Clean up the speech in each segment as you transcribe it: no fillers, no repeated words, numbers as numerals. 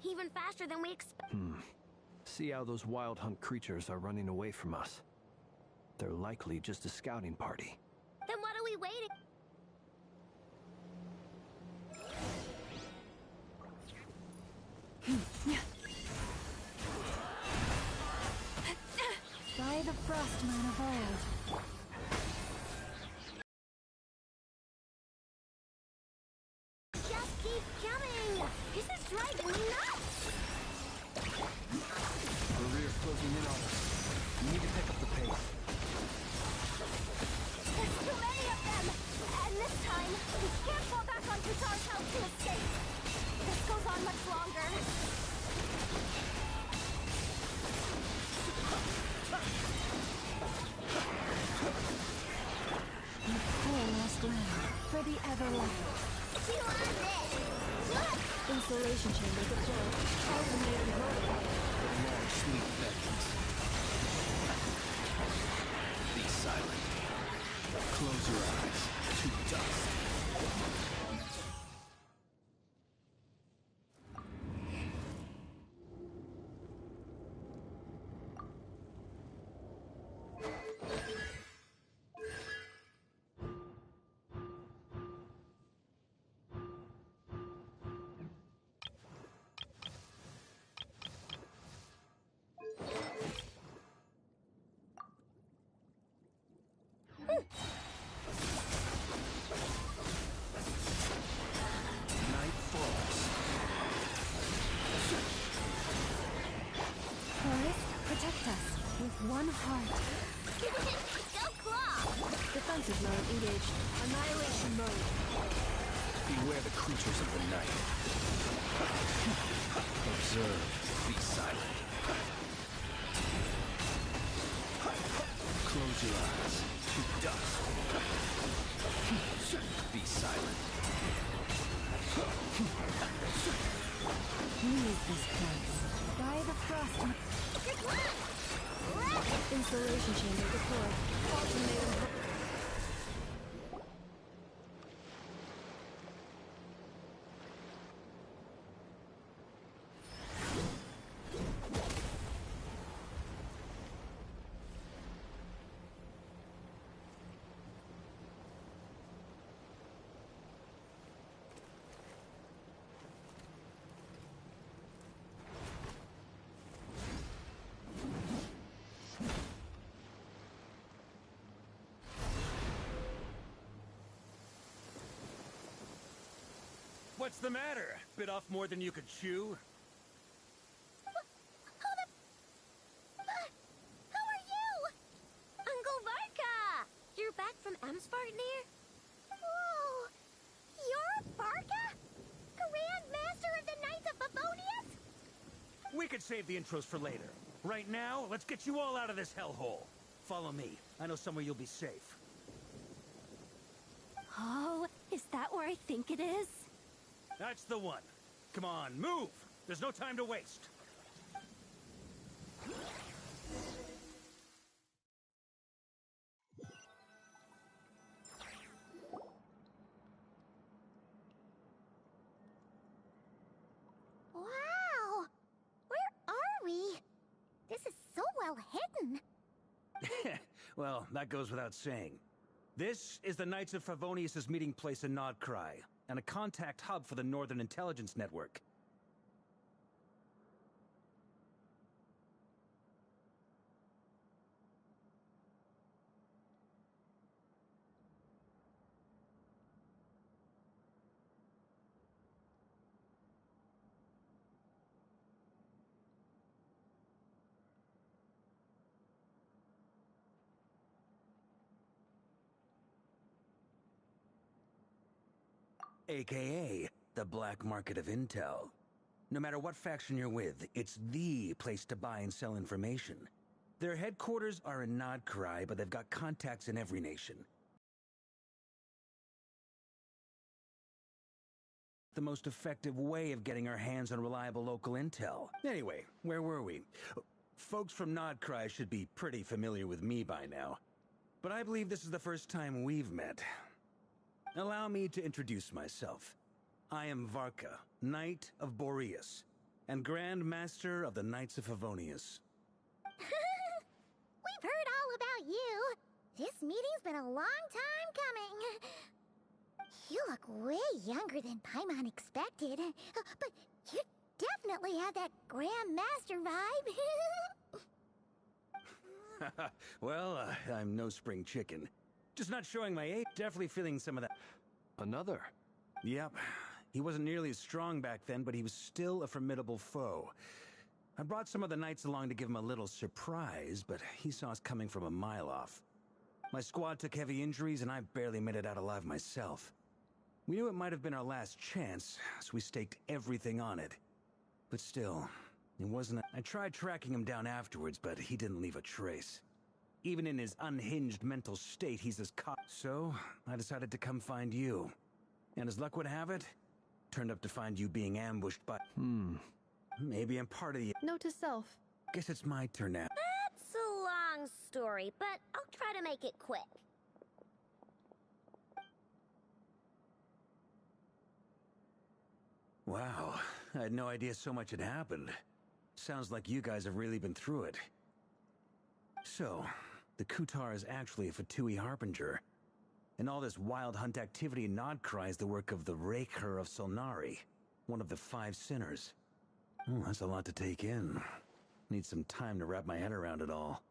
even faster than we expect. See how those wild hunt creatures are running away from us. They're likely just a scouting party. Then what are we waiting? By the Frostman of old. Just keep coming! This is driving me nuts! We're closing in on us. We need to pick up the pace. There's too many of them! And this time, we can't fall back on Tutar's house to escape! This goes on much longer. You poor lost ground for the everlasting. You are this! Look! Insulation chamber deployed. Alternating protocol. Long, sweet vengeance. Be silent. Close your eyes to dust. Night falls. Forest, protect us with one heart. Go Claw! Defensive mode engaged. Annihilation mode. Beware the creatures of the night. Observe. Be silent. Close your eyes to dust. Be silent. Leave this place. By the Frostman. Insulation chamber deployed. Alternating. What's the matter? Bit off more than you could chew? Who are you? Uncle Varka! You're back from Amspartnir? Whoa! You're Varka? Grand Master of the Knights of Favonius? We could save the intros for later. Right now, let's get you all out of this hellhole. Follow me. I know somewhere you'll be safe. Oh, is that where I think it is? That's the one. Come on, move! There's no time to waste. Wow! Where are we? This is so well hidden. Well, that goes without saying. This is the Knights of Favonius' meeting place in Nodcry, and a contact hub for the Northern Intelligence Network. AKA, the black market of intel. No matter what faction you're with, it's the place to buy and sell information. Their headquarters are in Nodcry, but they've got contacts in every nation. The most effective way of getting our hands on reliable local intel. Anyway, where were we? Folks from Nodcry should be pretty familiar with me by now. But I believe this is the first time we've met. Allow me to introduce myself. I am Varka, Knight of Boreas. and Grand Master of the Knights of Favonius. We've heard all about you. This meeting's been a long time coming. You look way younger than Paimon expected. But you definitely have that Grand Master vibe. Well, I'm no spring chicken. Just not showing my age. Definitely feeling some of that. Another. Yep. He wasn't nearly as strong back then, but he was still a formidable foe. I brought some of the knights along to give him a little surprise, but he saw us coming from a mile off. My squad took heavy injuries, and I barely made it out alive myself. We knew it might have been our last chance, so we staked everything on it. But still, it wasn't. I tried tracking him down afterwards, but he didn't leave a trace. Even in his unhinged mental state, he's as So, I decided to come find you. And as luck would have it, turned up to find you being ambushed by... Maybe I'm part of the... Note to self. Guess it's my turn now. That's a long story, but I'll try to make it quick. Wow, I had no idea so much had happened. Sounds like you guys have really been through it. So, the Kutar is actually a Fatui Harbinger. And all this wild hunt activity in Nodcry is the work of the Raker of Solnari, one of the 5 sinners. Oh, that's a lot to take in. Need some time to wrap my head around it all.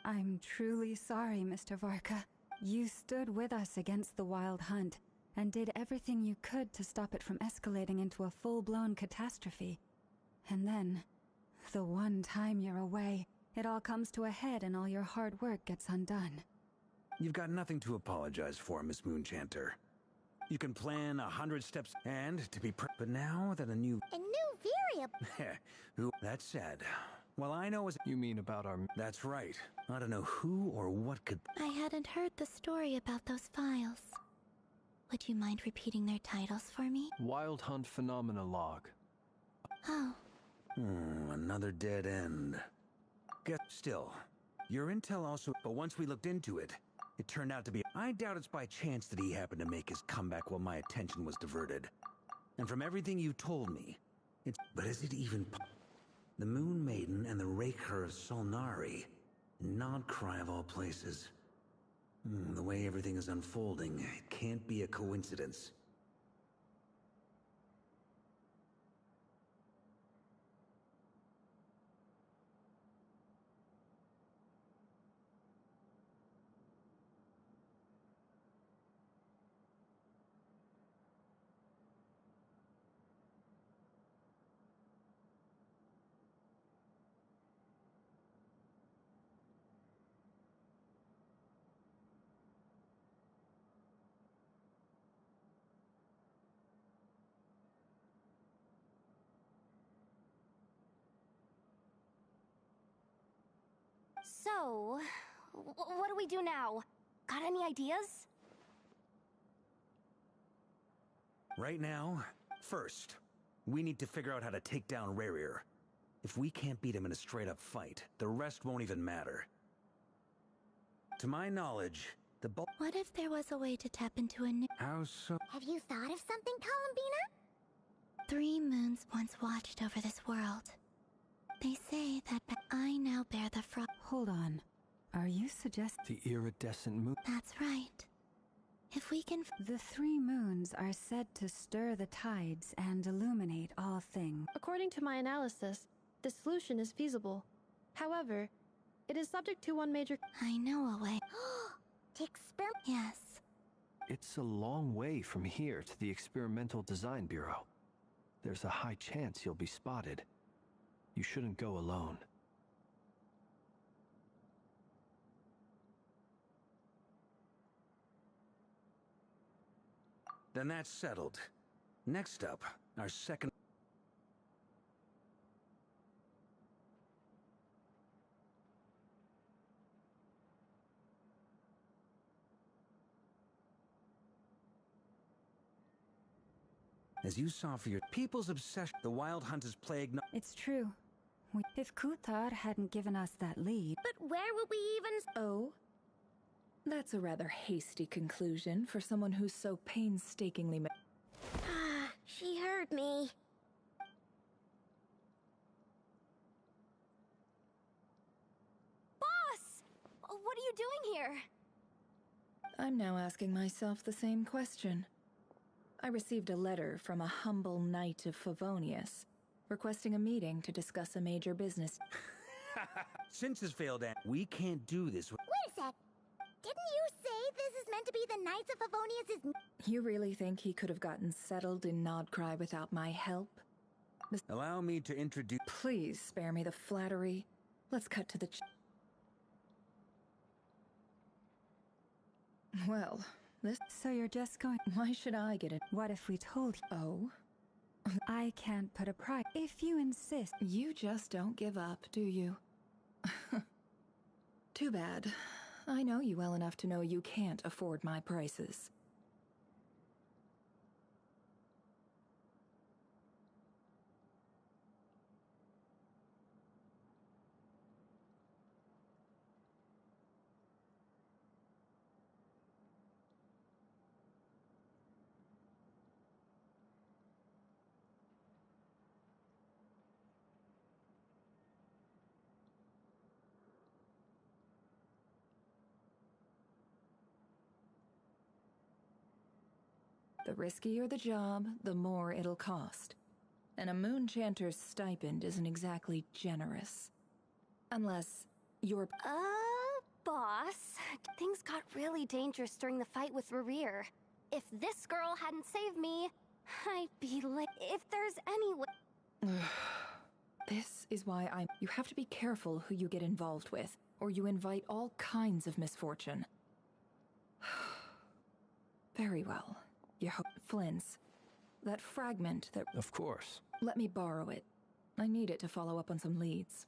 I'm truly sorry, Mr. Varka. You stood with us against the Wild Hunt, and did everything you could to stop it from escalating into a full-blown catastrophe. And then, the one time you're away, it all comes to a head and all your hard work gets undone. You've got nothing to apologize for, Miss Moonchanter. You can plan 100 steps, and to be but now that a new variable... That's sad. Well, I know as... You mean about our... That's right. I don't know who or what could... I hadn't heard the story about those files. Would you mind repeating their titles for me? Wild Hunt Phenomena Log. Oh. Another dead end. Still, your intel also... But once we looked into it, it turned out to be... I doubt it's by chance that he happened to make his comeback while my attention was diverted. And from everything you told me, it's... But is it even... The Moon Maiden and the Raker of Solnari. Nodcry of all places. The way everything is unfolding, it can't be a coincidence. So, what do we do now? Got any ideas? Right now, first, we need to figure out how to take down Rarir. If we can't beat him in a straight-up fight, the rest won't even matter. To my knowledge, the What if there was a way to tap into a new... How so? Have you thought of something, Columbina? 3 moons once watched over this world. They say that I now bear the Hold on. Are you suggesting... The iridescent moon... That's right. If we can... The 3 moons are said to stir the tides and illuminate all things. According to my analysis, the solution is feasible. However, it is subject to one major... I know a way. To experiment? Yes. It's a long way from here to the Experimental Design Bureau. There's a high chance you'll be spotted. You shouldn't go alone. Then that's settled. Next up, our second... As you saw for your people's obsession, the Wild Hunt is plagued... It's true. If Kutar hadn't given us that lead... But where would we even... Oh? That's a rather hasty conclusion for someone who's so painstakingly... She heard me. you doing here? I'm now asking myself the same question. I received a letter from a humble knight of Favonius, requesting a meeting to discuss a major business. Since his failed act, we can't do this. Wait a sec. Didn't you say this is meant to be the Knights of Favonius'? You really think he could have gotten settled in Nodcry without my help? Allow me to introduce... Please spare me the flattery. Let's cut to the Well, this... So you're just going... Why should I get it? What if we told you? Oh? I can't put a price. If you insist. You just don't give up, do you? Too bad. I know you well enough to know you can't afford my prices. The riskier the job, the more it'll cost. And a Moonchanter's stipend isn't exactly generous. Unless you're... Boss. Things got really dangerous during the fight with Rerir. If this girl hadn't saved me, I'd be like... If there's any way... This is why You have to be careful who you get involved with, or you invite all kinds of misfortune. Very well. Flynn's. That fragment that... Of course. Let me borrow it. I need it to follow up on some leads.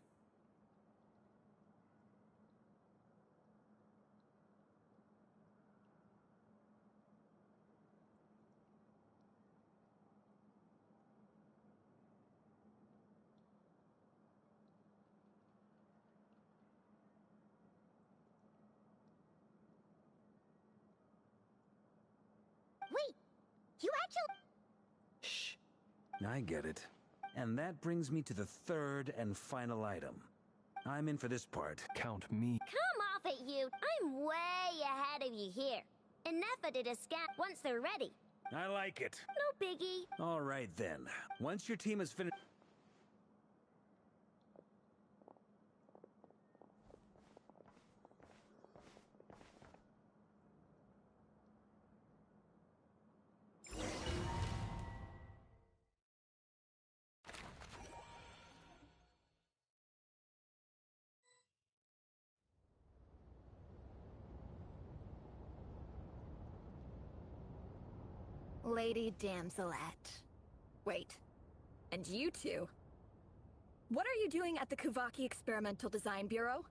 Wait, you actually... Shh. I get it. And that brings me to the third and final item. I'm in for this part. Count me. Come off it, you. I'm way ahead of you here. Enough to scan once they're ready. I like it. No biggie. All right, then. Once your team has finished... Lady Damselette. Wait. And you two? What are you doing at the Kuvaki Experimental Design Bureau?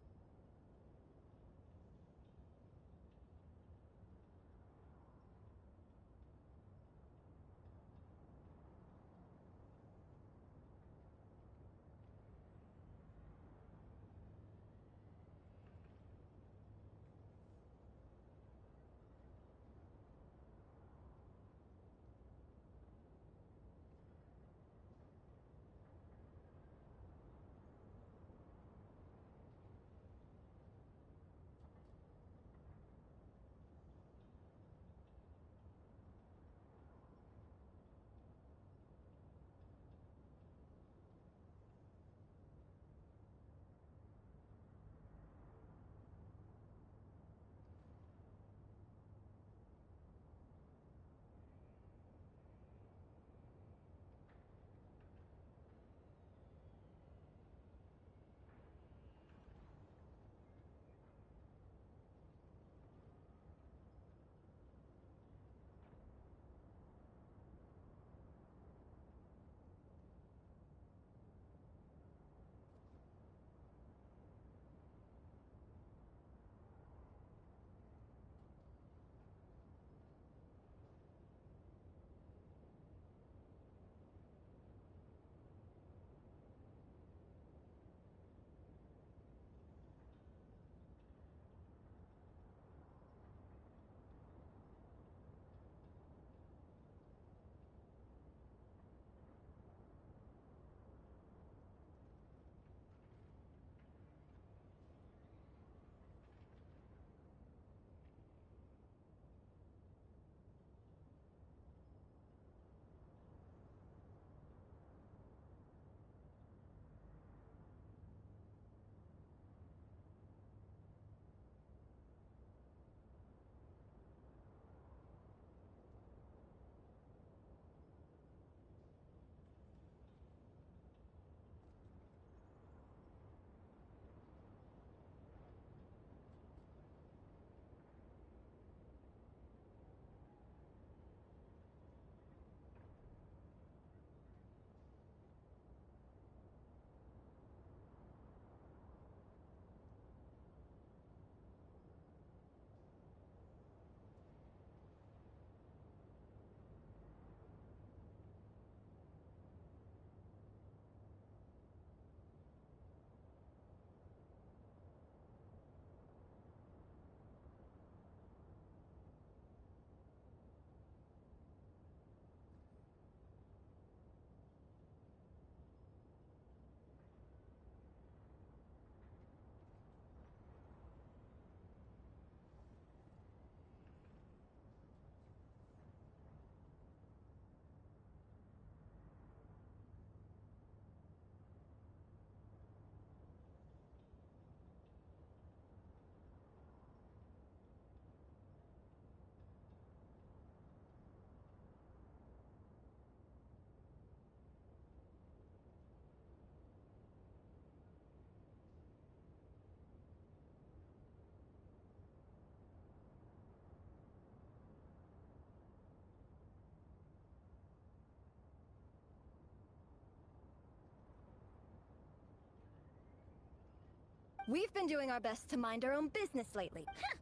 We've been doing our best to mind our own business lately. Huh.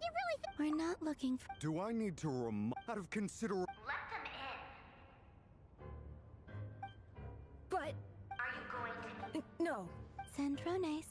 You really We're not looking for. Do I need to out of consideration? let them in. But Are you going to... no. Sandrone.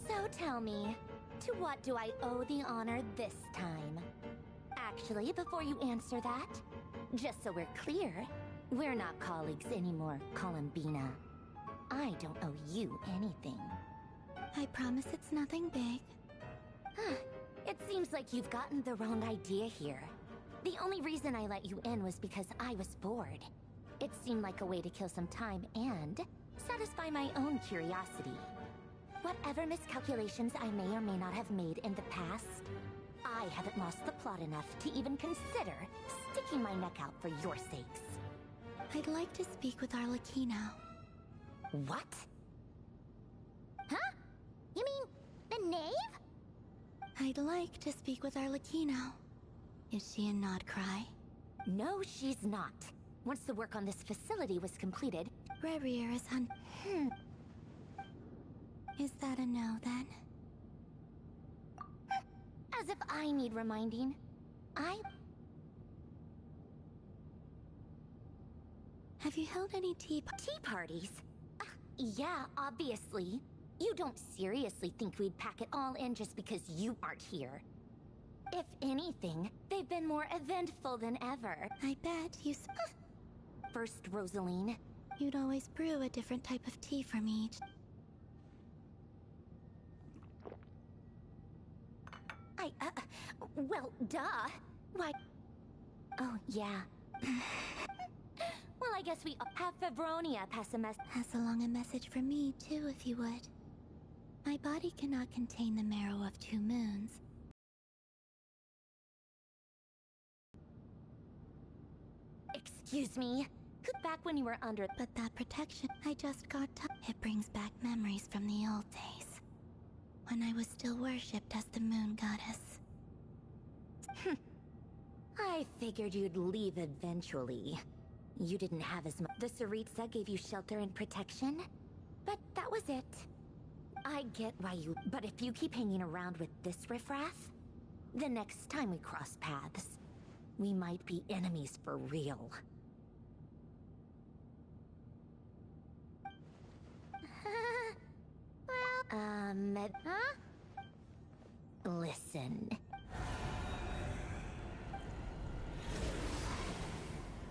So tell me, to what do I owe the honor this time? Actually, before you answer that, just so we're clear, we're not colleagues anymore, Columbina. I don't owe you anything. I promise it's nothing big. It seems like you've gotten the wrong idea here. The only reason I let you in was because I was bored. It seemed like a way to kill some time and satisfy my own curiosity. Whatever miscalculations I may or may not have made in the past, I haven't lost the plot enough to even consider sticking my neck out for your sakes. I'd like to speak with Arlecchino. What? Huh? You mean the knave? I'd like to speak with Arlecchino. Is she in Nodcry? No, she's not. Once the work on this facility was completed... Rerir is Is that a no, then? As if I need reminding. Have you held any tea parties? Yeah, obviously. You don't seriously think we'd pack it all in just because you aren't here. If anything, they've been more eventful than ever. I bet you First, Rosaline. You'd always brew a different type of tea for me each. Well, duh. Why? Oh, yeah. Well, I guess we have Fevronia pass a message. Pass along a message for me, too, if you would. My body cannot contain the marrow of 2 moons. Excuse me? Back when you were under... But that protection I just got it brings back memories from the old days. When I was still worshipped as the moon goddess. I figured you'd leave eventually. You didn't have as much. The Tsaritsa gave you shelter and protection, but that was it. I get why you... But if you keep hanging around with this riffraff, the next time we cross paths, we might be enemies for real. Huh? Listen.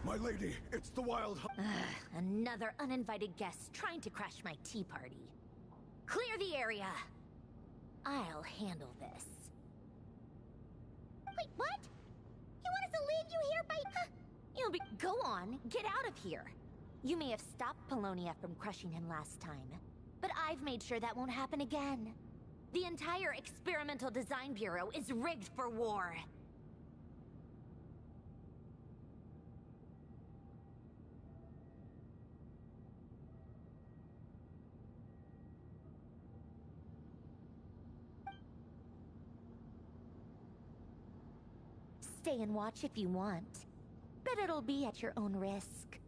My lady, it's the Wild Another uninvited guest trying to crash my tea party. Clear the area! I'll handle this. Wait, what? You want us to leave you here by... Go on, get out of here. You may have stopped Paulownia from crushing him last time, but I've made sure that won't happen again. The entire Experimental Design Bureau is rigged for war. Stay and watch if you want, but it'll be at your own risk.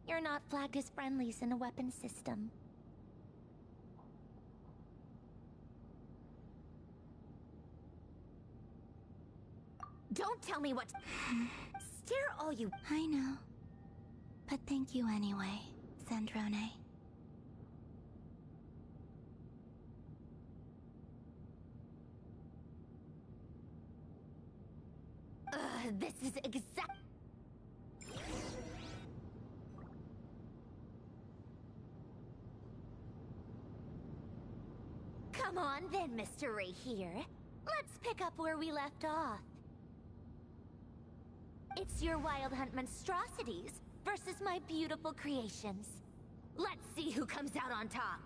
You're not flagged as friendlies in the weapon system. Don't tell me what... Stare all you... I know. But thank you anyway, Sandrone. This is exact... Come on then, Mr. Ray here. Let's pick up where we left off. It's your Wild Hunt monstrosities versus my beautiful creations. Let's see who comes out on top.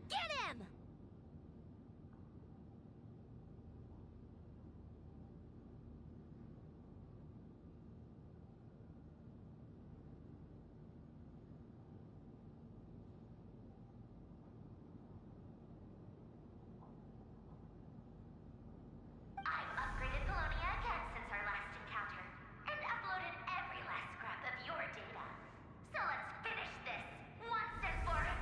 Get him! I've upgraded Polonia again since our last encounter, and uploaded every last scrap of your data. So let's finish this, once and for all.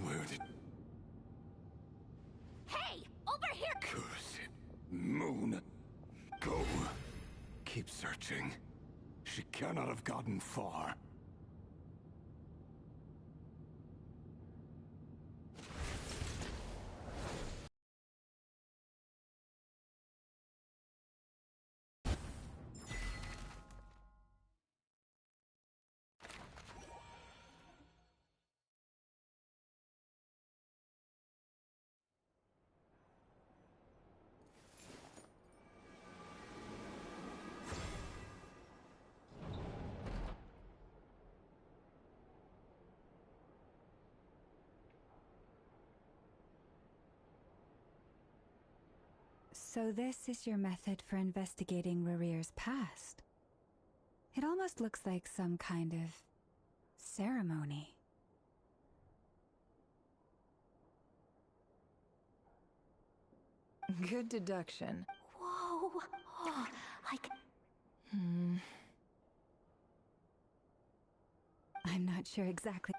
Where did... Hey! Over here! Cursed moon. Go. Keep searching. She cannot have gotten far. So this is your method for investigating Rarir's past. It almost looks like some kind of ceremony. Good deduction. Whoa. Oh, I'm not sure exactly.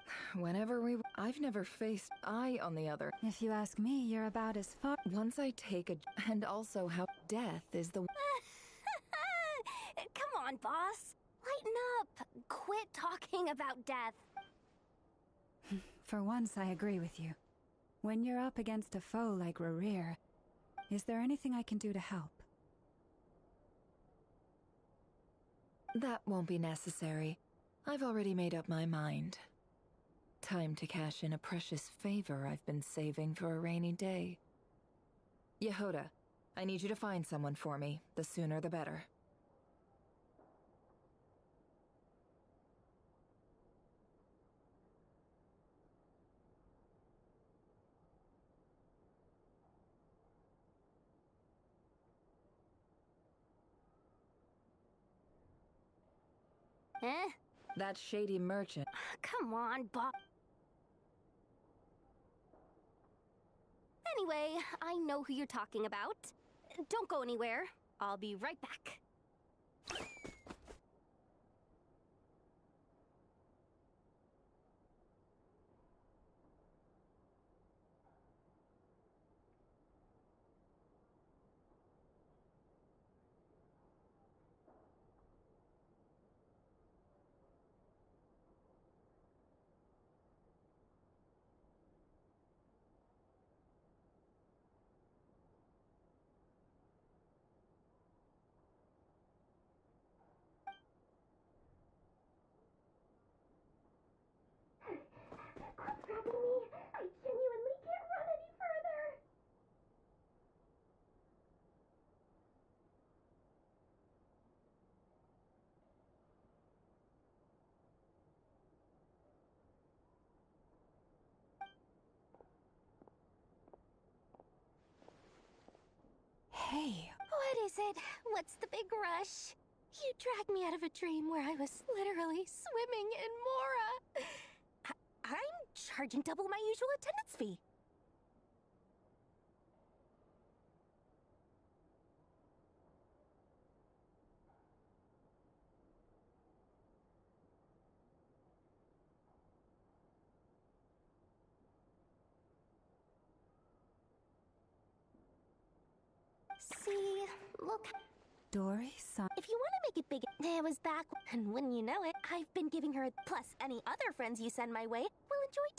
I've never faced. On the other. If you ask me, you're about as far. Once I take and also how death is the. Come on, boss. Lighten up. Quit talking about death. For once, I agree with you. When you're up against a foe like Rarir, is there anything I can do to help? That won't be necessary. I've already made up my mind. Time to cash in a precious favor I've been saving for a rainy day. Yehoda, I need you to find someone for me. The sooner the better. Eh? That shady merchant. Come on, boss. Anyway, I know who you're talking about. Don't go anywhere. I'll be right back. Quit grabbing me! I genuinely can't run any further! Hey, What is it? What's the big rush? You dragged me out of a dream where I was literally swimming in Mora. I'm charging double my usual attendance fee. See, look. Dory-san. If you want to make it big, it was back, and wouldn't you know it, I've been giving her, plus any other friends you send my way, will enjoy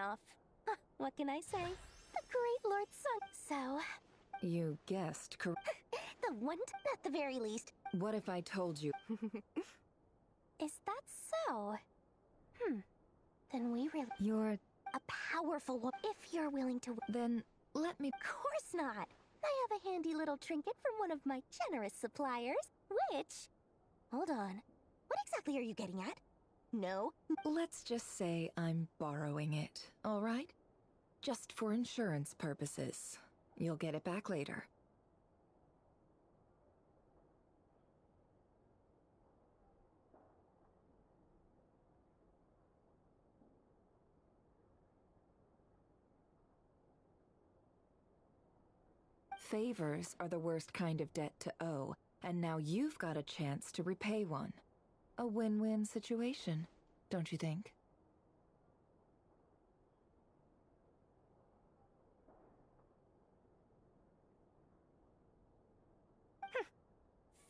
10% off. Huh, what can I say? The great Lord Sung. So, You guessed correct. the one, at the very least. What if I told you? Is that so? Then we really... You're... a powerful woman. If you're willing to... Then let me... Of course not! I have a handy little trinket from one of my generous suppliers, which... Hold on. What exactly are you getting at? No? Let's just say I'm borrowing it, all right? Just for insurance purposes. You'll get it back later. Favors are the worst kind of debt to owe, and now you've got a chance to repay one. A win-win situation, don't you think?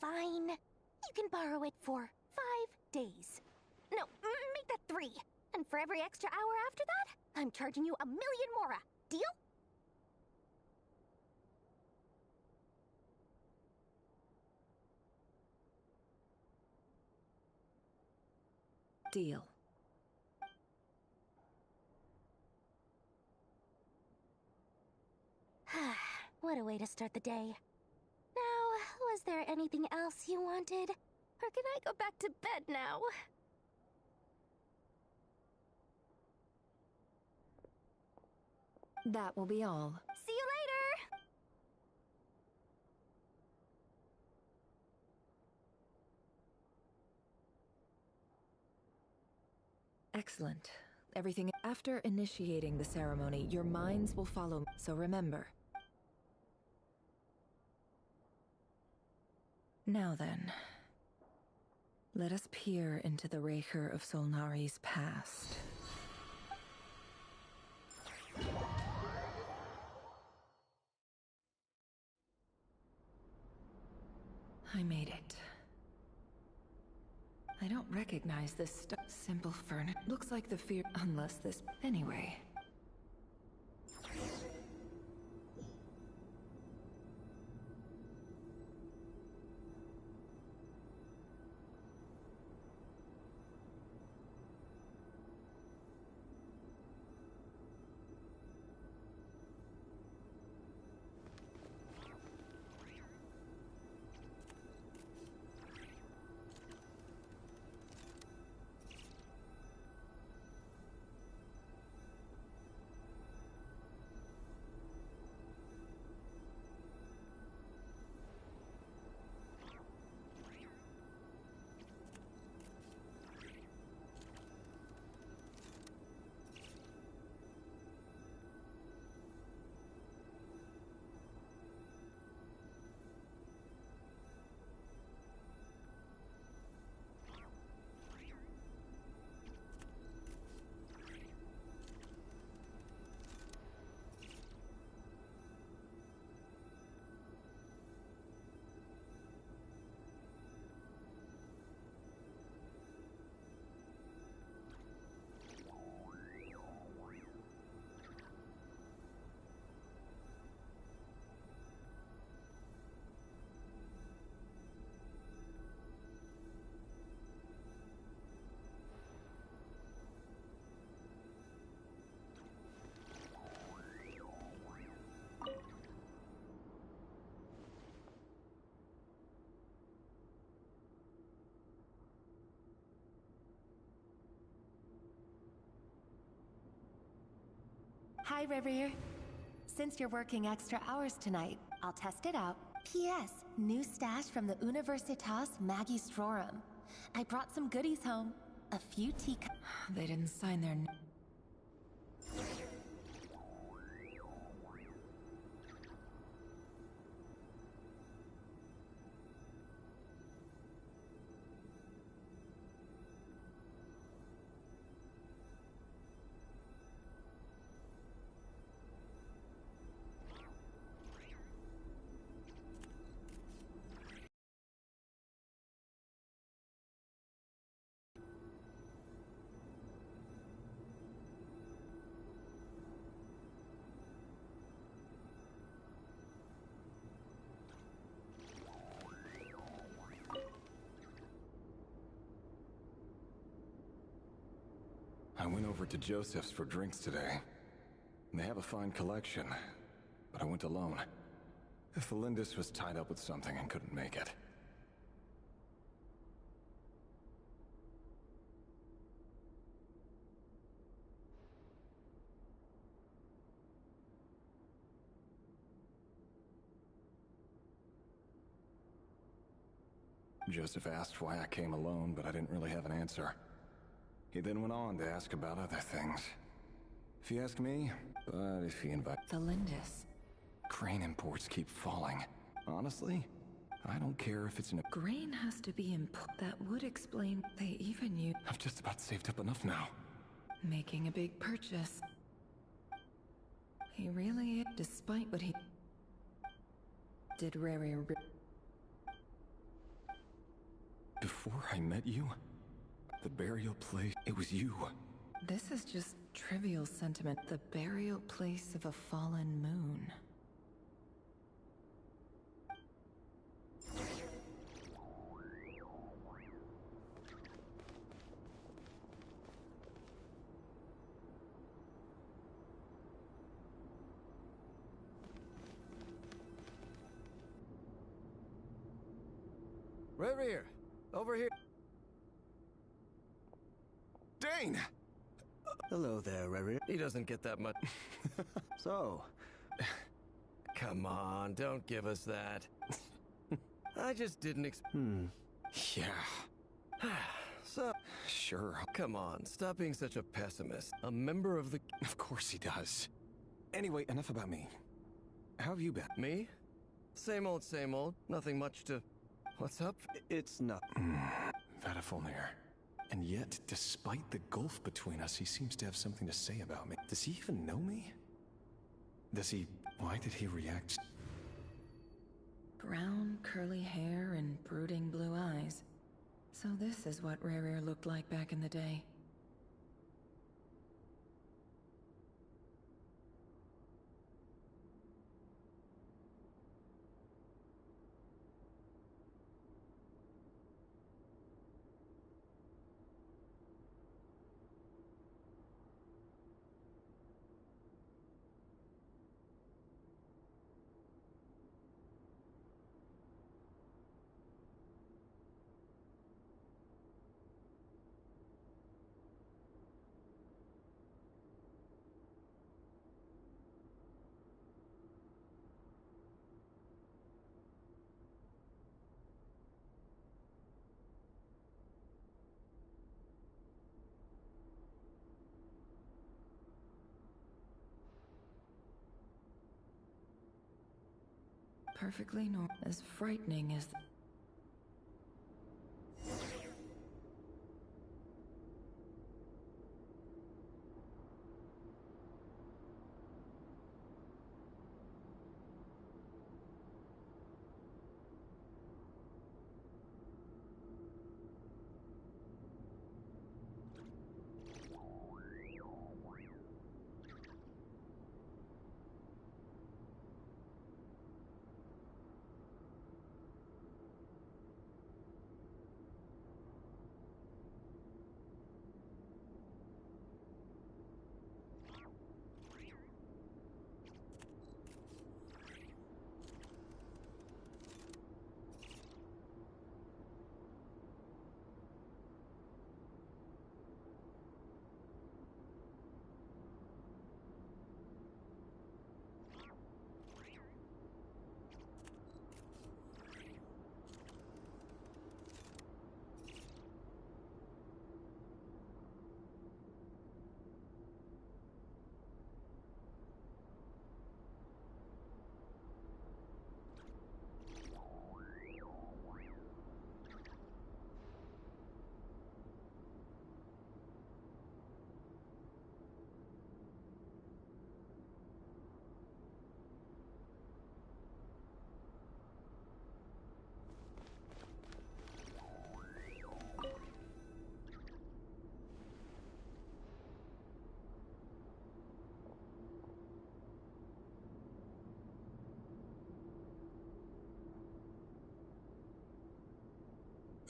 Fine. You can borrow it for 5 days. No, make that 3. And for every extra hour after that, I'm charging you 1,000,000 mora. Deal? Deal. What a way to start the day. Now, was there anything else you wanted? Or can I go back to bed now? That will be all. See you later! Excellent. Everything after initiating the ceremony, your minds will follow. So remember. Now then, let us peer into the Raker of Solnari's past. I made it. I don't recognize this stuff. Simple furniture. Looks like the fear. Unless this. Anyway. Hi, Revere. Since you're working extra hours tonight, I'll test it out. P.S. New stash from the Universitas Magistrorum. I brought some goodies home. A few teacups. They didn't sign their... went over to Joseph's for drinks today. They have a fine collection, but I went alone. Felindis was tied up with something and couldn't make it. Joseph asked why I came alone, but I didn't really have an answer. He then went on to ask about other things. If you ask me, but if he invites... Felindis. Grain imports keep falling. Honestly, I don't care if it's an... Grain has to be that would explain they even use... I've just about saved up enough now. Making a big purchase. He really... Despite what he... Did Rary... Before I met you, the burial place, it was you. This is just trivial sentiment. The burial place of a fallen moon. Rerir! Over here! Dane! Hello there, Rerir. He doesn't get that much. So... Come on, don't give us that. I just didn't Yeah. So... Sure. Come on, stop being such a pessimist. A member of the... Of course he does. Anyway, enough about me. How have you been? Me? Same old, same old. Nothing much to... What's up? It's not... Vadafalnir. And yet, despite the gulf between us, he seems to have something to say about me. Does he even know me? Does he... Why did he react... Brown, curly hair and brooding blue eyes. So this is what Rarier looked like back in the day. Perfectly normal. As frightening as...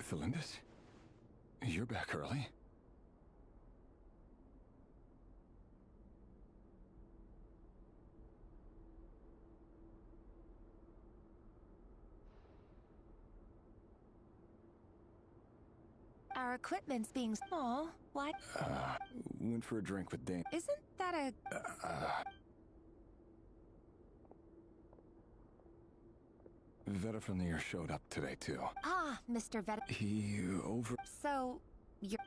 Felindis? You're back early? our equipment's being... Aw, why? Went for a drink with Dane. Isn't that a... Vedifenir showed up today, too. Ah, Mr. He So,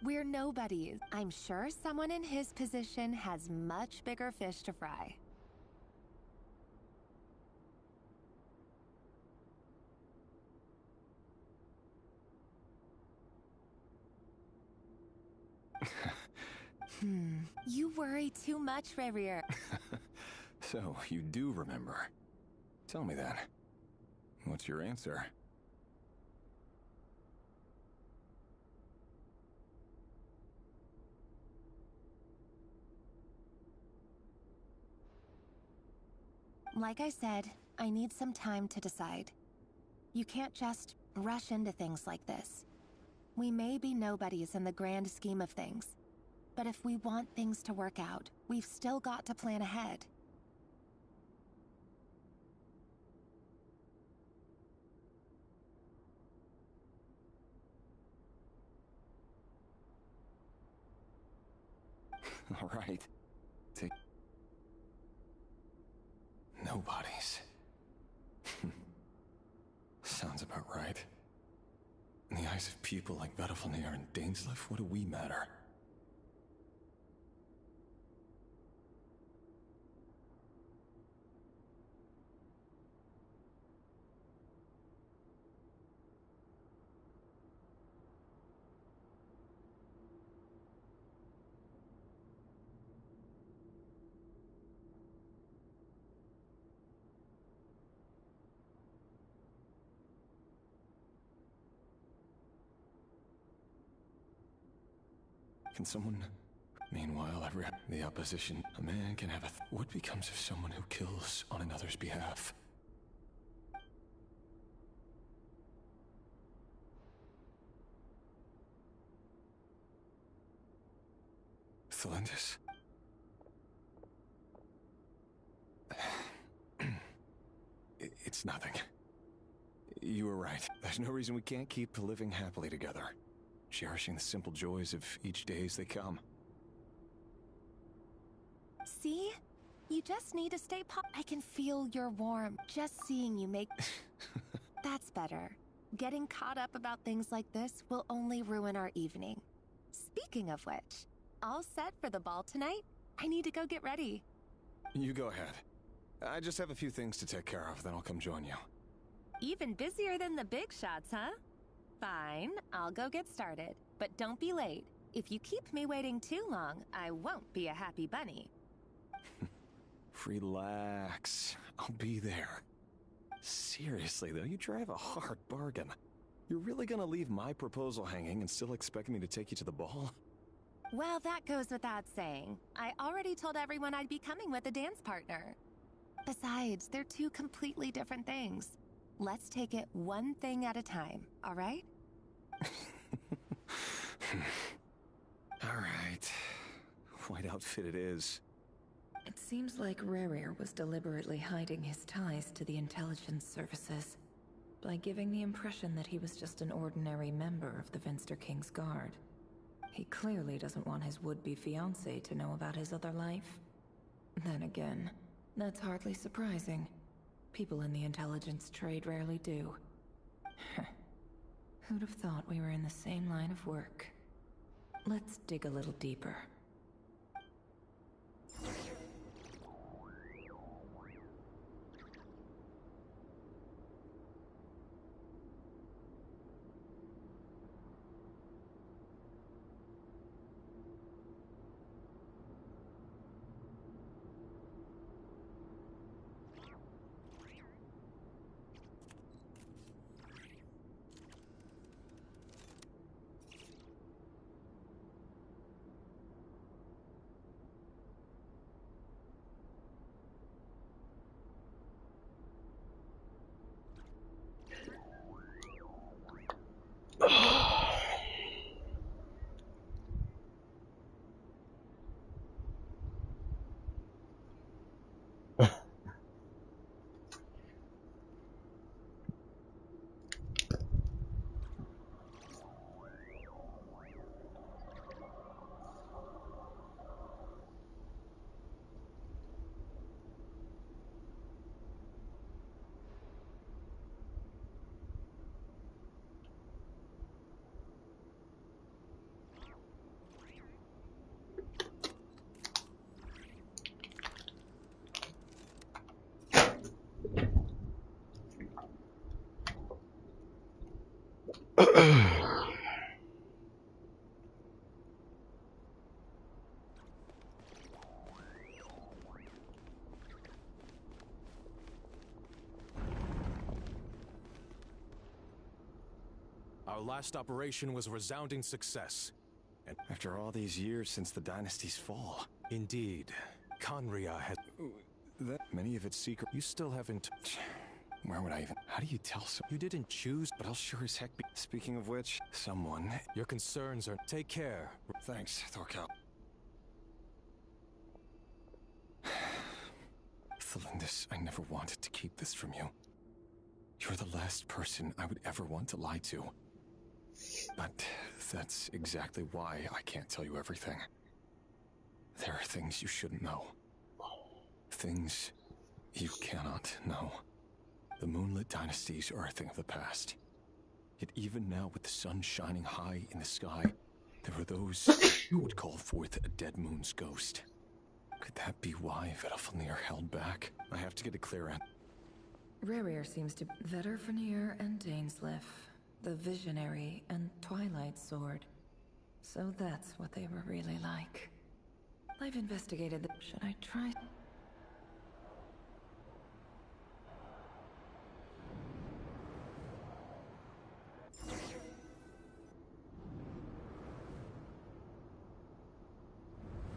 we're nobodies. I'm sure someone in his position has much bigger fish to fry. You worry too much, Revier. So, you do remember. Tell me then. What's your answer? Like I said, I need some time to decide. You can't just rush into things like this. We may be nobodies in the grand scheme of things, but if we want things to work out, we've still got to plan ahead. All right. Take... Nobodies. Sounds about right. In the eyes of people like Vedifenir and Dainsleif, what do we matter? Can someone... Meanwhile, the opposition. A man can have what becomes of someone who kills on another's behalf? Thelindis? It's nothing. You were right. There's no reason we can't keep living happily together. Cherishing the simple joys of each day as they come. See? You just need to stay I can feel your warmth. Just seeing you make... That's better. Getting caught up about things like this will only ruin our evening. Speaking of which, all set for the ball tonight? I need to go get ready. You go ahead. I just have a few things to take care of, then I'll come join you. Even busier than the big shots, huh? Fine, I'll go get started. But don't be late. If you keep me waiting too long, I won't be a happy bunny. Relax. I'll be there. Seriously, though, you drive a hard bargain. You're really gonna leave my proposal hanging and still expect me to take you to the ball? Well, that goes without saying. I already told everyone I'd be coming with a dance partner. Besides, they're two completely different things. Let's take it one thing at a time, all right? All right. White outfit it is. It seems like Rerir was deliberately hiding his ties to the intelligence services by giving the impression that he was just an ordinary member of the Venster King's Guard. He clearly doesn't want his would-be fiancée to know about his other life. Then again, that's hardly surprising. People in the intelligence trade rarely do. Who'd have thought we were in the same line of work? Let's dig a little deeper. last operation was a resounding success. And After all these years since the dynasty's fall. indeed, Khaenri'ah has... Many of its secrets... You still haven't... Where would I even... How do you tell so... You didn't choose... But I'll sure as heck be... Speaking of which, someone... Your concerns are... Take care. Thanks, Thorkel. Thelindis, I never wanted to keep this from you. You're the last person I would ever want to lie to. But that's exactly why I can't tell you everything. There are things you shouldn't know. Things you cannot know. The Moonlit Dynasties are a thing of the past. Yet even now, with the sun shining high in the sky, there are those who would call forth a dead moon's ghost. Could that be why Vedalfnir held back? I have to get a clear answer. Rerir seems to... Vedalfnir and Dainsleif. The Visionary and Twilight Sword. So that's what they were really like. I've investigated the... Should I try...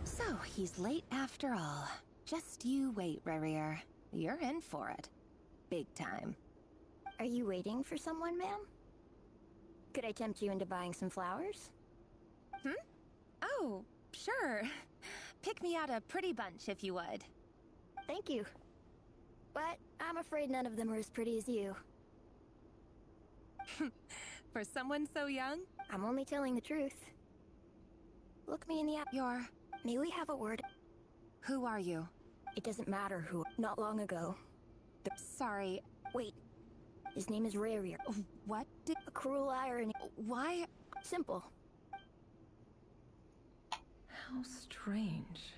So, he's late after all. Just you wait, Rerir. You're in for it. Big time. Are you waiting for someone, ma'am? Could I tempt you into buying some flowers? Oh, sure. Pick me out a pretty bunch if you would. Thank you. But I'm afraid none of them are as pretty as you. For someone so young? I'm only telling the truth. Look me in the eye. May we have a word? Who are you? It doesn't matter who. Not long ago. Sorry. Wait. His name is Rerir. What? A cruel irony. Why? Simple. How strange.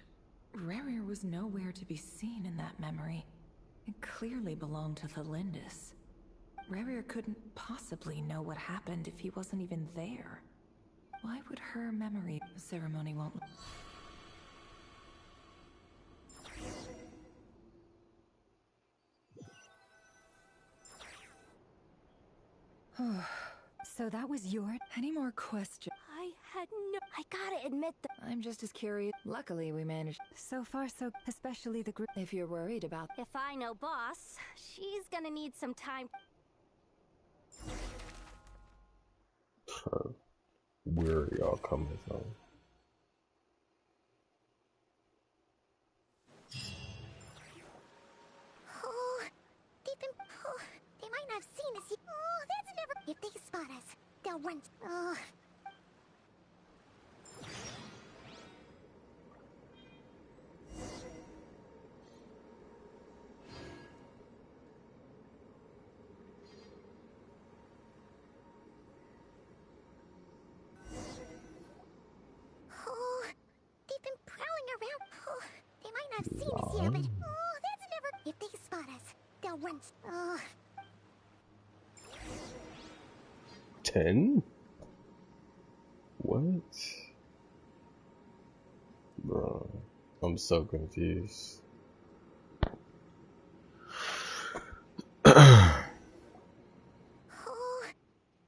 Rerir was nowhere to be seen in that memory. It clearly belonged to Thelindis. Rerir couldn't possibly know what happened if he wasn't even there. Why would her memory... The ceremony won't... So that was your... Any more questions? I had no... I gotta admit that... I'm just as curious. Luckily, we managed. So far, so... Especially the group... If you're worried about... If I know Boss, she's gonna need some time. Where are y'all coming from? Oh, deep in... Oh, they might not have seen us yet. Oh, that's never... If they spot us, they'll run... Oh... Oh, they've been prowling around. Oh, they might not have seen us yet, but... Oh, that's never... If they spot us, they'll run... Oh... 10? What? Bro, I'm so confused. Oh,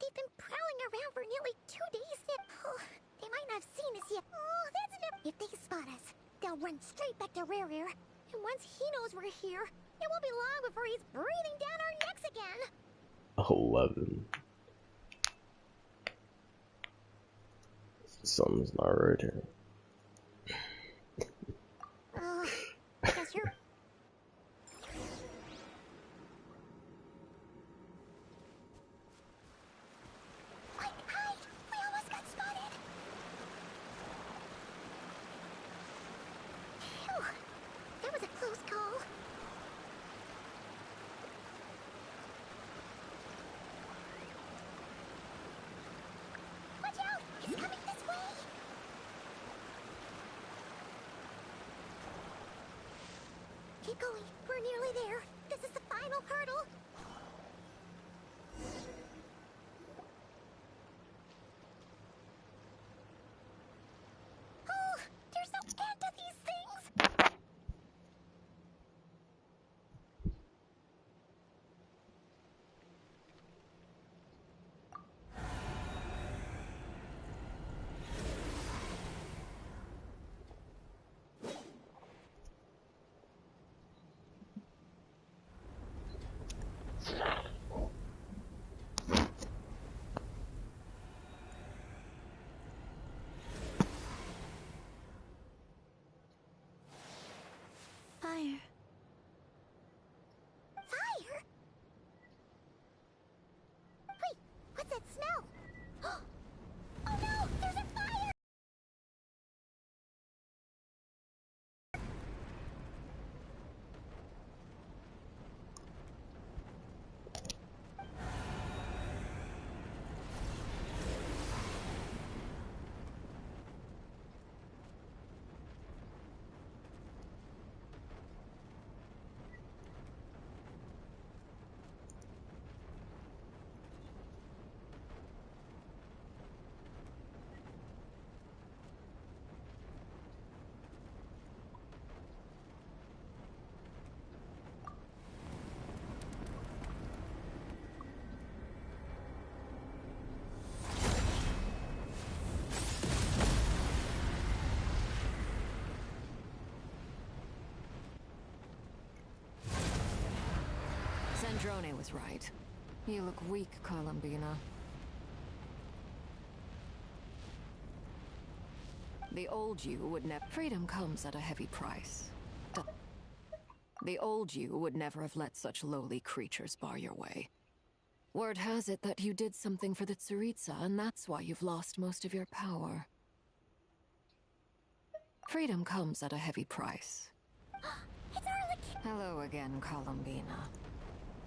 they've been prowling around for nearly 2 days now. Oh, they might not have seen us yet. Oh, that's never... If they spot us, they'll run straight back to Rerir. And once he knows we're here, it won't be long before he's breathing down our necks again. 11. Something's not right here. I guess you're... Quick, hide! We almost got spotted! Phew. That was a close call. Watch out! He's coming this way! Keep going. We're nearly there. This is the final hurdle. Oh, there's no end to these things. Drone was right. You look weak, Columbina. The old you would never... Freedom comes at a heavy price. The old you would never have let such lowly creatures bar your way. Word has it that you did something for the Tsaritsa, and that's why you've lost most of your power. Freedom comes at a heavy price. It's Harlequin! Hello again, Columbina.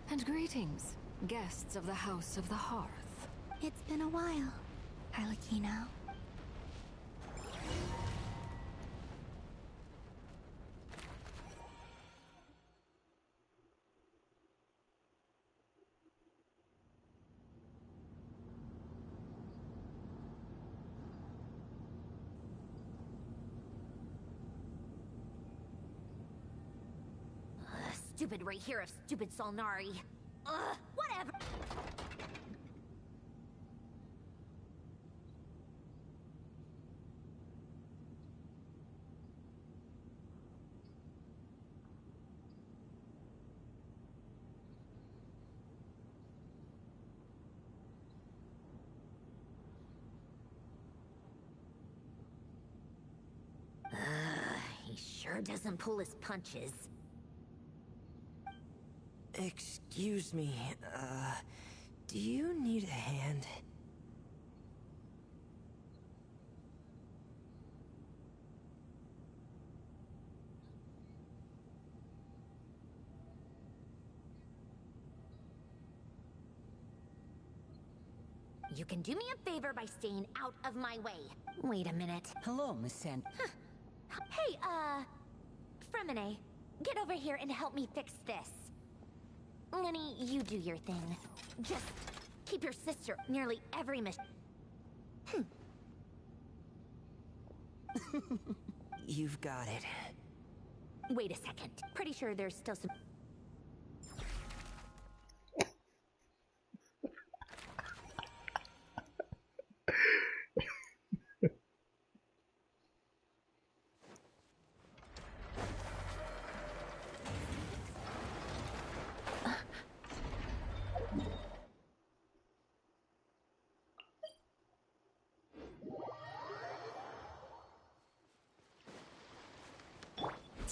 And greetings, guests of the House of the Hearth. It's been a while, Harlequino. Stupid right here of stupid Solnari. Ugh, whatever. He sure doesn't pull his punches. Excuse me, do you need a hand? You can do me a favor by staying out of my way. Wait a minute. Hello, Miss Sand. Hey, Fremine, get over here and help me fix this. Lenny, you do your thing. Just keep your sister nearly every mission. You've got it. Wait a second. Pretty sure there's still some...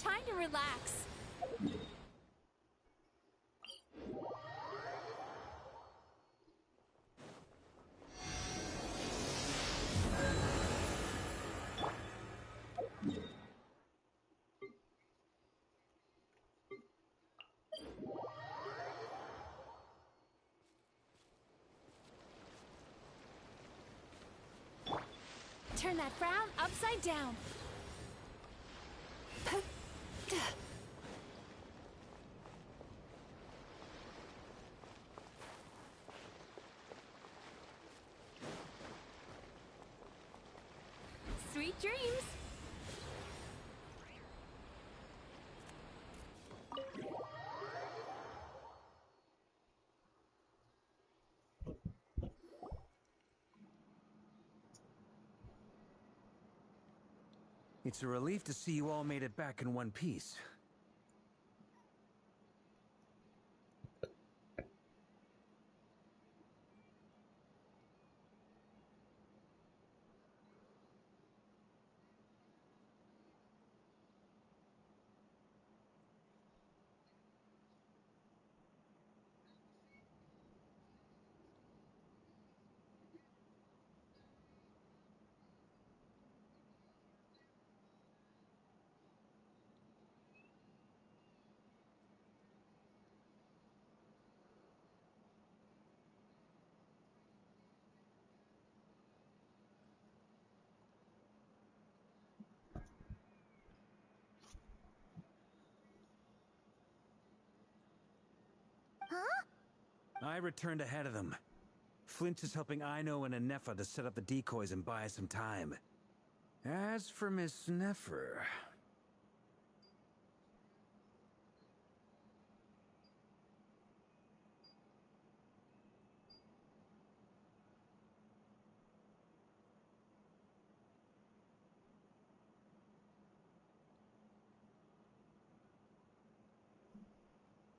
Time to relax. Turn that frown upside down. Sweet dreams. It's a relief to see you all made it back in one piece. I returned ahead of them. Flint is helping Aino and Anefa to set up the decoys and buy us some time. As for Miss Nefer...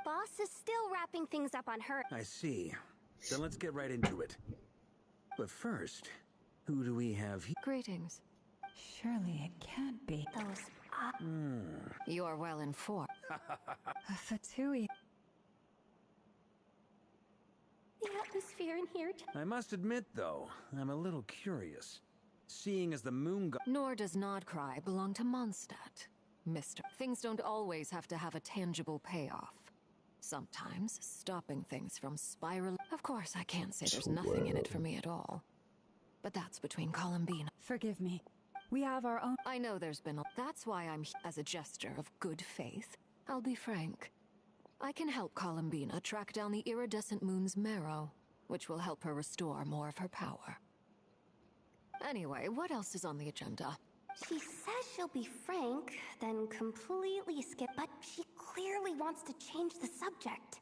Boss is still wrapping things up on her. I see. Then let's get right into it. But first, who do we have here? Greetings. Surely it can't be. Those You're well informed. Fatui. The atmosphere in here. I must admit, though, I'm a little curious. Seeing as the moon god... Nor does Nodcry belong to Mondstadt, Mister. Things don't always have to have a tangible payoff. Sometimes stopping things from spiraling... Of course, I can't say there's nothing in it for me at all. But that's between Columbine. Forgive me. We have our own... I know there's been a... That's why I'm here. As a gesture of good faith, I'll be frank. I can help Columbina track down the iridescent moon's marrow, which will help her restore more of her power. Anyway, what else is on the agenda? She says she'll be frank, then completely skip, but she clearly wants to change the subject.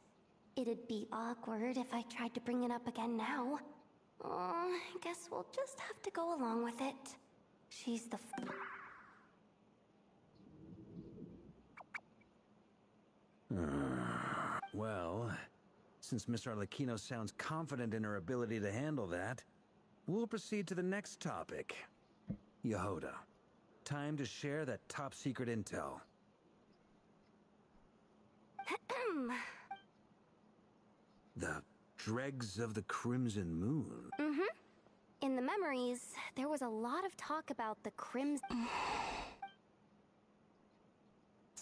It'd be awkward if I tried to bring it up again now. I guess we'll just have to go along with it. She's the... Well, since Miss Arlecchino sounds confident in her ability to handle that, we'll proceed to the next topic. Yehoda, time to share that top-secret intel. The dregs of the Crimson Moon. In the memories, there was a lot of talk about the Crimson...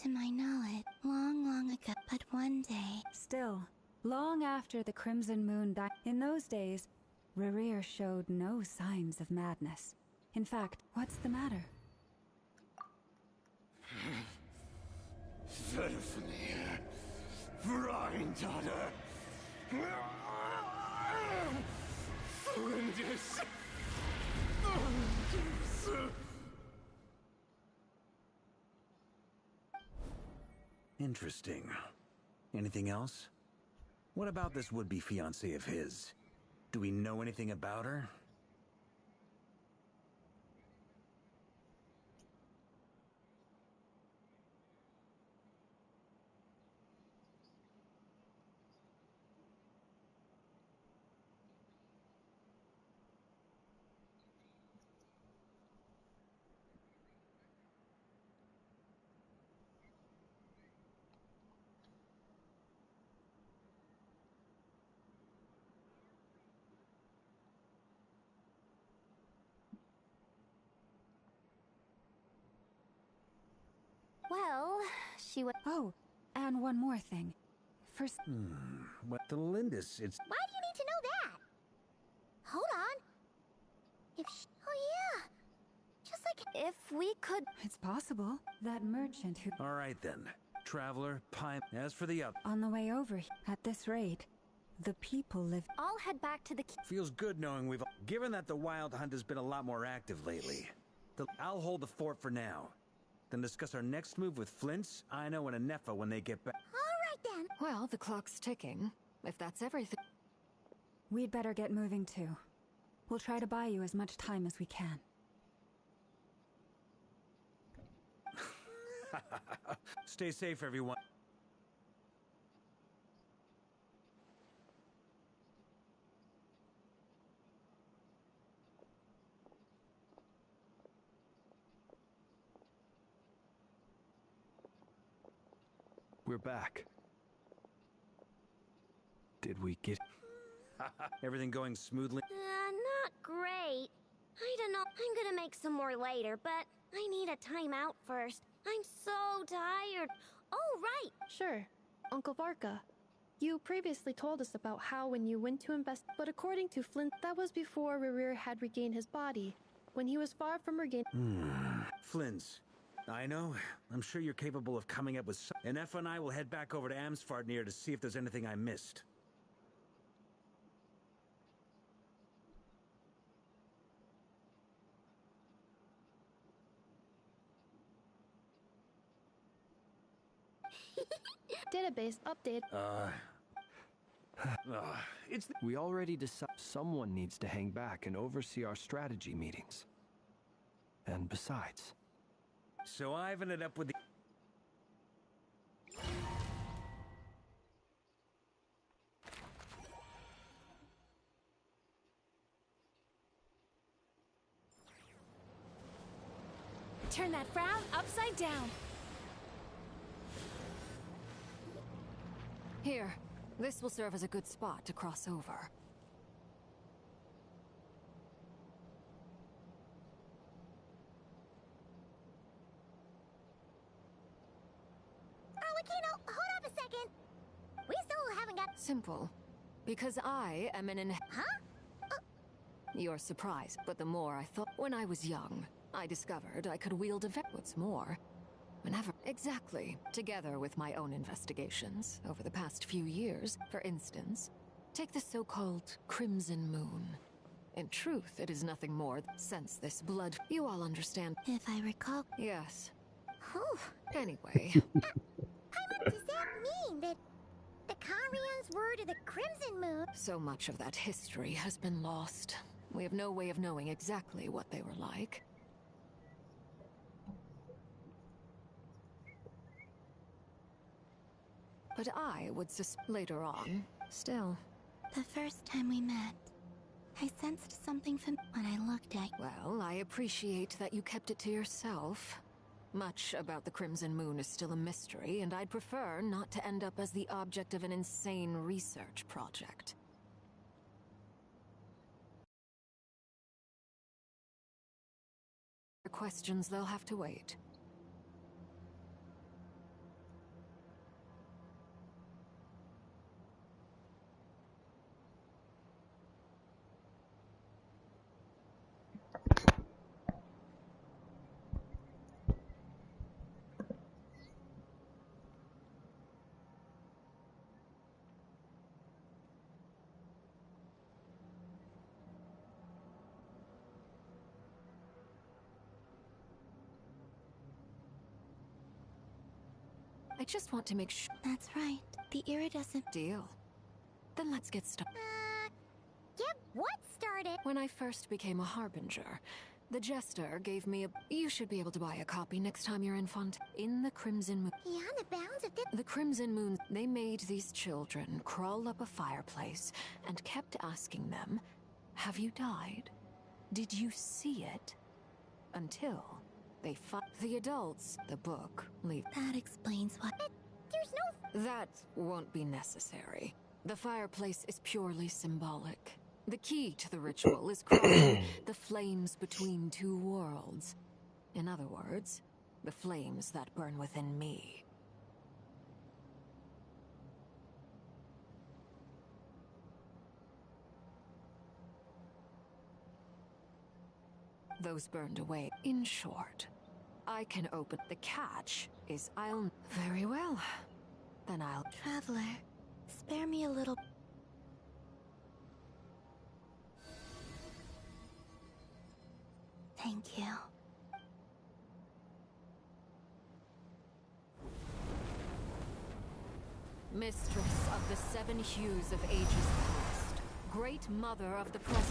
To my knowledge, long ago, but one day... Still, long after the Crimson Moon died, in those days, Rerir showed no signs of madness. In fact, what's the matter? Verfnir, Vrindada, Flinders. Interesting. Anything else? What about this would-be fiancée of his? Do we know anything about her? Well, she would... Oh, and one more thing. First... What the Lindis, it's... Why do you need to know that? Hold on. Oh yeah. Just like... If we could... It's possible. That merchant who... All right then. Traveler, Pime... As for the other... On the way over, at this rate, the people live... I'll head back to the... Feels good knowing we've... Given that the Wild Hunt has been a lot more active lately, I'll hold the fort for now. Then discuss our next move with Flints, Ino, and Anefa when they get back. All right then. Well, the clock's ticking. If that's everything... We'd better get moving too. We'll try to buy you as much time as we can. Stay safe, everyone. We're back. Did we get... Everything going smoothly? Not great. I don't know. I'm gonna make some more later, but I need a timeout first. I'm so tired. Oh, right. Sure. Uncle Varka, you previously told us about how when you went to invest, but according to Flint, that was before Rerir had regained his body, when he was far from regaining... Flints. I know. I'm sure you're capable of coming up with some... And Effa and I will head back over to Amsfartnir to see if there's anything I missed. Database update. It's... We already decided someone needs to hang back and oversee our strategy meetings. And besides... So I've ended up with the... Turn that frown upside down. Here, this will serve as a good spot to cross over. Arlecchino, hold up a second. We still haven't got... Simple. Because I am an Huh? You're surprised, but the more I thought... When I was young, I discovered I could wield a What's more, whenever... Exactly. Together with my own investigations over the past few years, for instance, take the so-called Crimson Moon. In truth, it is nothing more since this blood... You all understand. If I recall... Yes. Oh. Anyway. Does that mean that the Carians were to the Crimson Moon? So much of that history has been lost. We have no way of knowing exactly what they were like. But I would later on. Still. The first time we met, I sensed something from when I looked at... Well, I appreciate that you kept it to yourself. Much about the Crimson Moon is still a mystery, and I'd prefer not to end up as the object of an insane research project. For questions, they'll have to wait. I just want to make sure. That's right. The iridescent... Deal. Then let's get started. Get what started? When I first became a Harbinger, the Jester gave me a... You should be able to buy a copy next time you're in Font. In the Crimson Moon. Beyond the bounds of the Crimson Moon, they made these children crawl up a fireplace and kept asking them, have you died? Did you see it? Until... They fight the adults. The book leave. That explains why. There's no. That won't be necessary. The fireplace is purely symbolic. The key to the ritual is crossing the flames between two worlds. In other words, the flames that burn within me. Those burned away. In short, I can open... The catch is I'll... Very well. Then I'll... Traveler, spare me a little... Thank you. Mistress of the seven hues of ages past, Great Mother of the present,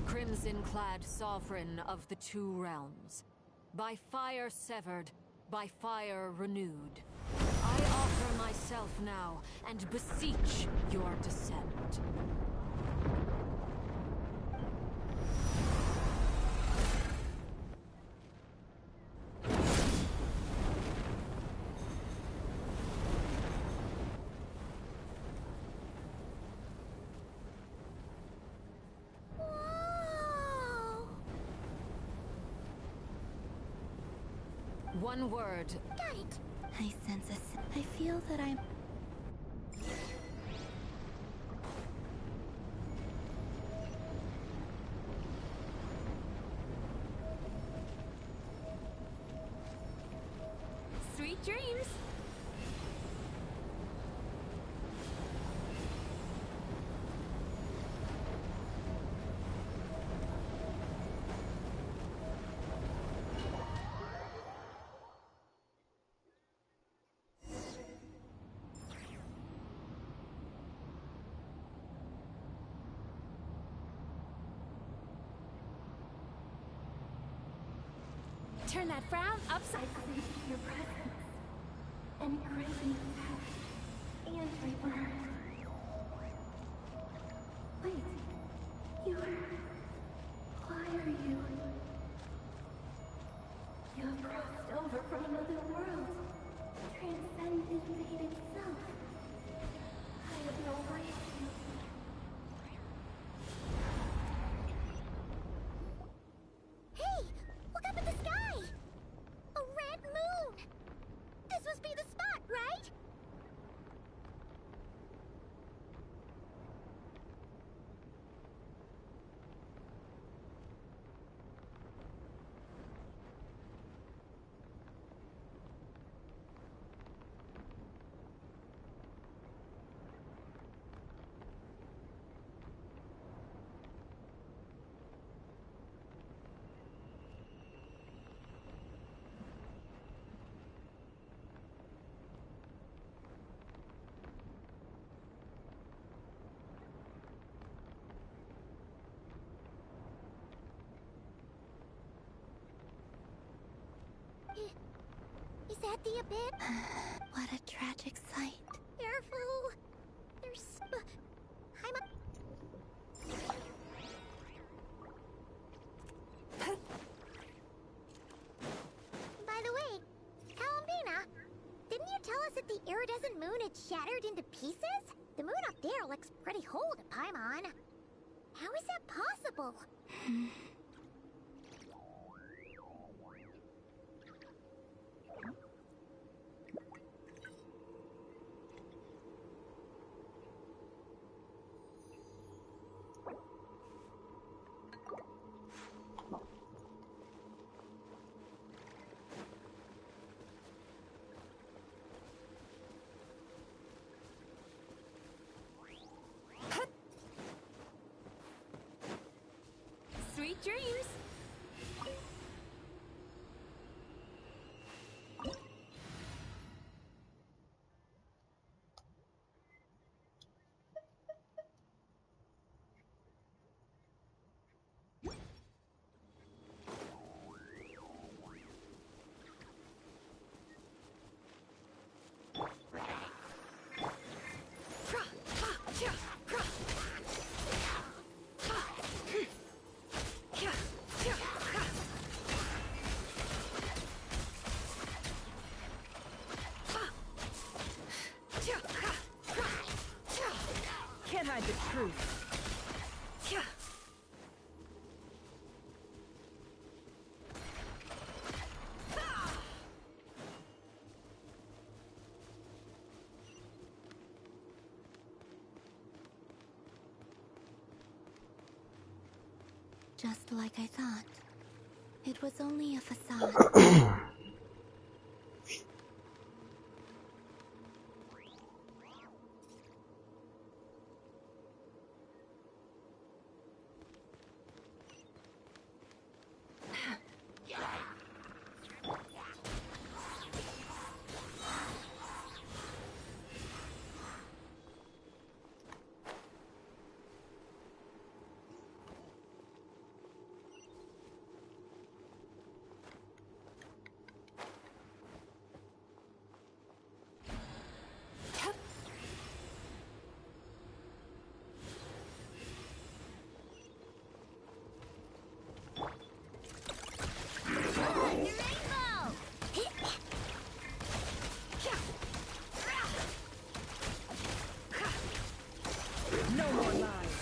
crimson-clad sovereign of the two realms. By fire severed, by fire renewed. I offer myself now, and beseech your descent. One word. Got it. I sense I feel that I'm... Sweet dreams. Turn that frown upside down. Your presence and greatly and rebirth. Wait, you are... Why are you... Your at the abyss? What a tragic sight. Careful! There's... I'm a... By the way, Columbina, didn't you tell us that the iridescent moon had shattered into pieces? The moon up there looks pretty whole to Paimon. How is that possible? Sweet dreams! Can't hide the truth. Just like I thought. It was only a facade. No more lies.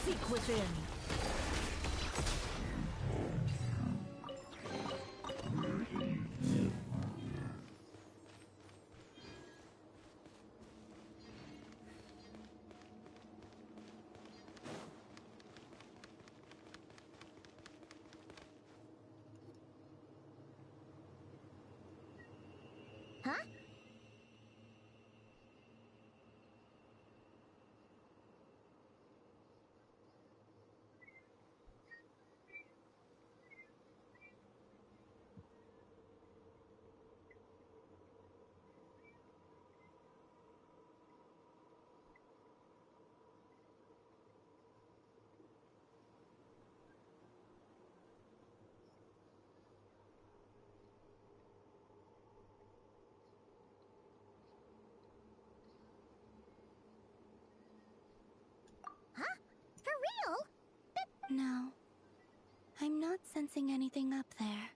Seek within. Huh? Huh? For real? No. I'm not sensing anything up there.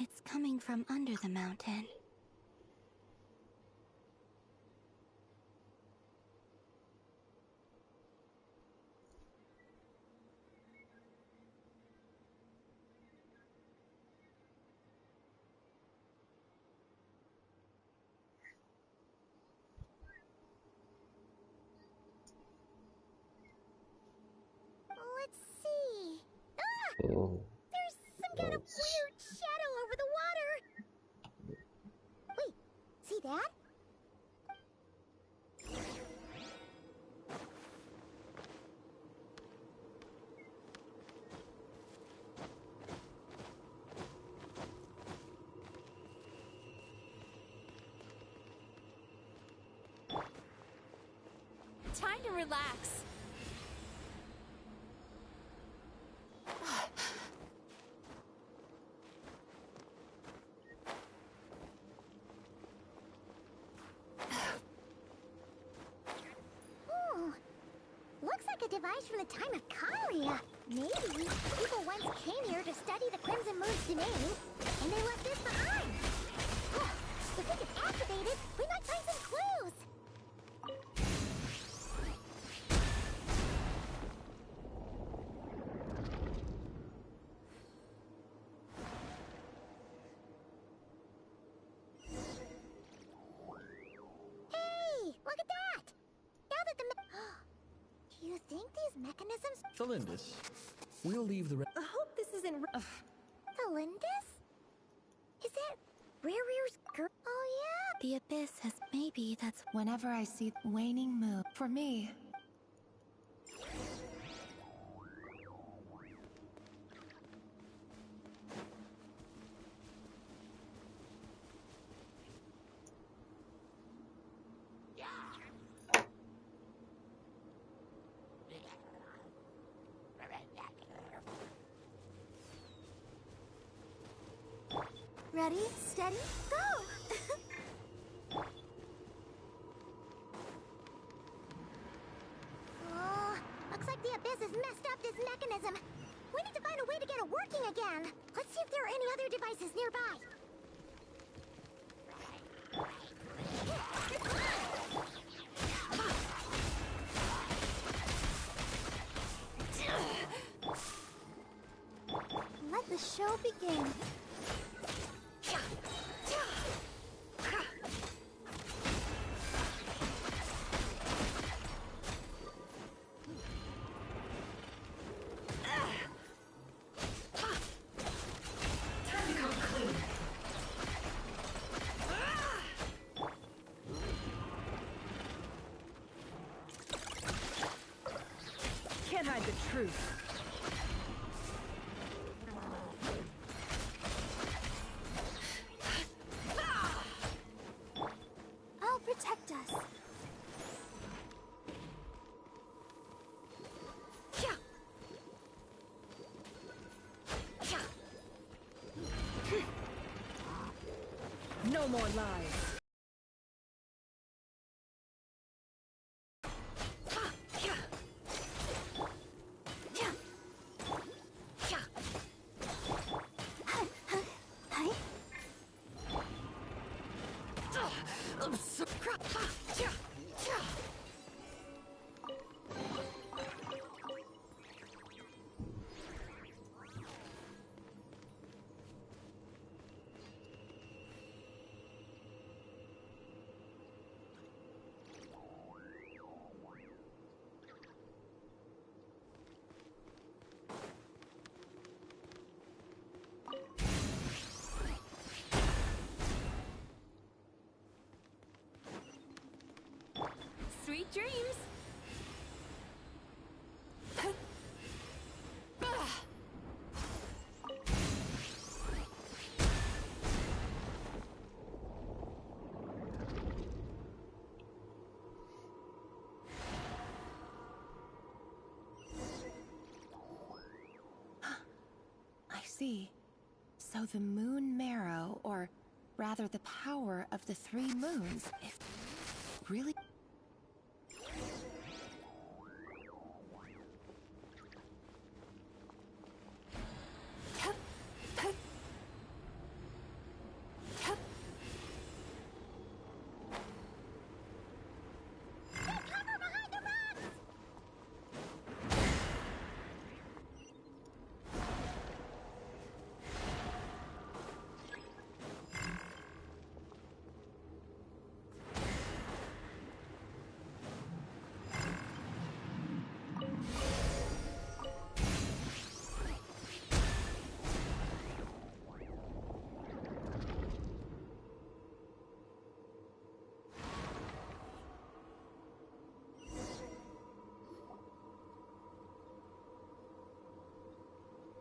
It's coming from under the mountain. Oh, There's some kind of weird shadow over the water. Wait, see that? Time to relax. Ooh, looks like a device from the time of Kalia. Maybe people once came here to study the Crimson Moon's domain, and they left this behind. If we can activate it, we might find some clues. Hey, look at that! Now that the do you think these mechanisms... Thalindis, we'll leave the I hope this isn't... Thalindis? Is that Rere's girl? Oh, yeah. The abyss has maybe that's whenever I see waning moon. For me, Ready, steady, go! Oh, looks like the abyss has messed up this mechanism. We need to find a way to get it working again. Let's see if there are any other devices nearby. Let the show begin. Can't hide the truth. I'll protect us. No more lies. Sweet dreams. I see. So the moon marrow, or rather the power of the three moons, if really...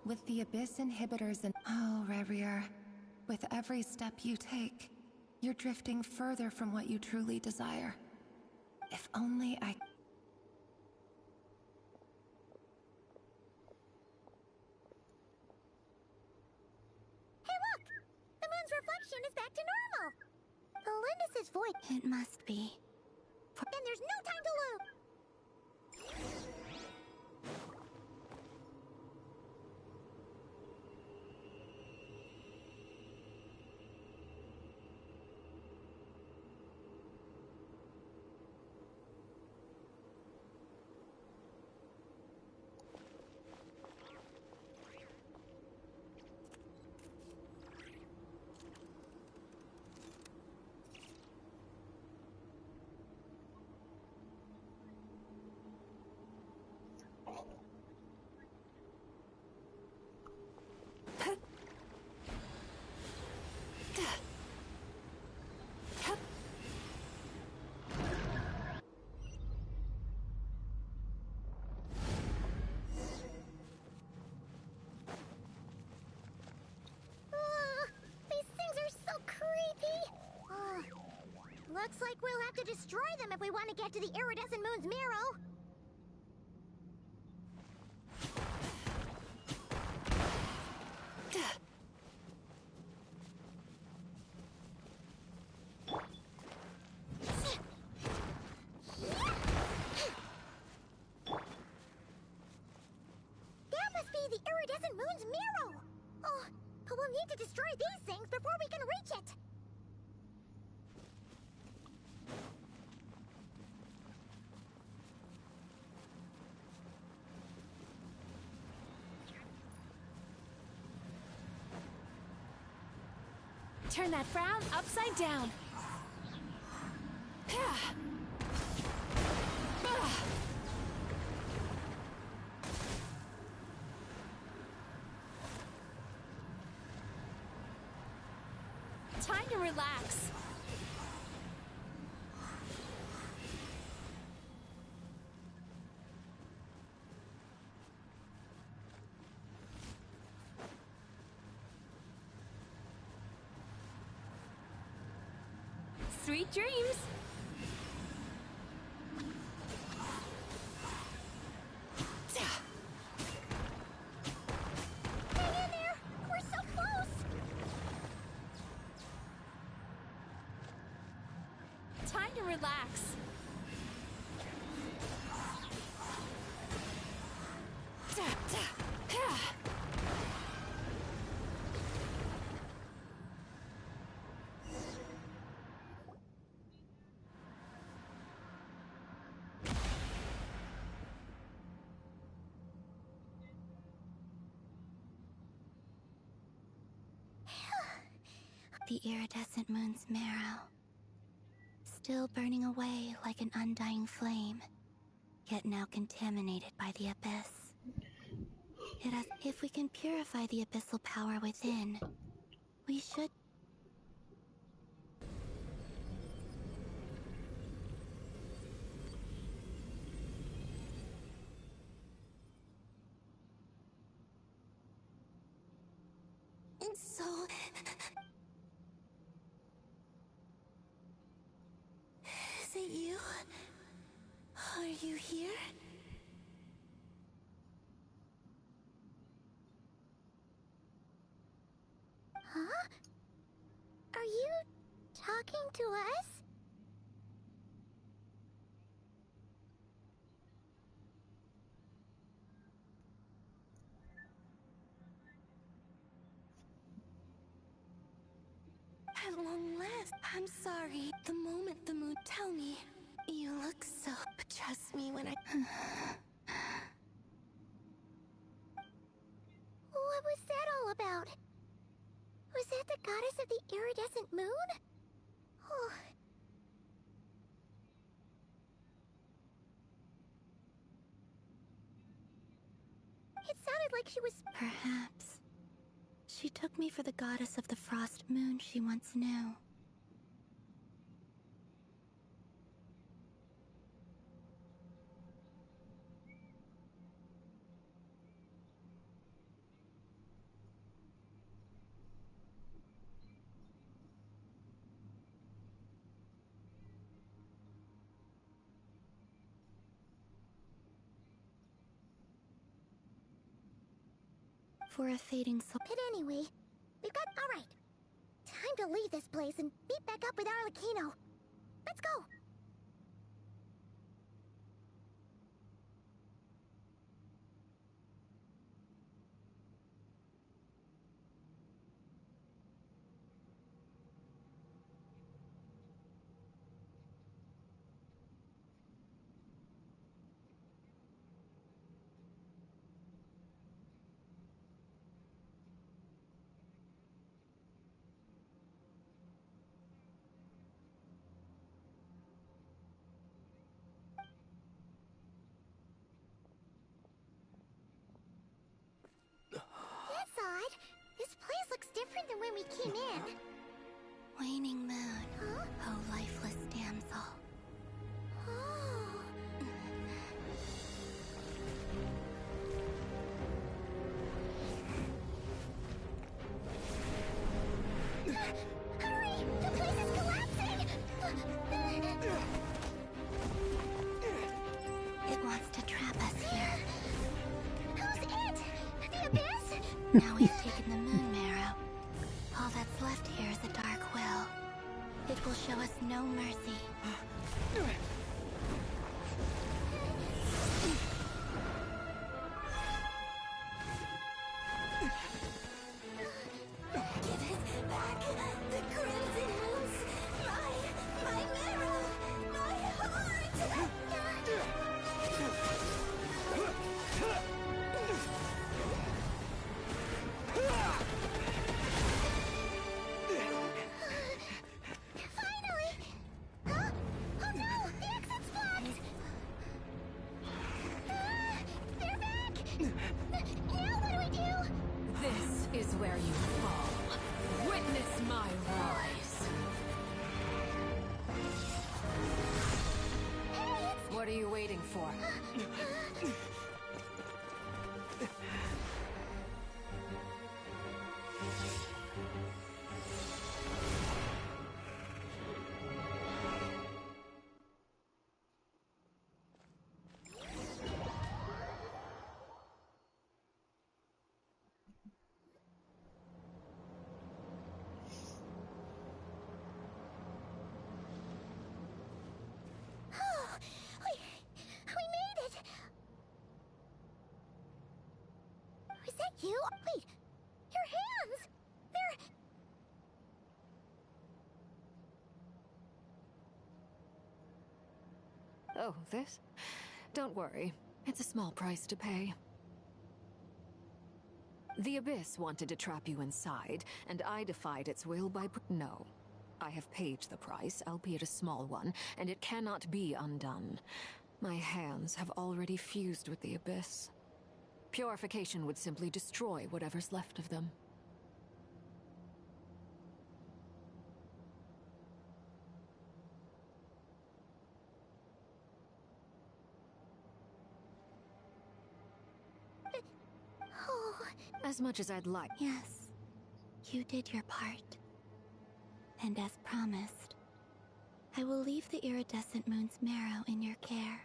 With the Abyss inhibitors and— Oh, Revier. With every step you take, you're drifting further from what you truly desire. If only I— Hey, look! The moon's reflection is back to normal! Elendis' voice— It must be. Then there's no time to lose! Looks like we'll have to destroy them if we want to get to the iridescent moon's marrow. That must be the iridescent moon's marrow. Oh, but we'll need to destroy these things before we can reach it. Turn that frown upside down. Time to relax. Sweet dreams! Hang in there! We're so close! Time to relax. The iridescent moon's marrow. Still burning away like an undying flame, yet now contaminated by the abyss. If we can purify the abyssal power within, we should... So... Is it you? Are you here? Huh? Are you talking to us? At long last, I'm sorry. The moment the moon tell me, you look so... But trust me when I... What was that all about? Was that the goddess of the iridescent moon? Oh. It sounded like she was... Perhaps. She took me for the goddess of the frost moon she once knew. for a fading soul. But anyway, we've got... Alright. Time to leave this place and meet back up with Arlecchino. Let's go! That's odd. This place looks different than when we came in. Waning moon. Huh? Oh, lifeless damsel. Oh. Hurry! The place is collapsing! It wants to trap us here. Who's it? The Abyss? Now we've taken the moon marrow. All that's left here is a dark will. It will show us no mercy. Give it back! The crimson moons! My marrow! My heart! Finally! Huh? Oh no! The exit's blocked! They're back! Now what do we do? This is where you fall. Witness my rise. What are you waiting for? We made it! Was that you? Wait, your hands! They're... Oh, this? Don't worry. It's a small price to pay. The Abyss wanted to trap you inside, and I defied its will by... No. I have paid the price, albeit a small one, and it cannot be undone. My hands have already fused with the Abyss. Purification would simply destroy whatever's left of them. Oh. As much as I'd like. Yes, you did your part. And as promised, I will leave the iridescent moon's marrow in your care.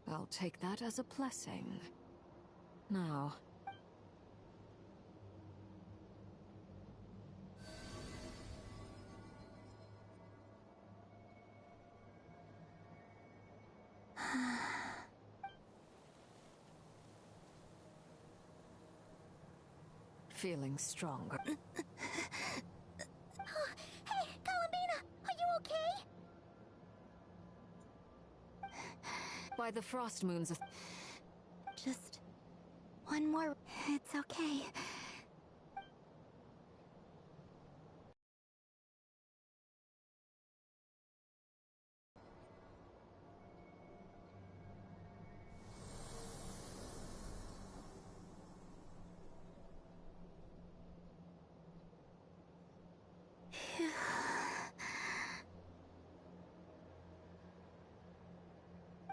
I'll take that as a blessing. Now... Feeling stronger. Hey, Columbina! Are you okay? By the frost moons of... Just one more. It's okay.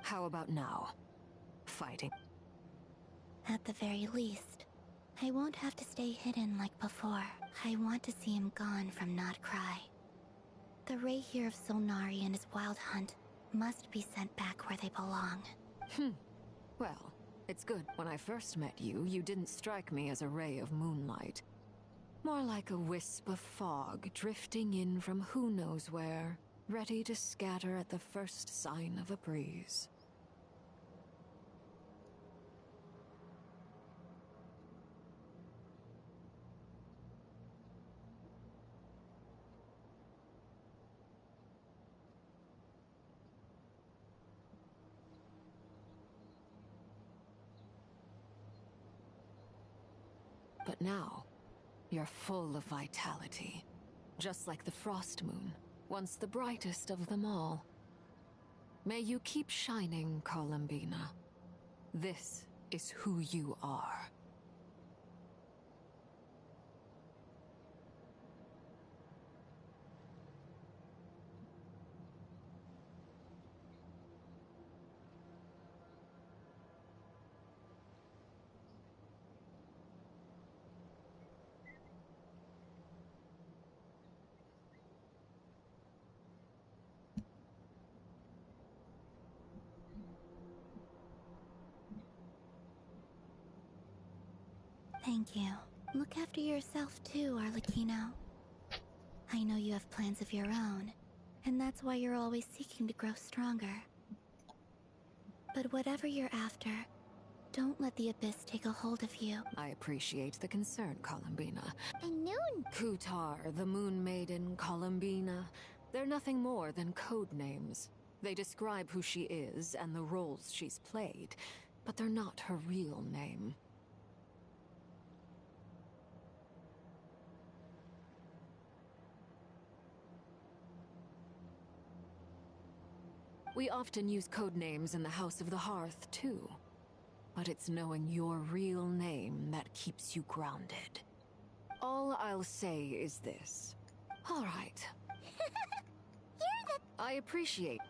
How about now? Fighting. At the very least, I won't have to stay hidden like before. I want to see him gone from Not Cry. The Ray here of Solnari and his wild hunt must be sent back where they belong. Well, it's good. When I first met you, you didn't strike me as a ray of moonlight. More like a wisp of fog drifting in from who knows where, ready to scatter at the first sign of a breeze. But now, you're full of vitality. Just like the Frost Moon, once the brightest of them all. May you keep shining, Columbina. This is who you are. Thank you. Look after yourself too, Arlecchino. I know you have plans of your own, and that's why you're always seeking to grow stronger. But whatever you're after, don't let the Abyss take a hold of you. I appreciate the concern, Columbina. And Noon! Kutar, the Moon Maiden, Columbina. They're nothing more than code names. They describe who she is and the roles she's played, but they're not her real name. We often use code names in the House of the Hearth, too. But it's knowing your real name that keeps you grounded. All I'll say is this. All right. I appreciate...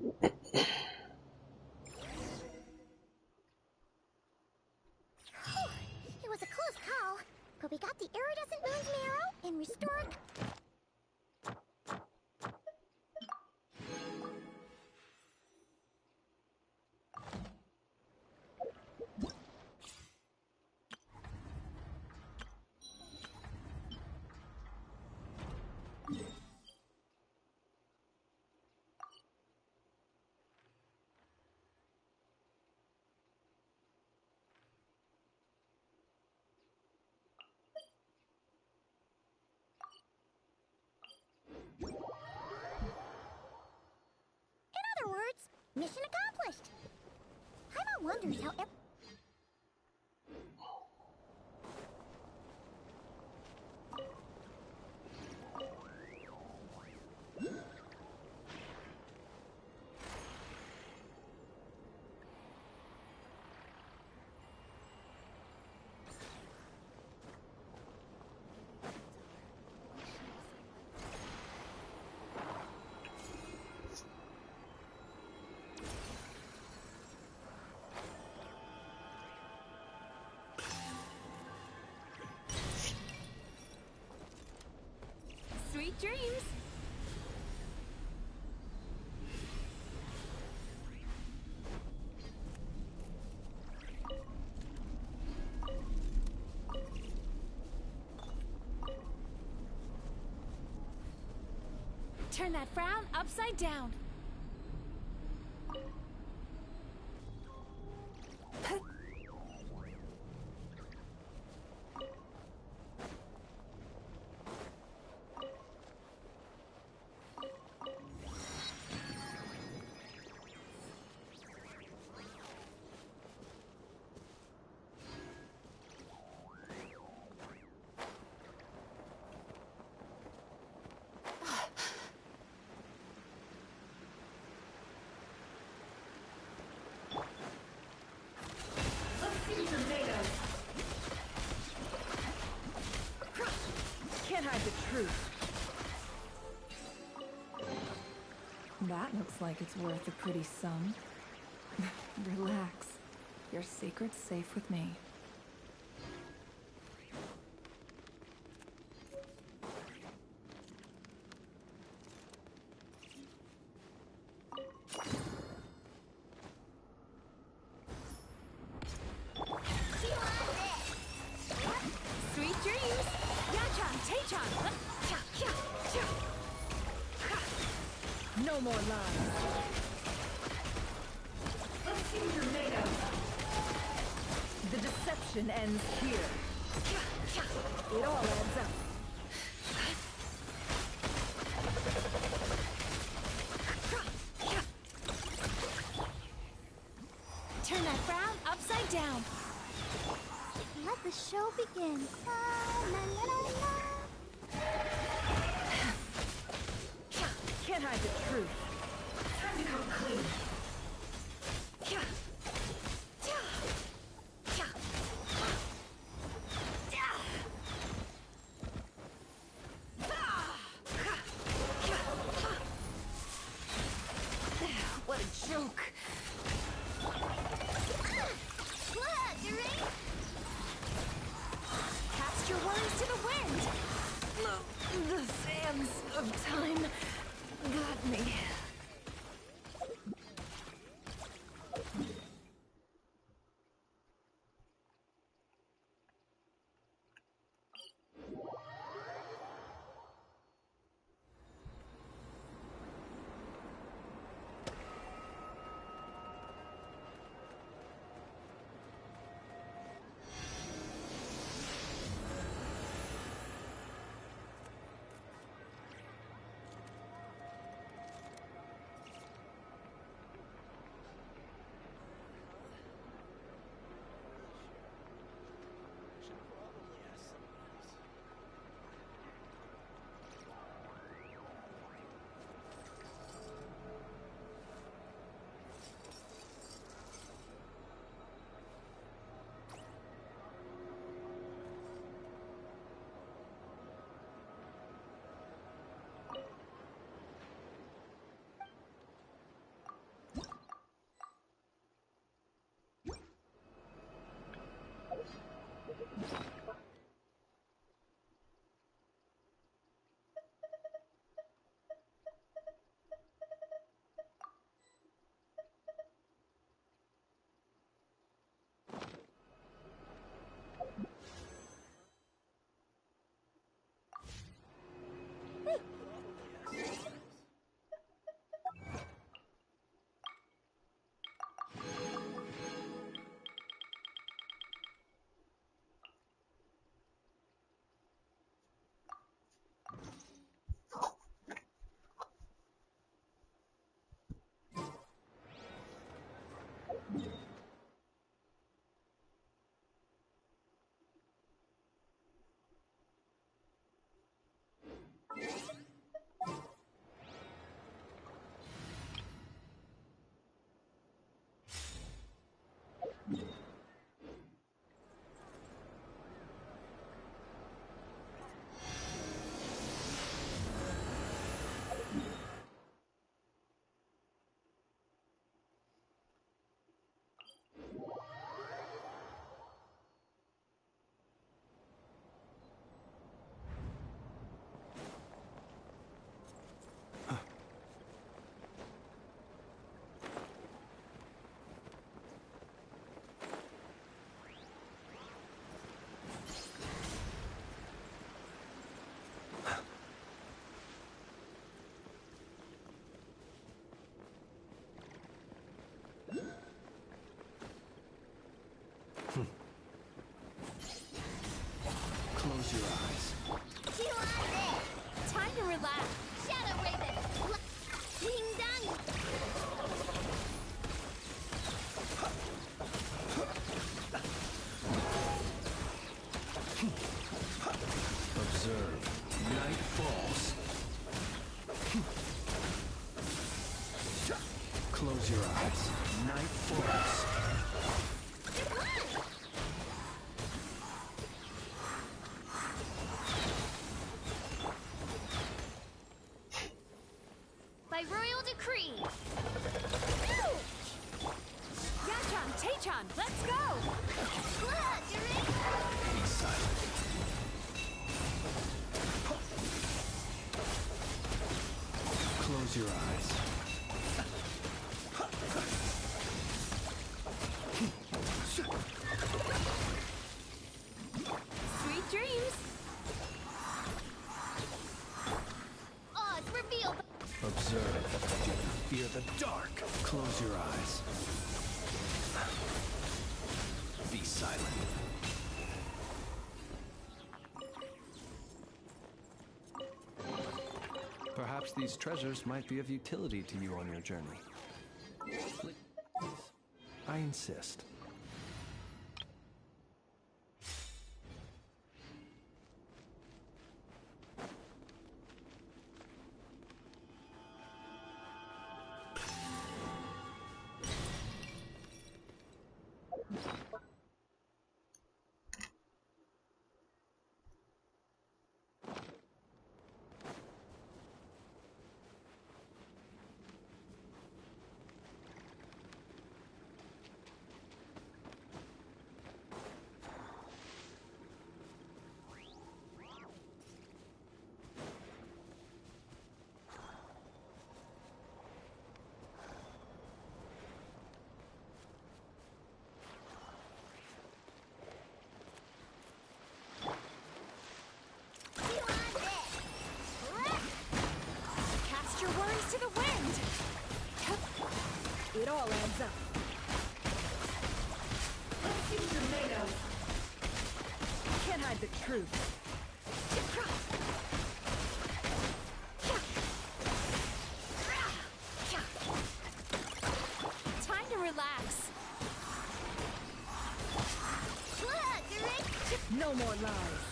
It was a close call, but we got the iridescent moon's marrow and restored... Mission accomplished! Paimon wonders how Sweet dreams! Turn that frown upside down. Can't hide the truth. That looks like it's worth a pretty sum. Relax. Your secret's safe with me. No more lies. Let's see what you're made of. The deception ends here. It all adds up. Turn that frown upside down. Let the show begin. La, la, la, la, la. Can't hide the truth. Time to come clean. What a joke. Cast your worries to the wind. The sands of time got me. Close your eyes. Time to relax. Shadow Raven. Ding dong. Observe. Night falls. Close your eyes. Night falls. By royal decree. Yachan, Tachan, let's go! Be silent. Close your eyes. dark. Close your eyes. Be silent. Perhaps these treasures might be of utility to you on your journey. I insist. Cast your worries to the wind! It all adds up. Let's see tomatoes! Can't hide the truth. Time to relax. No more lies.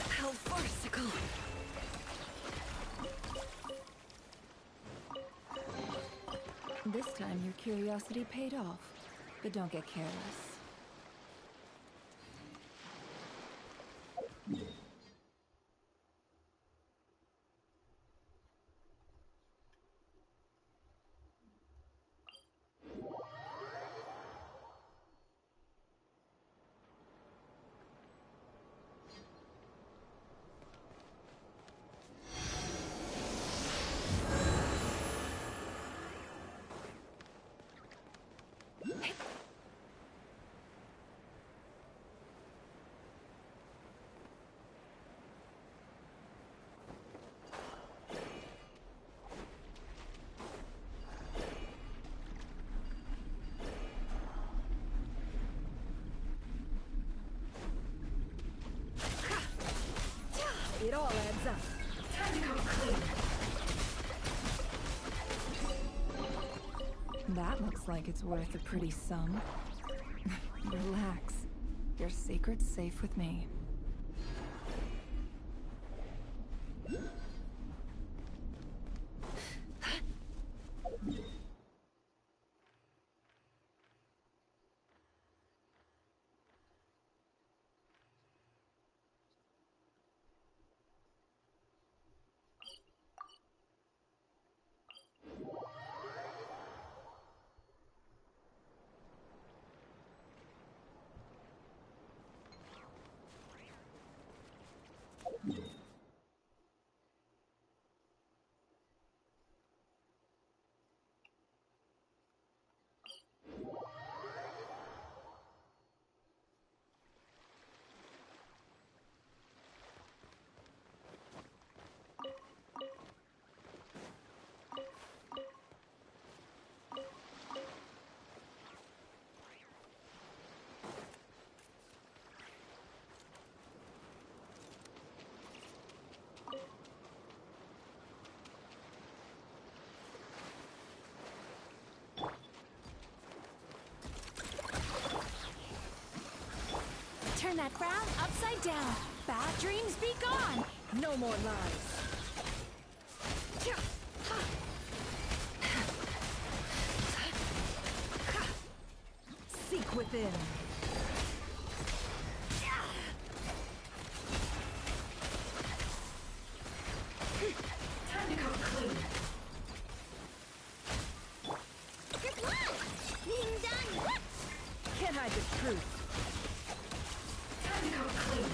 How farcical. This time your curiosity paid off, but don't get careless. It all adds up. Time to come clean. That looks like it's worth a pretty sum. Relax. Your secret's safe with me. Turn that frown upside down. Bad dreams be gone. No more lies. Seek within. Time to come clean. Good luck! Being done! Can't hide the truth. Time to come clean.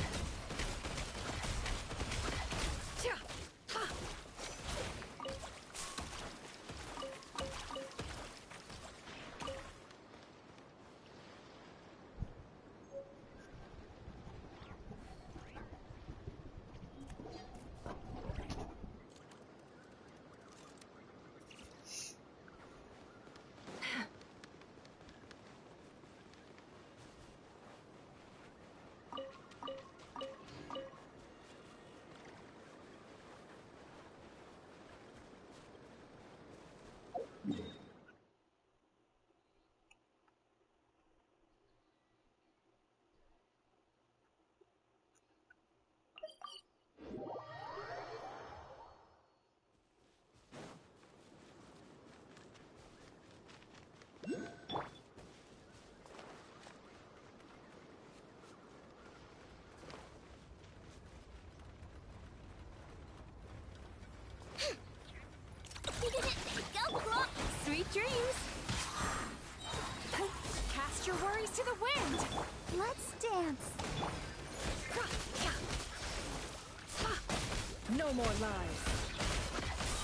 No more lies.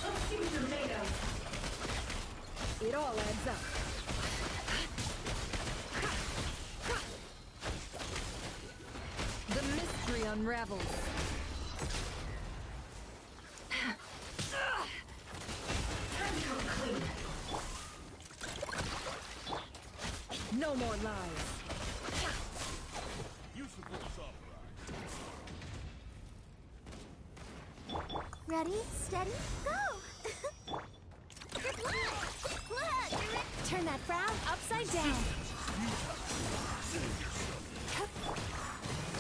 Let's see what you're made of. It all adds up. The mystery unravels. Time to come clean. No more lies. Ready, steady, go! Good luck! Look! Turn that frown upside down.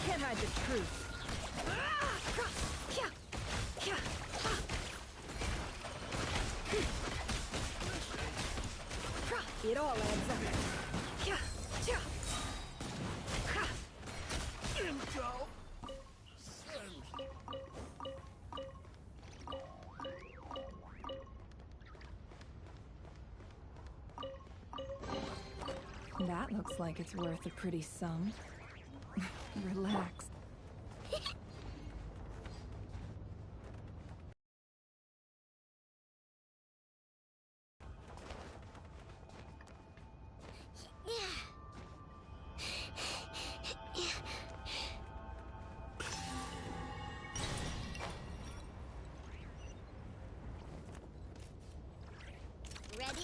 Can't hide the truth. It all adds up. That looks like it's worth a pretty sum. Relax. Ready?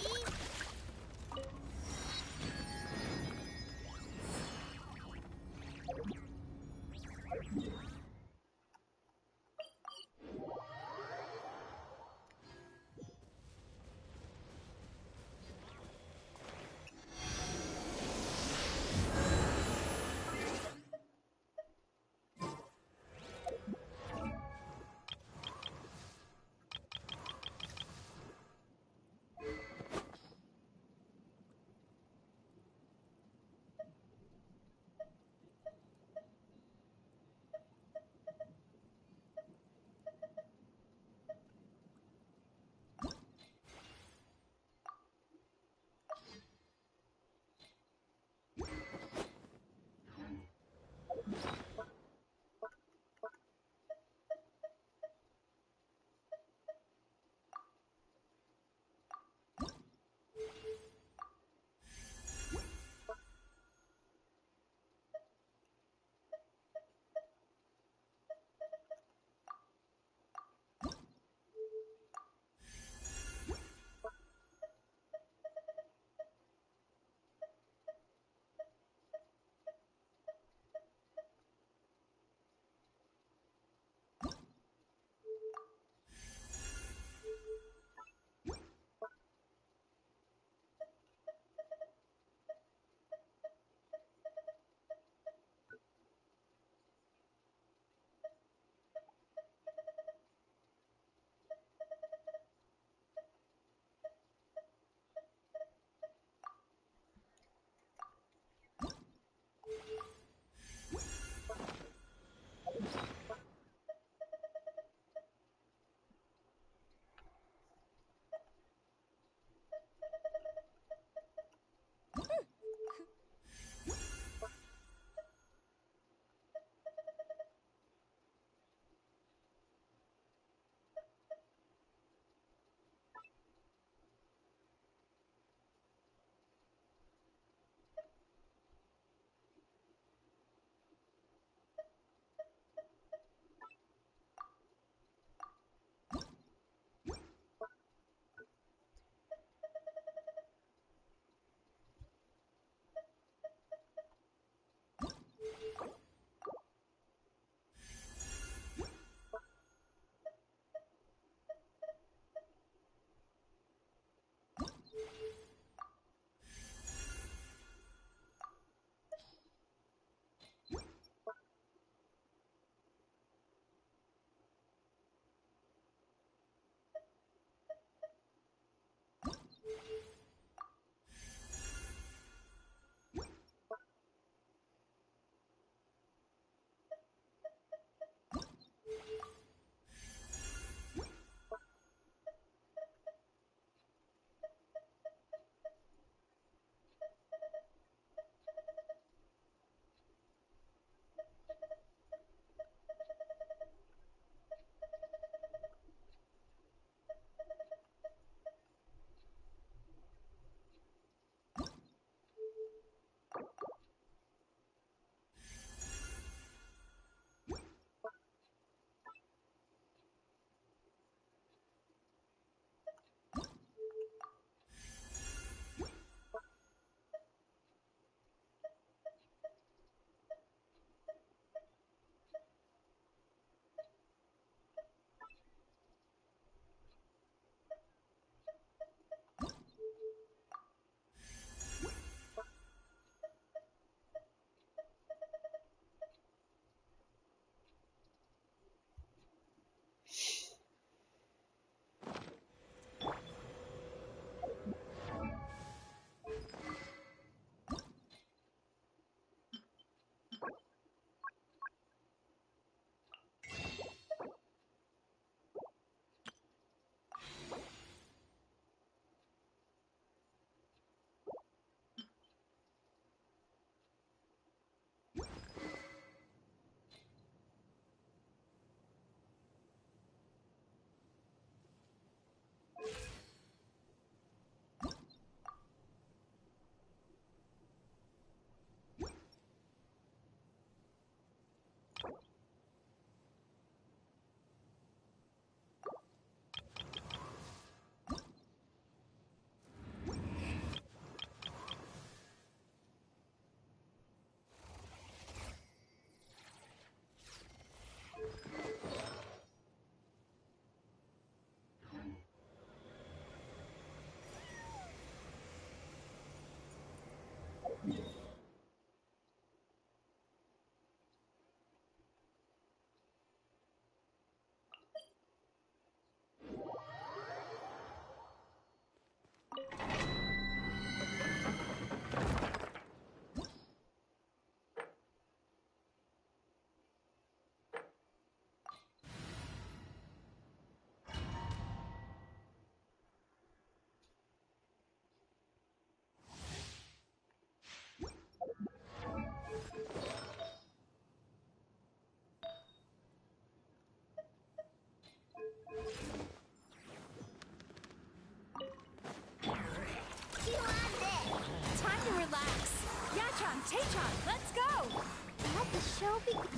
show begins.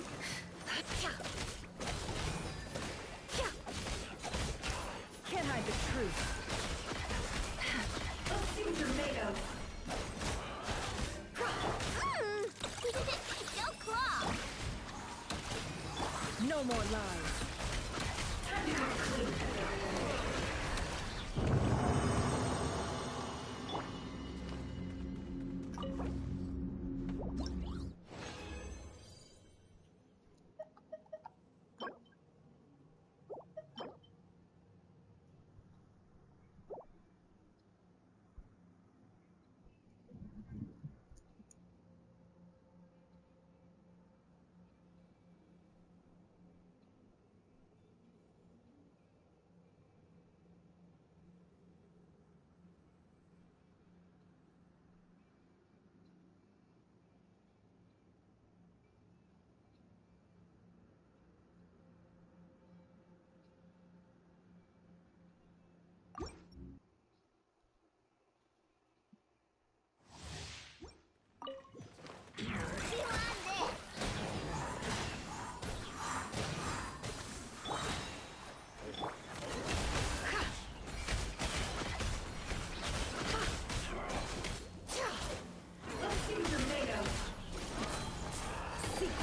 Can't hide the truth. Those things are made of. Go claw! No more lies. Time to go clean.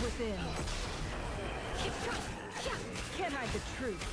Within. Can't hide the truth.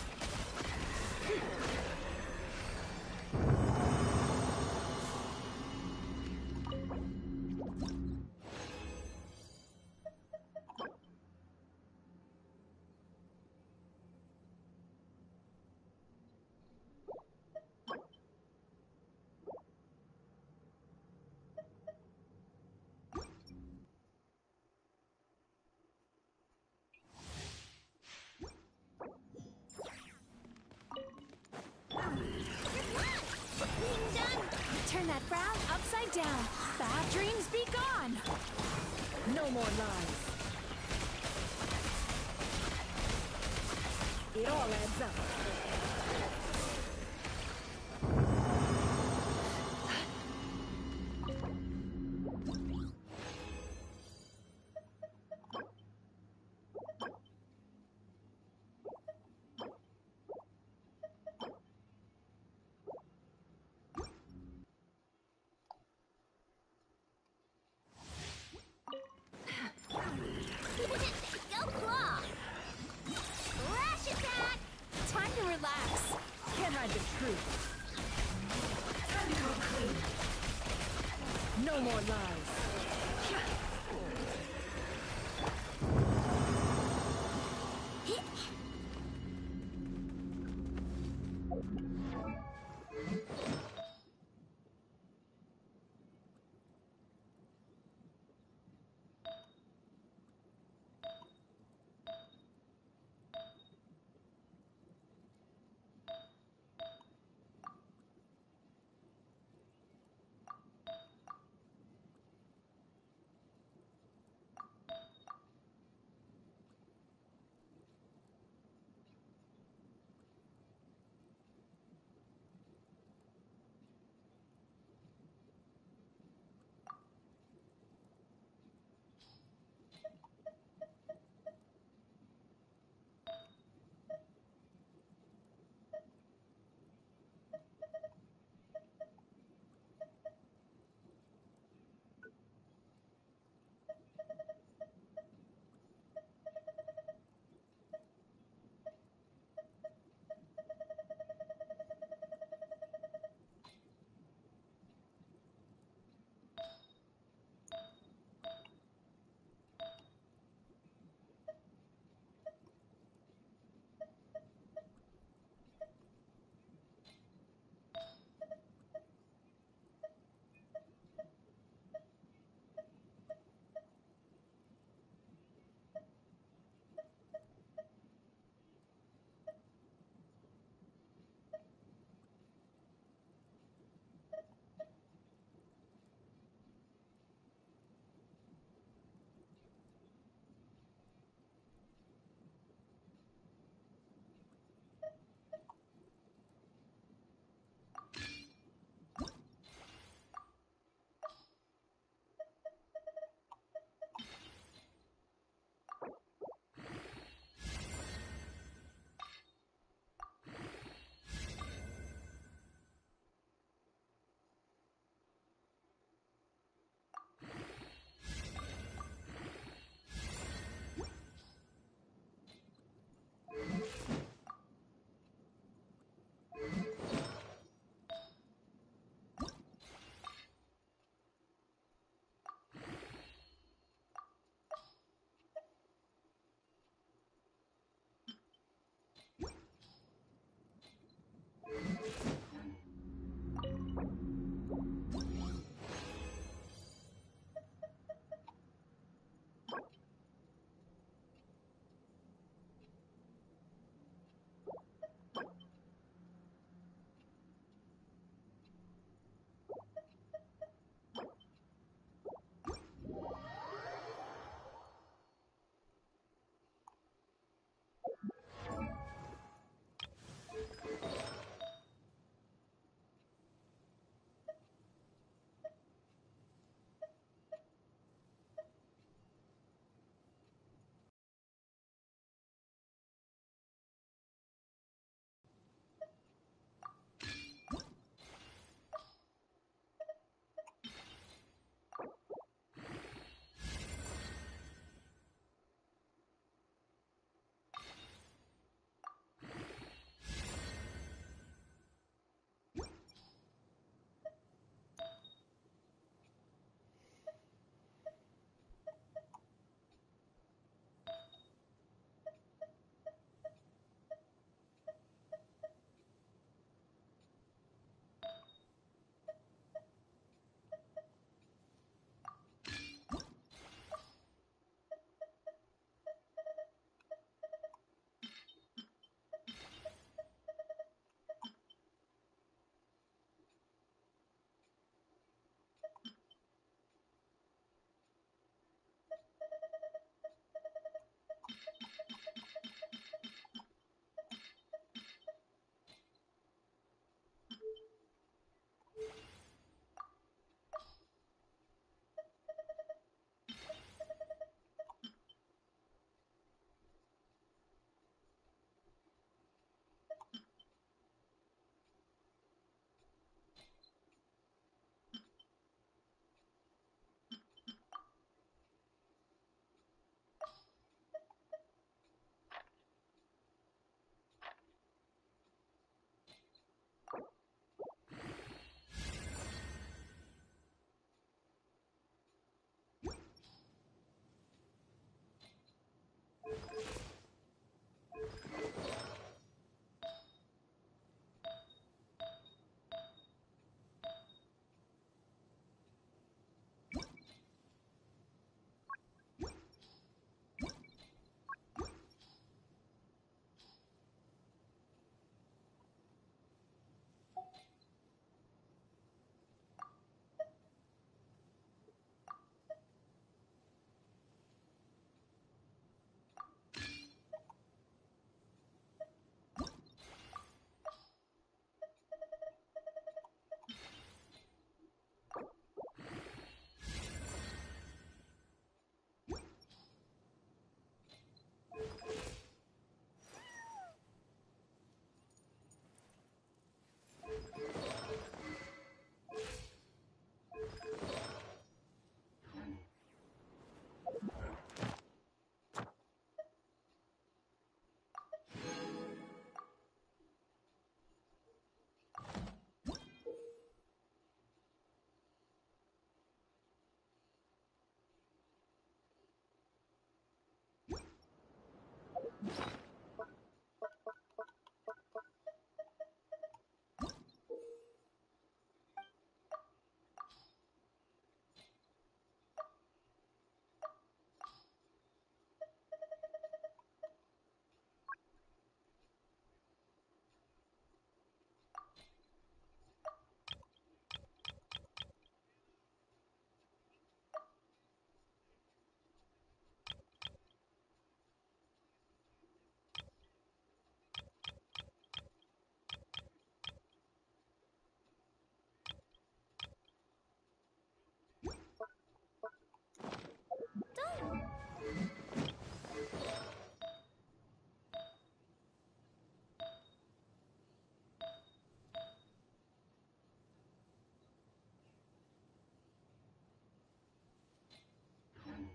Turn that frown upside down. Bad dreams be gone. No more lies. It all adds up. Go claw! Lash attack! Time to relax. Can't hide the truth. Time to go clean. No more lies.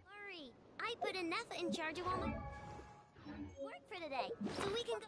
Hurry! I put Aneth in charge of all my work for today, so we can go.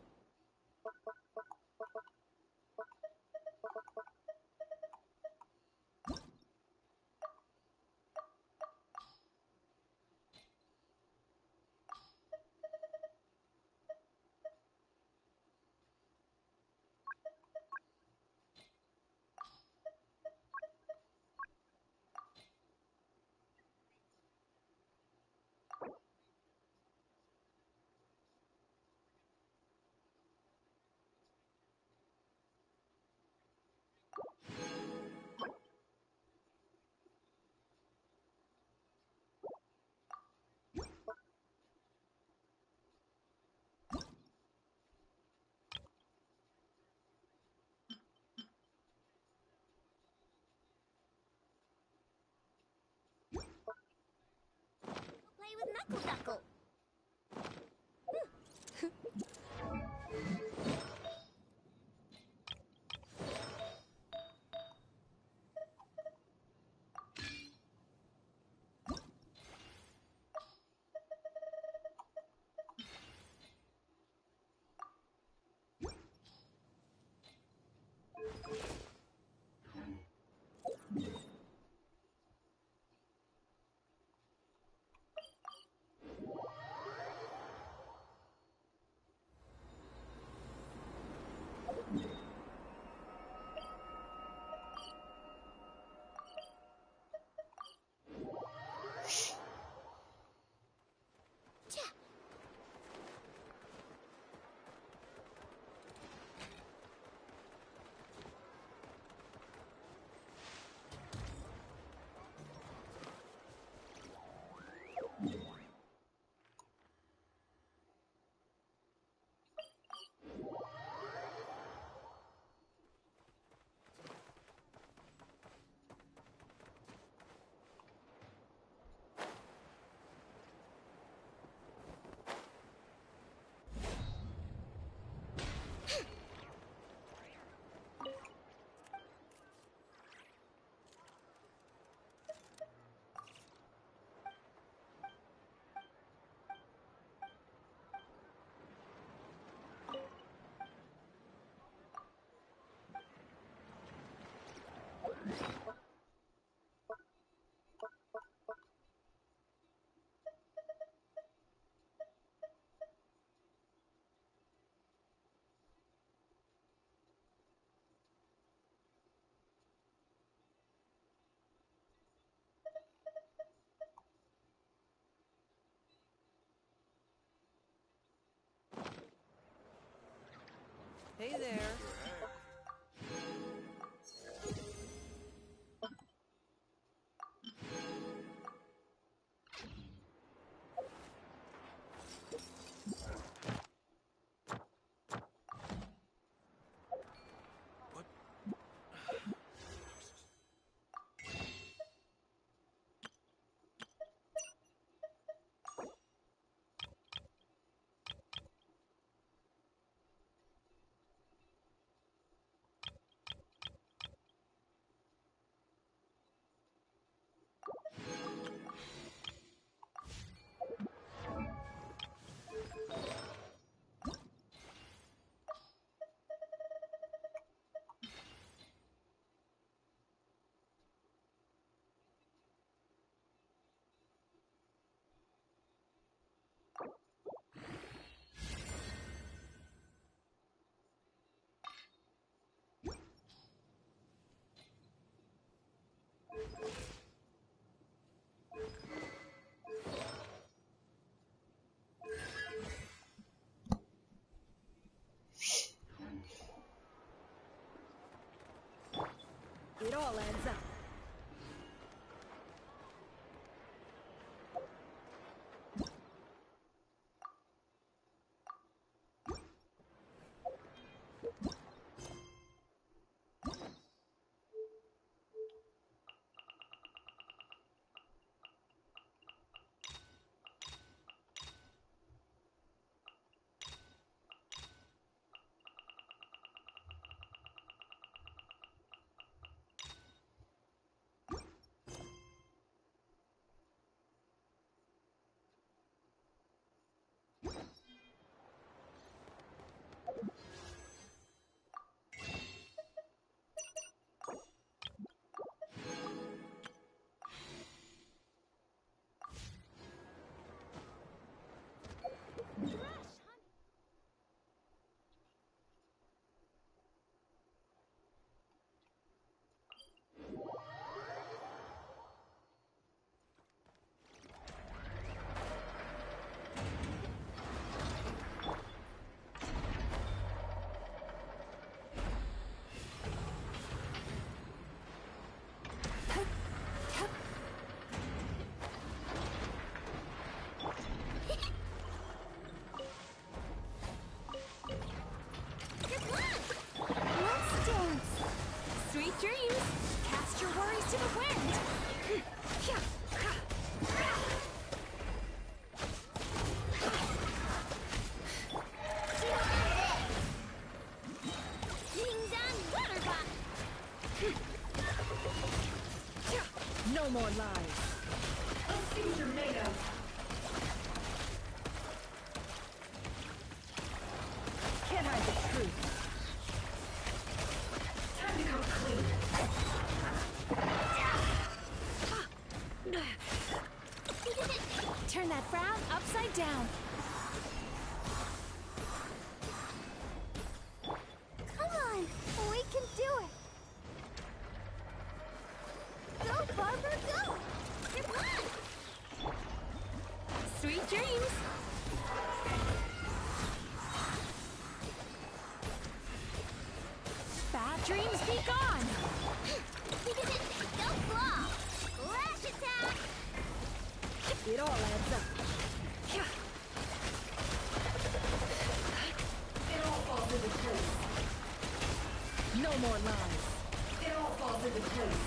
Play with Knuckle Duckle. Hey there. It all adds up. Dreams! Cast your worries to the wind! No more lies. Let's see what you're made of. Can't hide the truth. Time to come clean. Turn that frown upside down. Come on, we can do it. Go, Barber, go! Come on! Sweet dreams! Bad dreams be gone! Go, Claw! Lash attack! It all adds up. It all falls into place. No more lies. It all falls into place.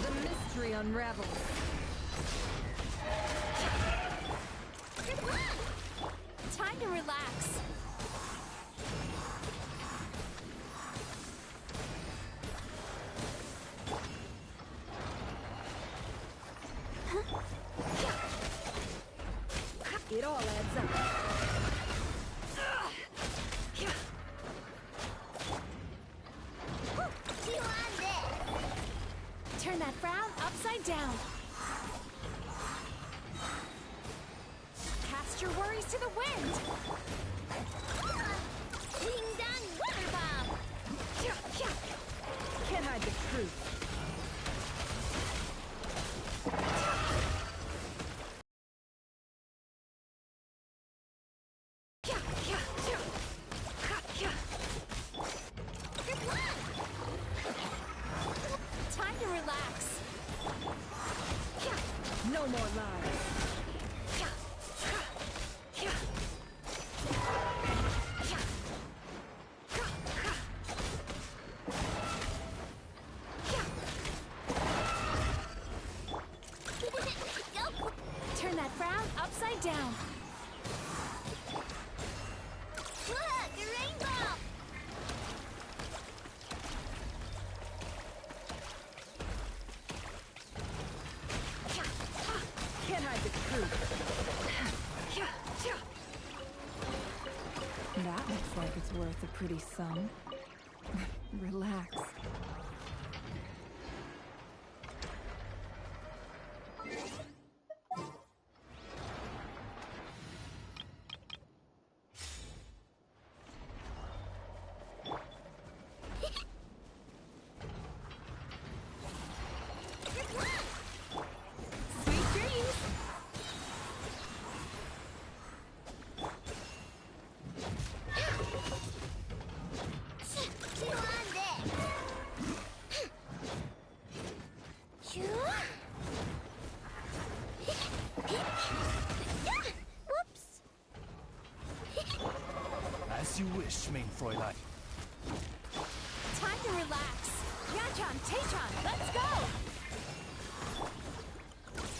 The mystery unravels. Time to relax. It all adds up. Chew on this! Turn that frown upside down. Cast your worries to the wind. Ding dong water bomb! Can't hide the truth. Time to relax. No more lies. Go! Turn that frown upside down. Look, a rainbow! Can't hide the truth. That looks like it's worth a pretty sum. Relax. Sweet dreams. As you wish, main Fräulein. Time to relax. Yachan, Tachan, let's go!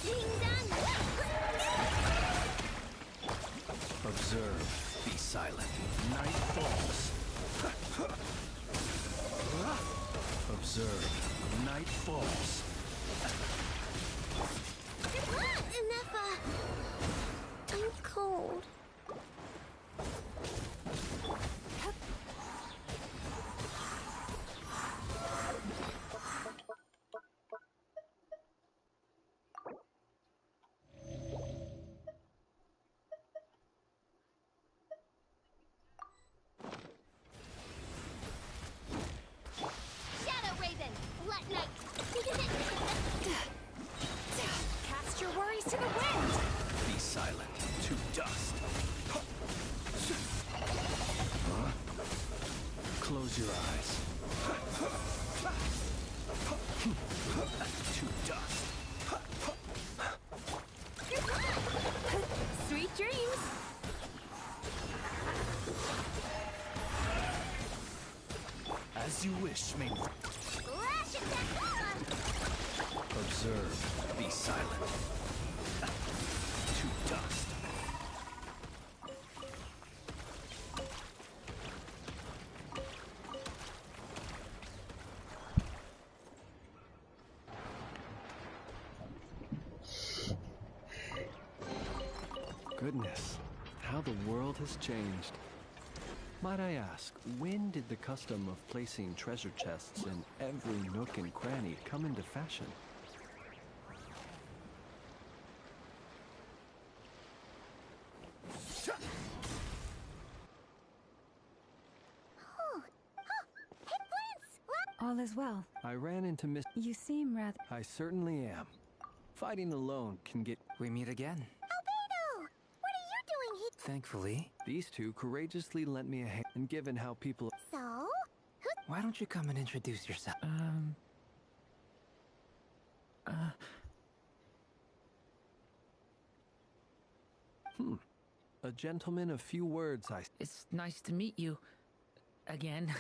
Ding dong! Observe. Be silent. Night falls. Observe. Night falls. Enough, I'm cold. Shadow Raven, let night. Cast your worries to the wind! Be silent. To dust. Close your eyes. To dust. Sweet dreams! As you wish, main. Flash attack! Observe. Be silent. To dust. Goodness, how the world has changed. Might I ask, when did the custom of placing treasure chests in every nook and cranny come into fashion? All is well. I ran into Miss... You seem rather... I certainly am. Fighting alone can get... We meet again. Albedo! What are you doing here? Thankfully. These two courageously lent me a hand, and given how people... So? Why don't you come and introduce yourself? A gentleman of few words, It's nice to meet you. Again.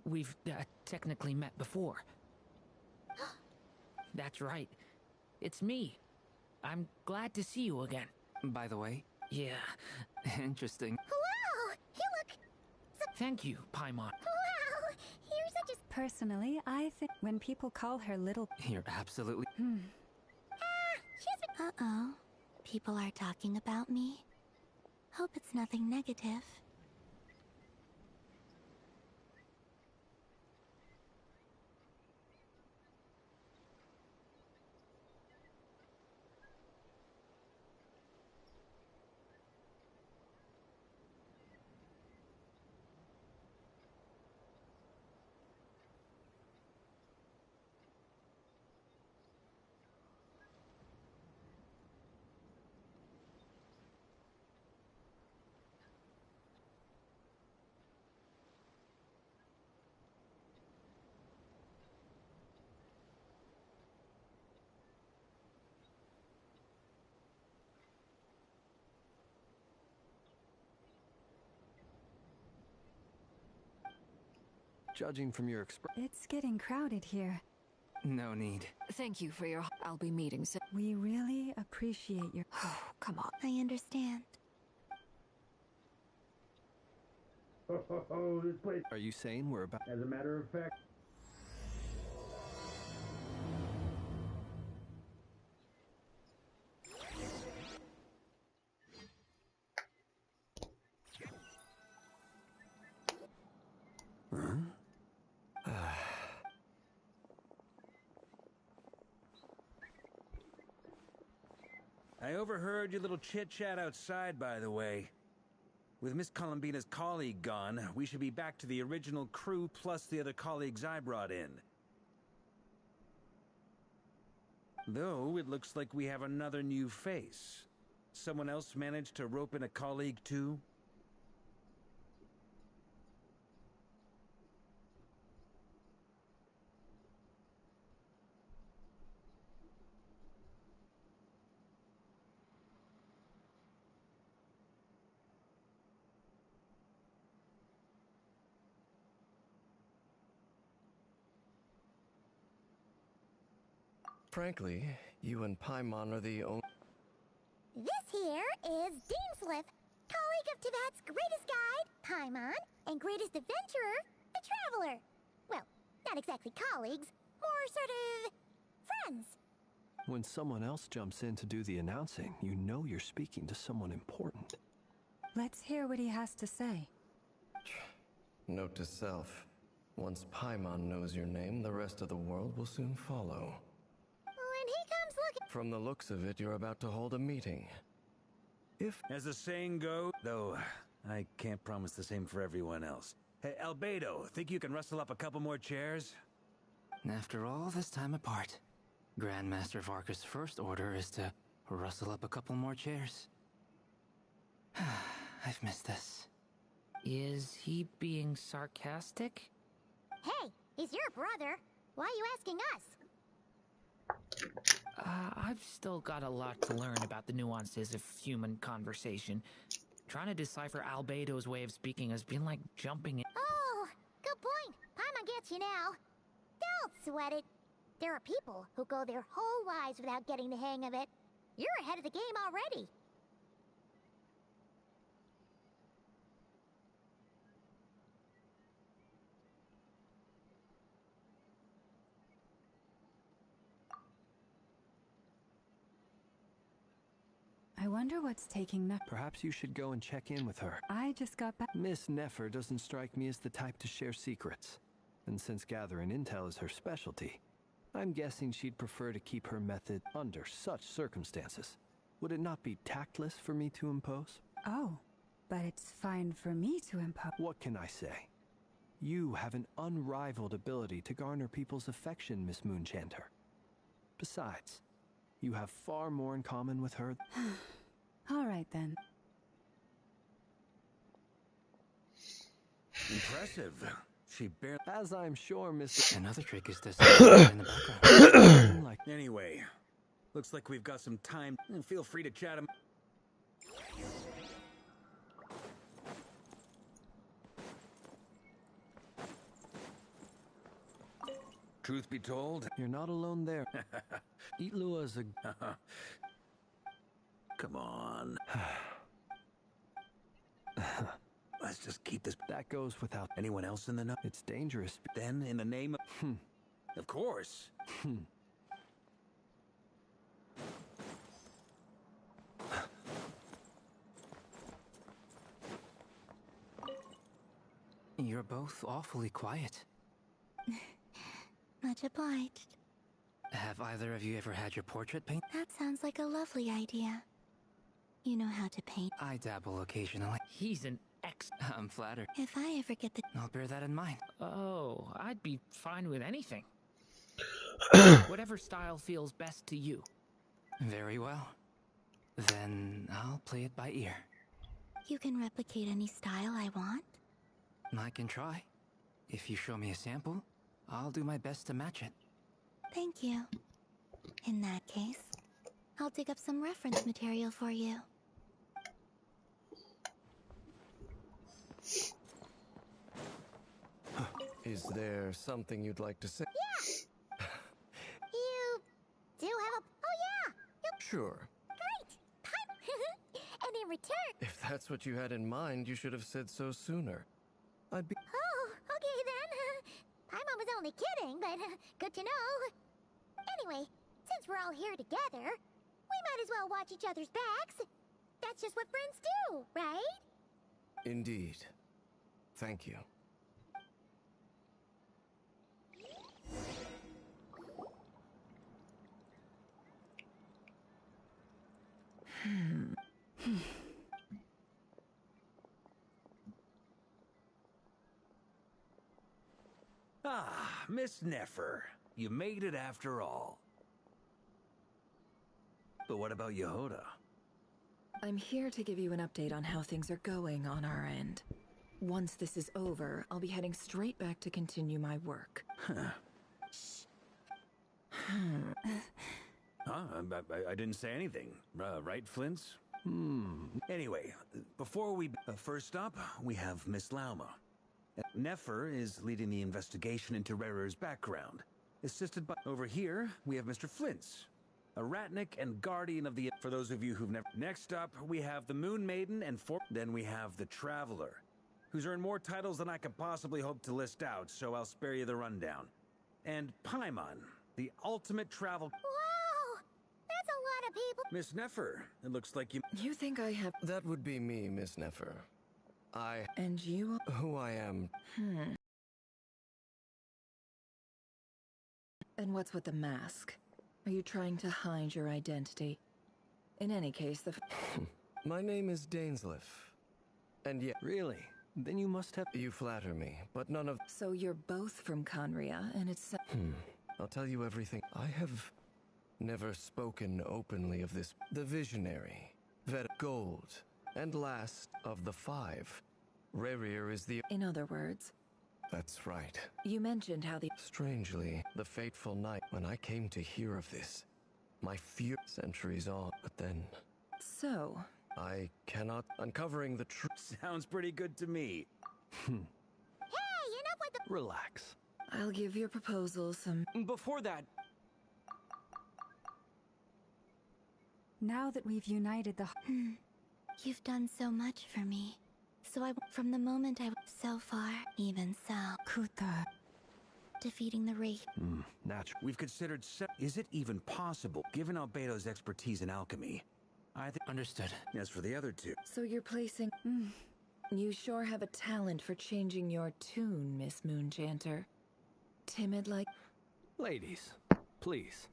We've technically met before. That's right. It's me. I'm glad to see you again. By the way? Yeah. Interesting. Wow! You look... Thank you, Paimon. Wow! You're such a... Personally, I think when people call her little... You're absolutely... Uh-oh. People are talking about me. Hope it's nothing negative. Judging from your expression... It's getting crowded here. No need. Thank you for your... I'll be meeting soon. We really appreciate your... Oh, come on. I understand. This place... Are you saying we're about... As a matter of fact... I overheard your little chit-chat outside, by the way. With Miss Columbina's colleague gone, we should be back to the original crew plus the other colleagues I brought in. Though, it looks like we have another new face. Someone else managed to rope in a colleague, too? Frankly, you and Paimon are the only... This here is Deanslip, colleague of Teyvat's greatest guide, Paimon, and greatest adventurer, the Traveler. Well, not exactly colleagues, more sort of friends. When someone else jumps in to do the announcing, you know you're speaking to someone important. Let's hear what he has to say. Note to self. Once Paimon knows your name, the rest of the world will soon follow. When he comes looking... From the looks of it, you're about to hold a meeting. As the saying goes, though, I can't promise the same for everyone else. Hey, Albedo, think you can rustle up a couple more chairs? After all this time apart, Grandmaster Varka's first order is to rustle up a couple more chairs. I've missed this. Is he being sarcastic? Hey, he's your brother. Why are you asking us? I've still got a lot to learn about the nuances of human conversation. Trying to decipher Albedo's way of speaking has been like jumping in. Oh, good point. Paimon gets you now. Don't sweat it. There are people who go their whole lives without getting the hang of it. You're ahead of the game already. I wonder what's taking Nefer. Perhaps you should go and check in with her. I just got back. Miss Nefer doesn't strike me as the type to share secrets. And since gathering intel is her specialty, I'm guessing she'd prefer to keep her method under such circumstances. Would it not be tactless for me to impose? Oh, but it's fine for me to impose. What can I say? You have an unrivaled ability to garner people's affection, Miss Moonchanter. Besides, you have far more in common with her. All right, then. Impressive. She barely... As I'm sure, Miss... Another trick is this in the background. Anyway, looks like we've got some time. Feel free to chat him. Truth be told, you're not alone there. Itlua is a... Come on. Let's just keep this... That goes without... Anyone else in the know? It's dangerous. Then, in the name of... Of course. You're both awfully quiet. Much obliged. Have either of you ever had your portrait painted? That sounds like a lovely idea. You know how to paint. I dabble occasionally. He's an I'm flattered. If I ever get the... I'll bear that in mind. Oh, I'd be fine with anything. Whatever style feels best to you. Very well. Then I'll play it by ear. You can replicate any style I want? I can try. If you show me a sample, I'll do my best to match it. Thank you. In that case, I'll dig up some reference material for you. Is there something you'd like to say? Yeah! You do have a... Oh, yeah! Sure. Great! And in return... If that's what you had in mind, you should have said so sooner. I'd be... Oh, okay then. Paimon was only kidding, but good to know. Anyway, since we're all here together, we might as well watch each other's backs. That's just what friends do, right? Indeed. Thank you. Ah, Miss Nefer. You made it after all. But what about Yehoda? I'm here to give you an update on how things are going on our end. Once this is over, I'll be heading straight back to continue my work. I didn't say anything. Right, Flints? Anyway, before we... first up, we have Miss Lauma. Nefer is leading the investigation into Rerer's background. assisted by... Over here, we have Mr. Flint's, a Ratnik and guardian of the... For those of you who've never... Next up, we have the Moon Maiden and Then we have the Traveler, who's earned more titles than I could possibly hope to list out, so I'll spare you the rundown. And Paimon, the ultimate travel... Wow! That's a lot of people. Miss Nefer, it looks like you... You think I have... That would be me, Miss Nefer. And you... Who I am. And what's with the mask? Are you trying to hide your identity? In any case, the... My name is Dainsleif. And yet... Really? Then you must have... You flatter me, but none of... So you're both from Conria, and it's... I'll tell you everything. I have never spoken openly of this. The Visionary, Gold, and last of the 5. Rerir is the... In other words... That's right. You mentioned how the... Strangely, the fateful night when I came to hear of this, my fear centuries on, but then... So... I cannot... Uncovering the truth... Sounds pretty good to me. Hey, enough with the... Relax. I'll give your proposal some... Before that... Now that we've united the... You've done so much for me. So from the moment so far, even so. Kuta. Defeating the Wraith. Natural. We've considered... Is it even possible, given Albedo's expertise in alchemy? I think... Understood. As for the other two... So you're placing... You sure have a talent for changing your tune, Miss Moonchanter. Timid like... Ladies, please.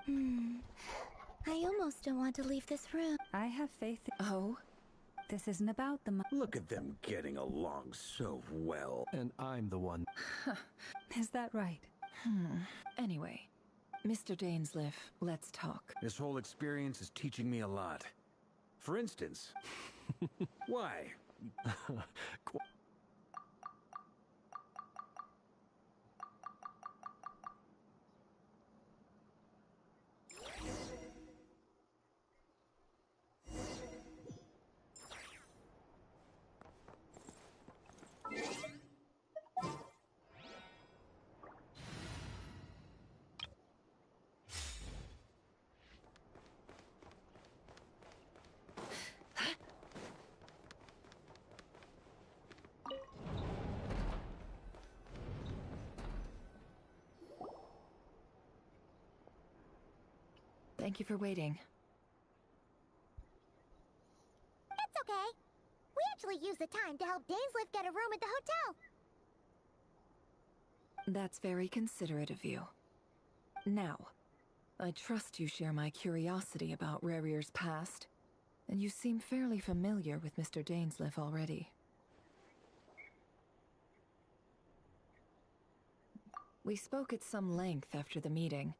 I almost don't want to leave this room. I have faith... Oh? This isn't about the... Look at them getting along so well. And I'm the one... Is that right? Anyway, Mr. Dainsleif, let's talk. This whole experience is teaching me a lot. For instance... Why? Thank you for waiting. It's okay. We actually used the time to help Dainsleif get a room at the hotel. That's very considerate of you. Now, I trust you share my curiosity about Rerir's past, and you seem fairly familiar with Mr. Dainsleif already. We spoke at some length after the meeting.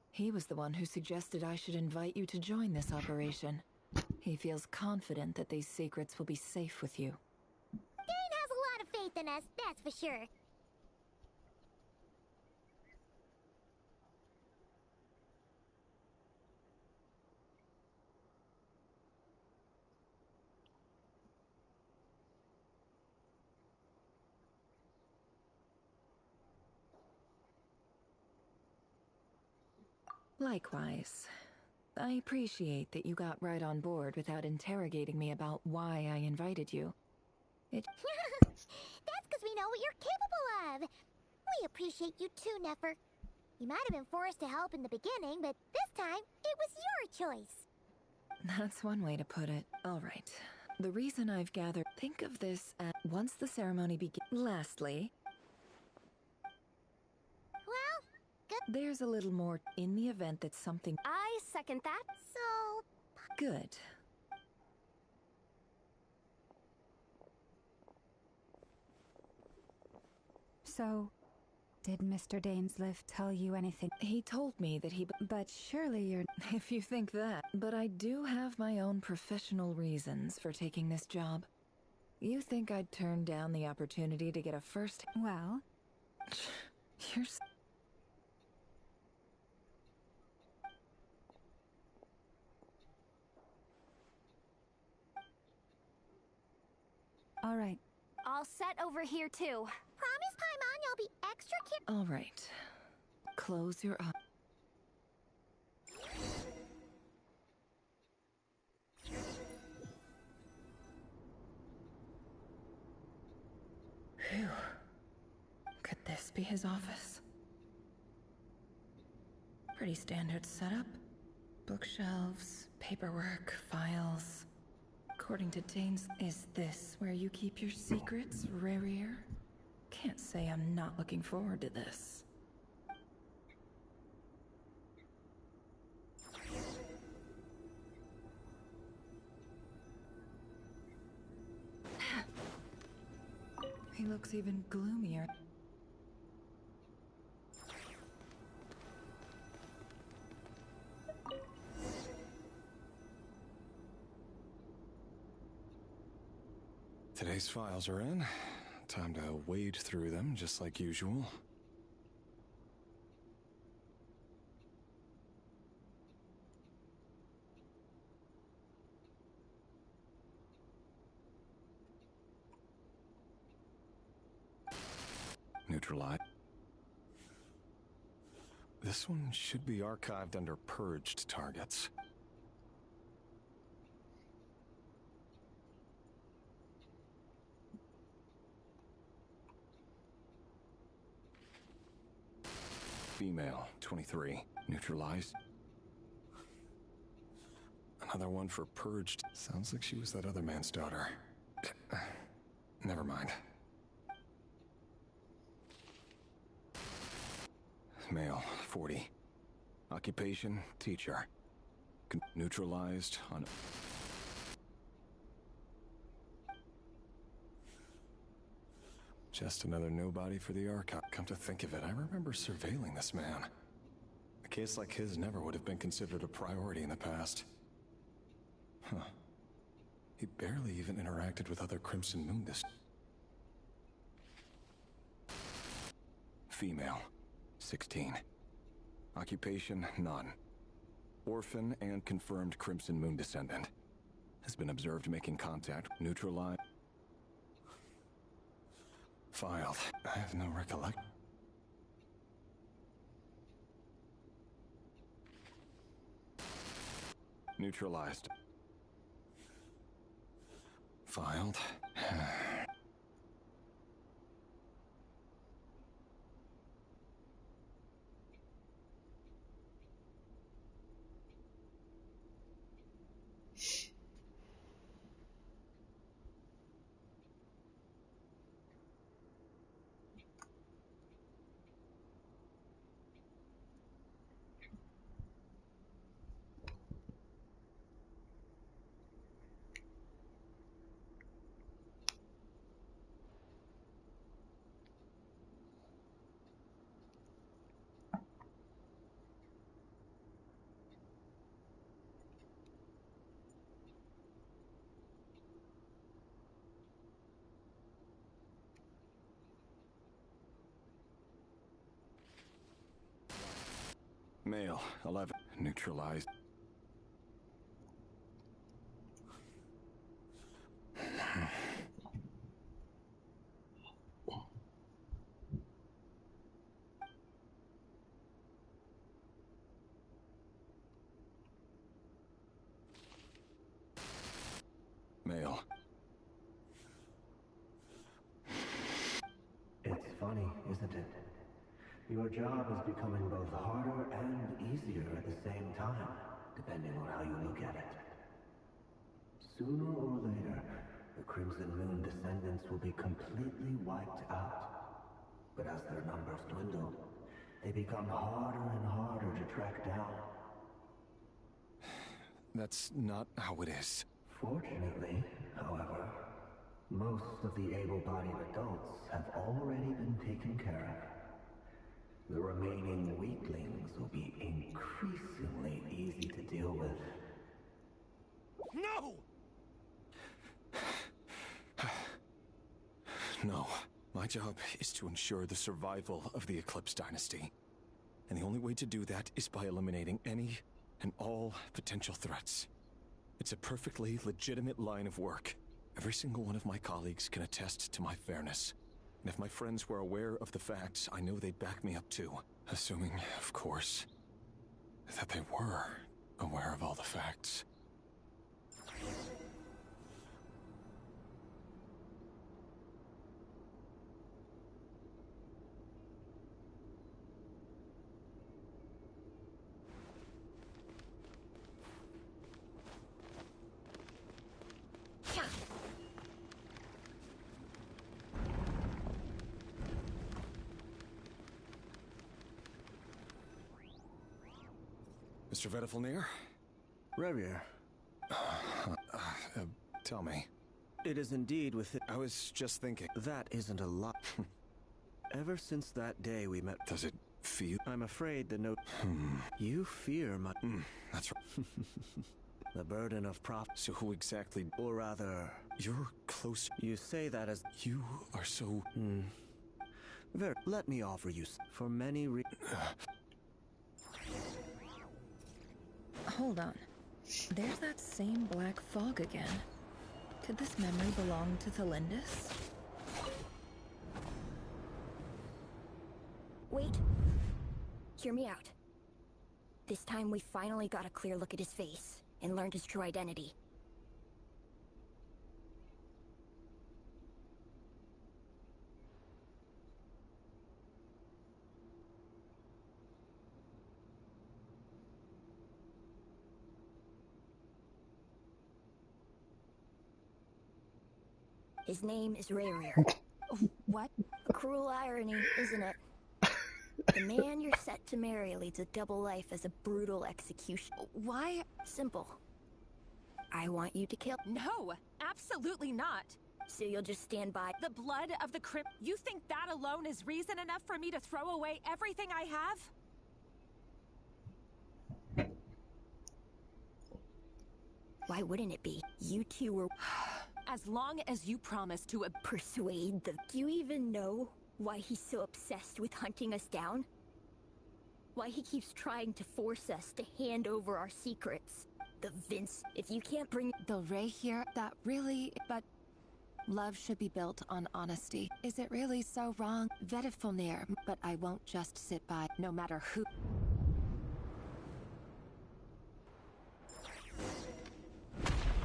He was the one who suggested I should invite you to join this operation. He feels confident that these secrets will be safe with you. Dane has a lot of faith in us, that's for sure. Likewise. I appreciate that you got right on board without interrogating me about why I invited you. That's because we know what you're capable of. We appreciate you too, Nefer. You might have been forced to help in the beginning, but this time, it was your choice. That's one way to put it. All right. The reason I've gathered... Think of this as... Once the ceremony begins... Lastly... Well, good. There's a little more in the event that something... I second that. So... Good. So, did Mr. Dainsleif tell you anything? He told me that he... But surely you're... If you think that. But I do have my own professional reasons for taking this job. You think I'd turn down the opportunity to get a first... Well... You're... All right. All set over here, too. Promise, Paimon, you'll be extra All right. close your eyes. Phew. Could this be his office? Pretty standard setup. Bookshelves, paperwork, files. According to Dane's, is this where you keep your secrets, Rarier? Can't say I'm not looking forward to this. He looks even gloomier. Today's files are in. Time to wade through them, just like usual. Neutralize. This one should be archived under purged targets. Female, 23. Neutralized. Another one for purged. Sounds like she was that other man's daughter. Never mind. Male, 40. Occupation, teacher. Neutralized on... Just another nobody for the archive. Come to think of it, I remember surveilling this man. A case like his never would have been considered a priority in the past. Huh. He barely even interacted with other Crimson Moon this... Female, 16. Occupation, none. Orphan and confirmed Crimson Moon descendant. Has been observed making contact. Neutralized. Filed. I have no recollection. Neutralized. Filed. Male, 11. Neutralized. Male. It's funny, isn't it? Your job is becoming both harder and easier at the same time, depending on how you look at it. Sooner or later, the Crimson Moon descendants will be completely wiped out. But as their numbers dwindle, they become harder and harder to track down. That's not how it is. Fortunately, however, most of the able-bodied adults have already been taken care of. The remaining weaklings will be increasingly easy to deal with. No! No. My job is to ensure the survival of the Eclipse Dynasty. And the only way to do that is by eliminating any and all potential threats. It's a perfectly legitimate line of work. Every single one of my colleagues can attest to my fairness. And if my friends were aware of the facts, I know they'd back me up too. Assuming, of course, that they were aware of all the facts. Mr. Vedifalnir? Rerir. Tell me. It is indeed within... I was just thinking. That isn't a lot. Ever since that day we met... Does it feel... I'm afraid the note... You fear my... That's right. The burden of So who exactly... Or rather... You're close... You say that as... You are so... Let me offer you... For many Hold on. There's that same black fog again. Could this memory belong to Thelindis? Wait. Hear me out. This time we finally got a clear look at his face and learned his true identity. His name is Rerir. What? A cruel irony, isn't it? The man you're set to marry leads a double life as a brutal execution. Why? Simple. I want you to kill. No, absolutely not. So you'll just stand by. The blood of the crypt. You think that alone is reason enough for me to throw away everything I have? Why wouldn't it be? You two were... As long as you promise to persuade the... Do you even know why he's so obsessed with hunting us down? Why he keeps trying to force us to hand over our secrets? The Vince, if you can't bring... The Ray here, that really... But... Love should be built on honesty. Is it really so wrong? Vedifalnir, but I won't just sit by, no matter who...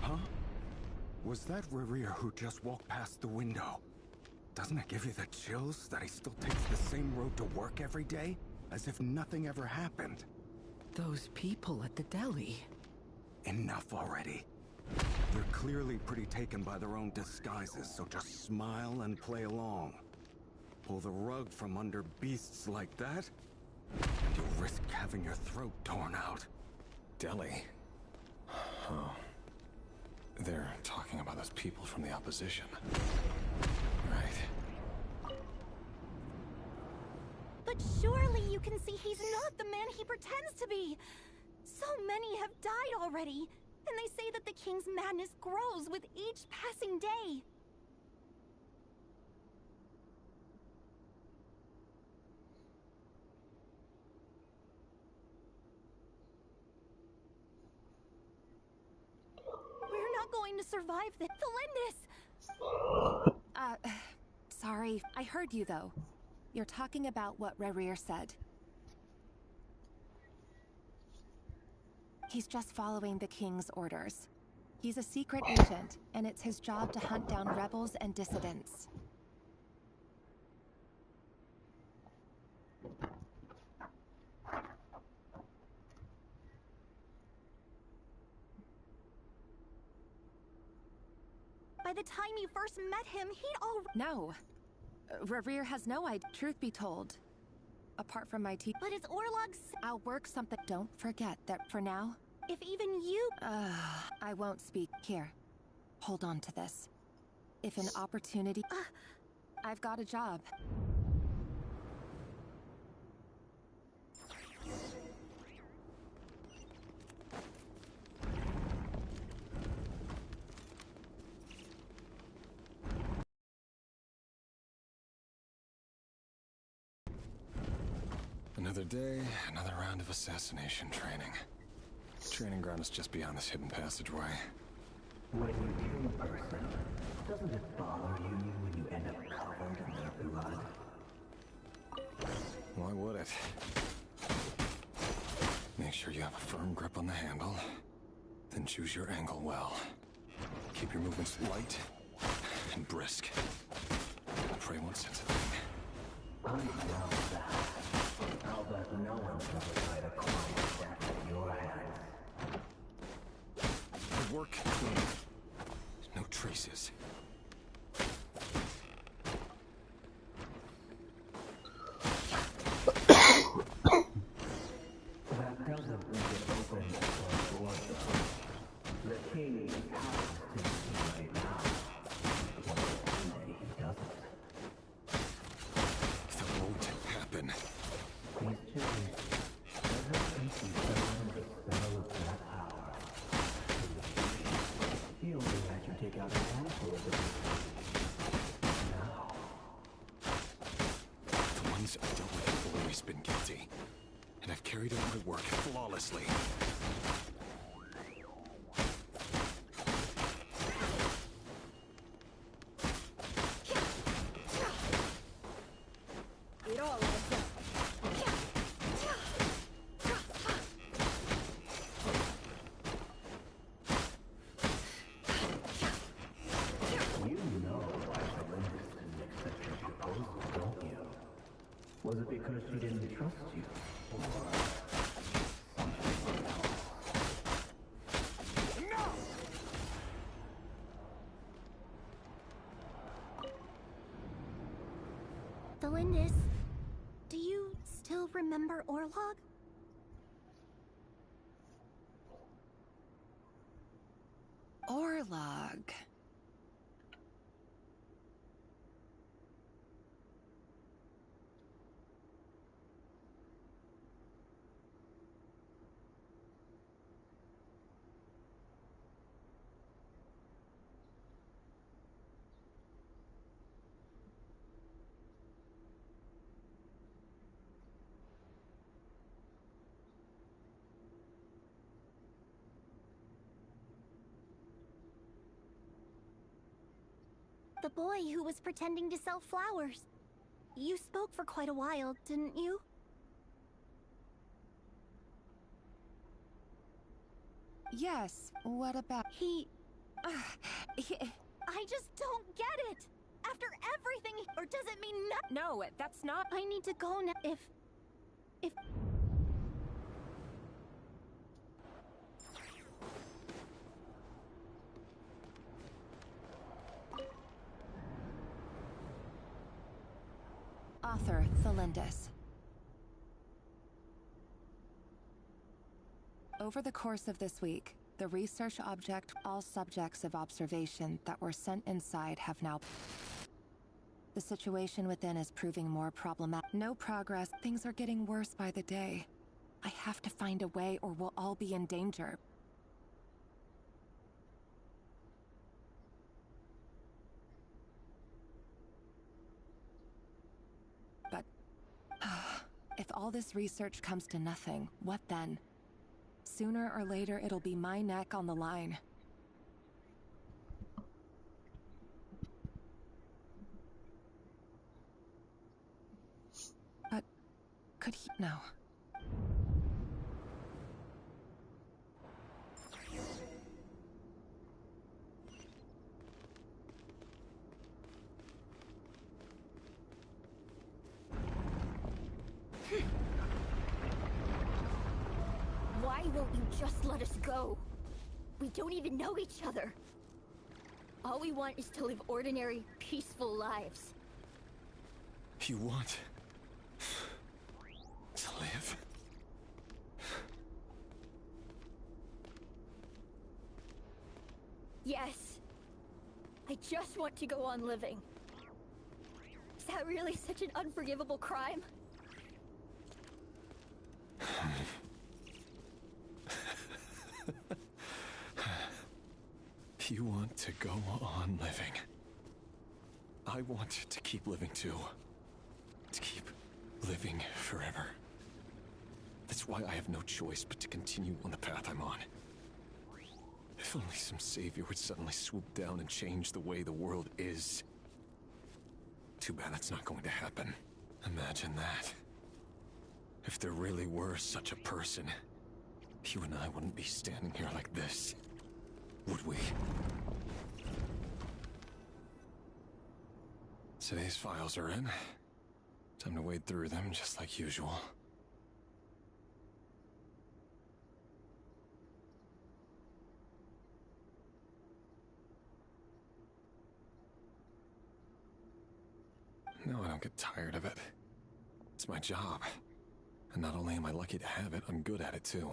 Huh? Was that Rerir who just walked past the window? Doesn't it give you the chills that he still takes the same road to work every day? As if nothing ever happened. Those people at the deli. Enough already. They're clearly pretty taken by their own disguises, so just smile and play along. Pull the rug from under beasts like that, and you'll risk having your throat torn out. Deli? Oh. They're talking about those people from the opposition. Right. But surely you can see he's not the man he pretends to be. So many have died already, and they say that the king's madness grows with each passing day. We're not going to survive this. Thelindis! Sorry. I heard you, though. You're talking about what Rerir said. He's just following the king's orders. He's a secret agent, and it's his job to hunt down rebels and dissidents. By the time you first met him, he'd already... No. Rerir has no idea. Truth be told. Apart from my teeth. But it's Orlog's... I'll work something. Don't forget that for now... If even you... I won't speak. Here. Hold on to this. If an opportunity... I've got a job. Another day, another round of assassination training. Training ground is just beyond this hidden passageway. When you kill a person, doesn't it bother you when you end up covered in their blood? Why would it? you have a firm grip on the handle, then choose your angle well. Keep your movements light and brisk. Prey won't sense a thing. I doubt that. I'll bet no one's ever tried a quite death at your hands. The work clean. No traces. That doesn't leave it open for a door, though. The king happens to be right now. One day he doesn't. That won't happen. These children, let her face you under the spell of that power. He only had you take out a handful of them. Now, The ones I've dealt with have always been guilty. And I've carried out my work flawlessly. It all adds up. you know why Celindis didn't accept your proposal, don't you? Was it because she didn't trust you? Or something else? Celindis, do you still remember Orlog? Orlog. The boy who was pretending to sell flowers. You spoke for quite a while, didn't you? Yes, what about... I just don't get it! After everything, or does it mean nothing? No, that's not... I need to go now. If... Author Celindis. Over the course of this week, the research object, all subjects of observation that were sent inside have now... The situation within is proving more problematic. No progress. Things are getting worse by the day. I have to find a way or we'll all be in danger. But... if all this research comes to nothing, what then? Sooner or later, it'll be my neck on the line. But... could he... No. Why won't you just let us go? We don't even know each other. All we want is to live ordinary, peaceful lives. You want to live? Yes. I just want to go on living. Is that really such an unforgivable crime? You want to go on living. I want to keep living too. To keep living forever. That's why I have no choice but to continue on the path I'm on. If only some savior would suddenly swoop down and change the way the world is. Too bad that's not going to happen. Imagine that. If there really were such a person, you and I wouldn't be standing here like this, would we? Today's files are in. Time to wade through them just like usual. No, I don't get tired of it. It's my job. And not only am I lucky to have it, I'm good at it too.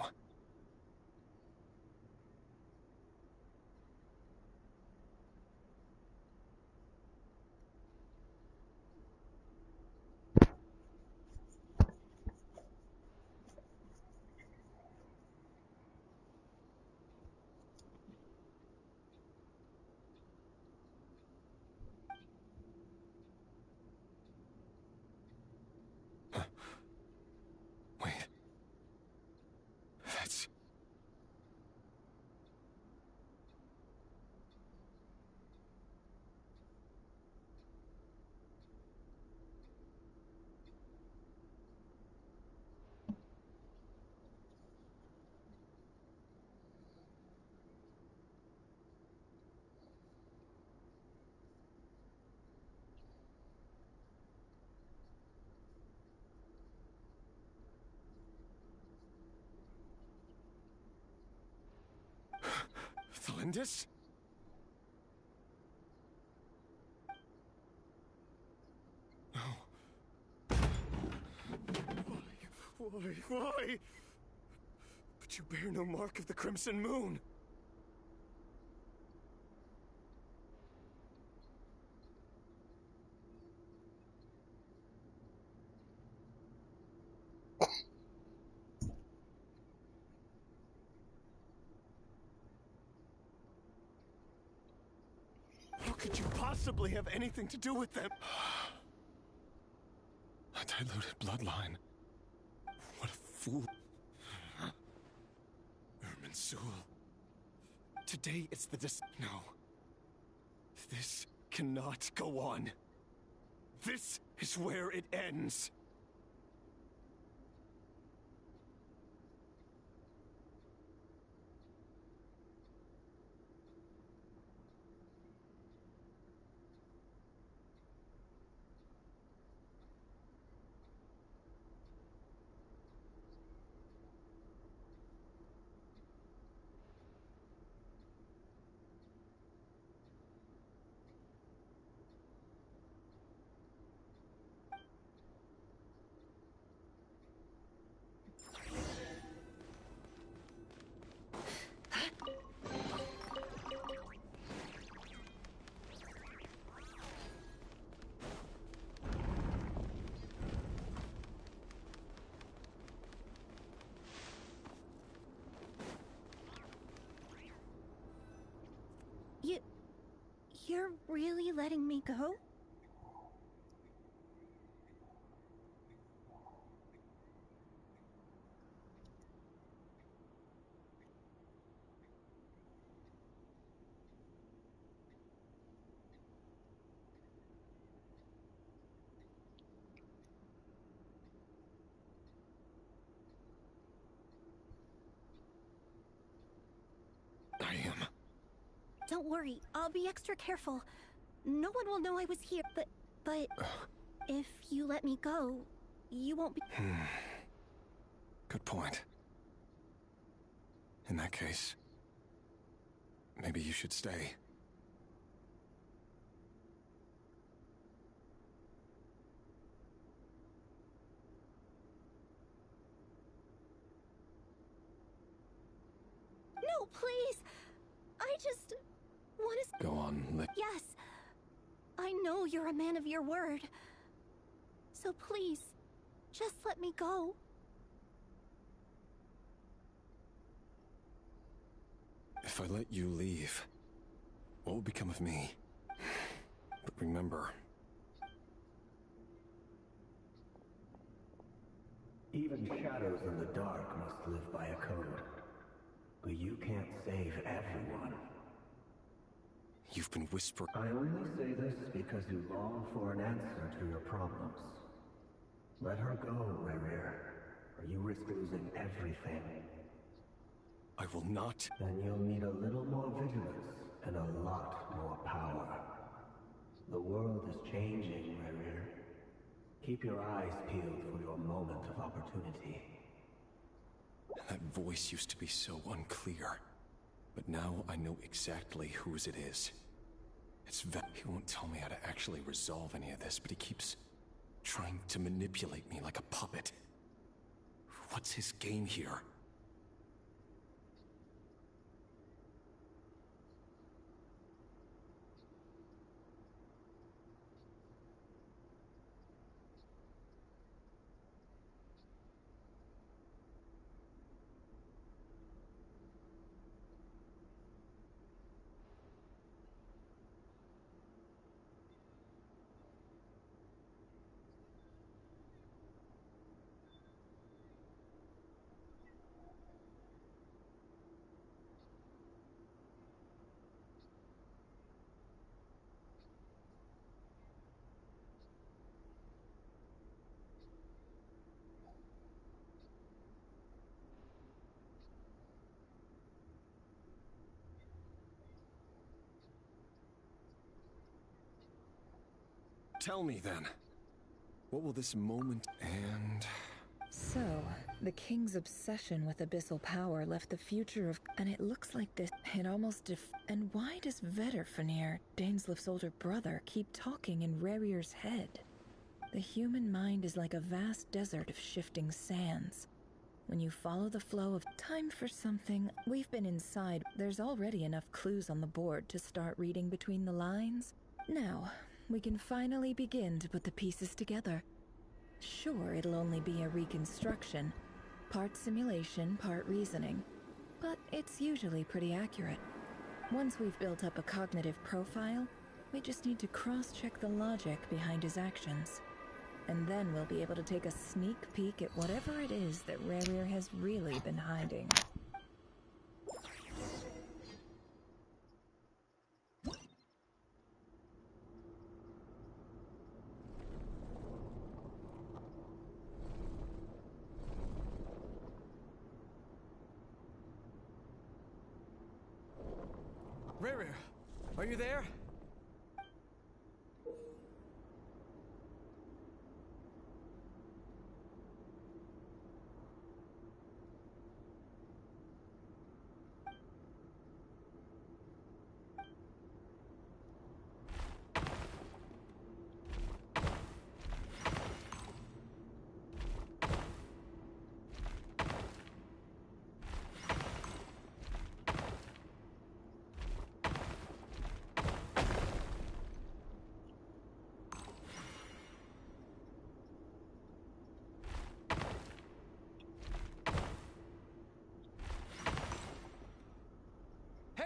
Wait. That's... Thalindis? No. Why? But you bear no mark of the Crimson Moon. How could you possibly have anything to do with them? A diluted bloodline. What a fool. Irminsul. Today it's the No. This cannot go on. This is where it ends. You're really letting me go? I am. Don't worry, I'll be extra careful. No one will know I was here, but if you let me go, you won't be... Good point. In that case, maybe you should stay. No, please! I just want to... Go on, Yes! I know you're a man of your word. So please, just let me go. If I let you leave, what will become of me? But remember... Even shadows in the dark must live by a code. But you can't save everyone. You've been whispering... I only say this because you long for an answer to your problems. Let her go, Rerir, or you risk losing everything. I will not. Then you'll need a little more vigilance and a lot more power. The world is changing, Rerir. Keep your eyes peeled for your moment of opportunity. That voice used to be so unclear. But now I know exactly whose it is. It's He won't tell me how to actually resolve any of this, but he keeps trying to manipulate me like a puppet. What's his game here? Tell me then, what will this moment and... So, the king's obsession with abyssal power left the future of... And it looks like this... It almost And why does Vedderfanir, Daneslif's older brother, keep talking in Rerir's head? The human mind is like a vast desert of shifting sands. When you follow the flow of time for something, we've been inside. There's already enough clues on the board to start reading between the lines. Now, we can finally begin to put the pieces together. Sure, it'll only be a reconstruction. Part simulation, part reasoning. But it's usually pretty accurate. Once we've built up a cognitive profile, we just need to cross-check the logic behind his actions. And then we'll be able to take a sneak peek at whatever it is that Rerir has really been hiding. Rerir, are you there?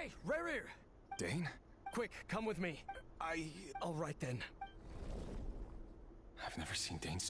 Hey, Rerir! Dane? Quick, come with me. All right then. I've never seen Dane's...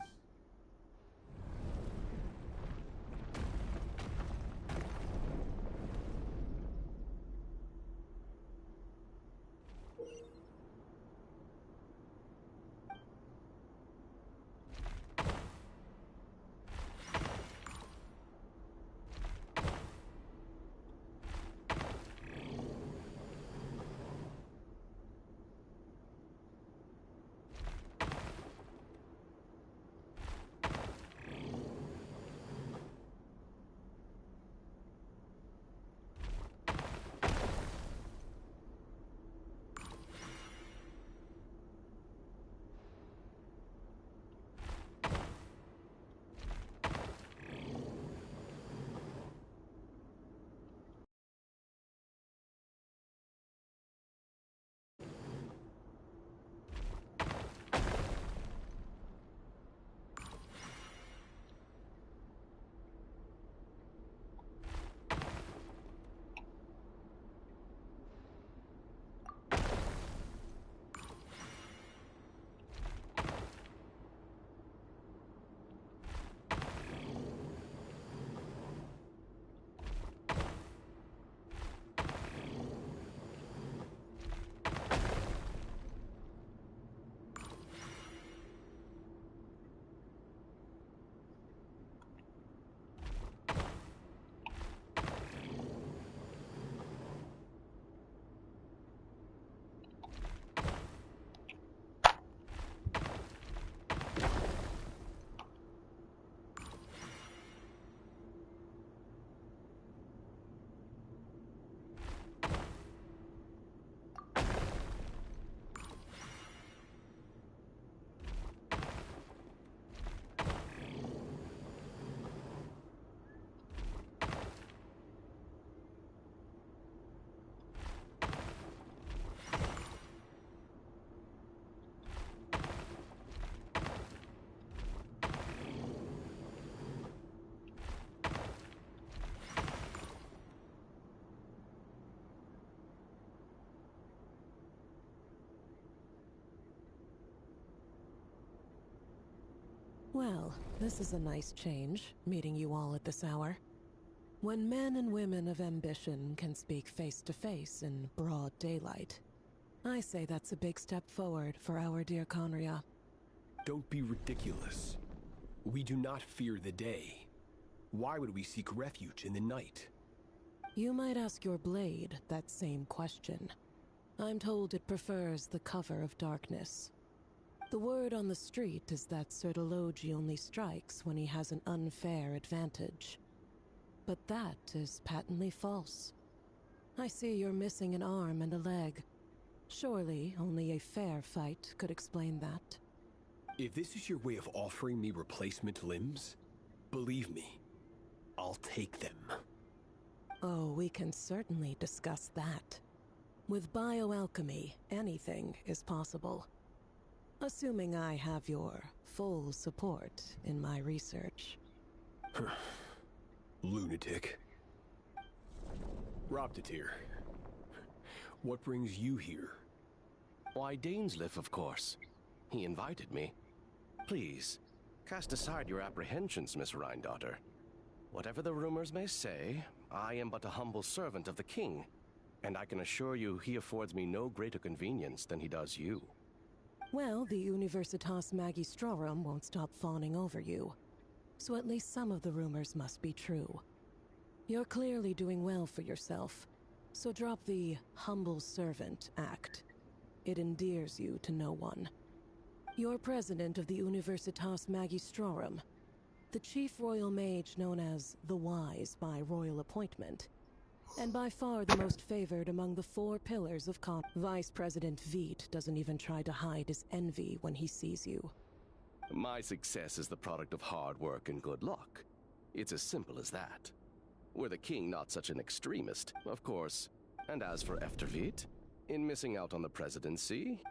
Well, this is a nice change, meeting you all at this hour. When men and women of ambition can speak face to face in broad daylight, I say that's a big step forward for our dear Conria. Don't be ridiculous. We do not fear the day. Why would we seek refuge in the night? You might ask your blade that same question. I'm told it prefers the cover of darkness. The word on the street is that Sertologi only strikes when he has an unfair advantage. But that is patently false. I see you're missing an arm and a leg. Surely only a fair fight could explain that. If this is your way of offering me replacement limbs, believe me, I'll take them. Oh, we can certainly discuss that. With bioalchemy, anything is possible. Assuming I have your full support in my research. Lunatic. Roptatyr, what brings you here? Why, Dainsleif, of course. He invited me. Please, cast aside your apprehensions, Miss Rhindaughter. Whatever the rumors may say, I am but a humble servant of the king, and I can assure you he affords me no greater convenience than he does you. Well, the Universitas Magistrorum won't stop fawning over you, so at least some of the rumors must be true. You're clearly doing well for yourself, so drop the humble servant act. It endears you to no one. You're president of the Universitas Magistrorum, the chief royal mage known as the Wise by royal appointment, and by far the most favored among the 4 pillars of Vice President Veidt doesn't even try to hide his envy when he sees you. My success is the product of hard work and good luck. It's as simple as that. Were the king not such an extremist, of course. And as for Efterveit, in missing out on the presidency...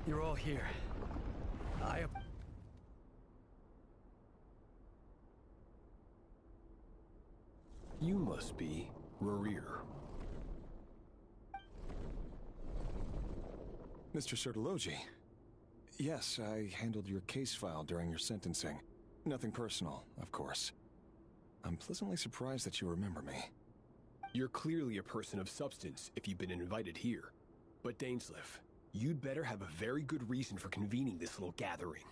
You're all here. You must be Rarir. Mr. Sertologi. Yes, I handled your case file during your sentencing. Nothing personal, of course. I'm pleasantly surprised that you remember me. You're clearly a person of substance if you've been invited here. But Dainsleif, you'd better have a very good reason for convening this little gathering.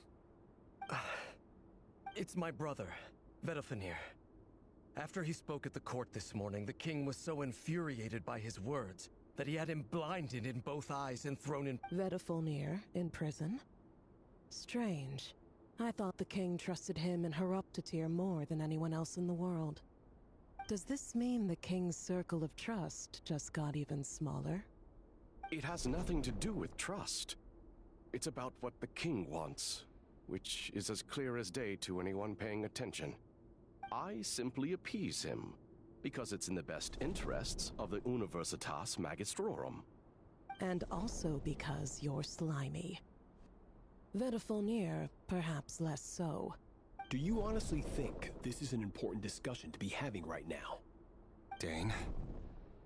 It's my brother, Vedalfenir. After he spoke at the court this morning, the king was so infuriated by his words that he had him blinded in both eyes and thrown in... Vedalfenir in prison? Strange. I thought the king trusted him and Horoptatyr more than anyone else in the world. Does this mean the king's circle of trust just got even smaller? It has nothing to do with trust. It's about what the king wants, which is as clear as day to anyone paying attention. I simply appease him, because it's in the best interests of the Universitas Magistrorum. And also because you're slimy. Vedalfenir, perhaps less so. Do you honestly think this is an important discussion to be having right now? Dane,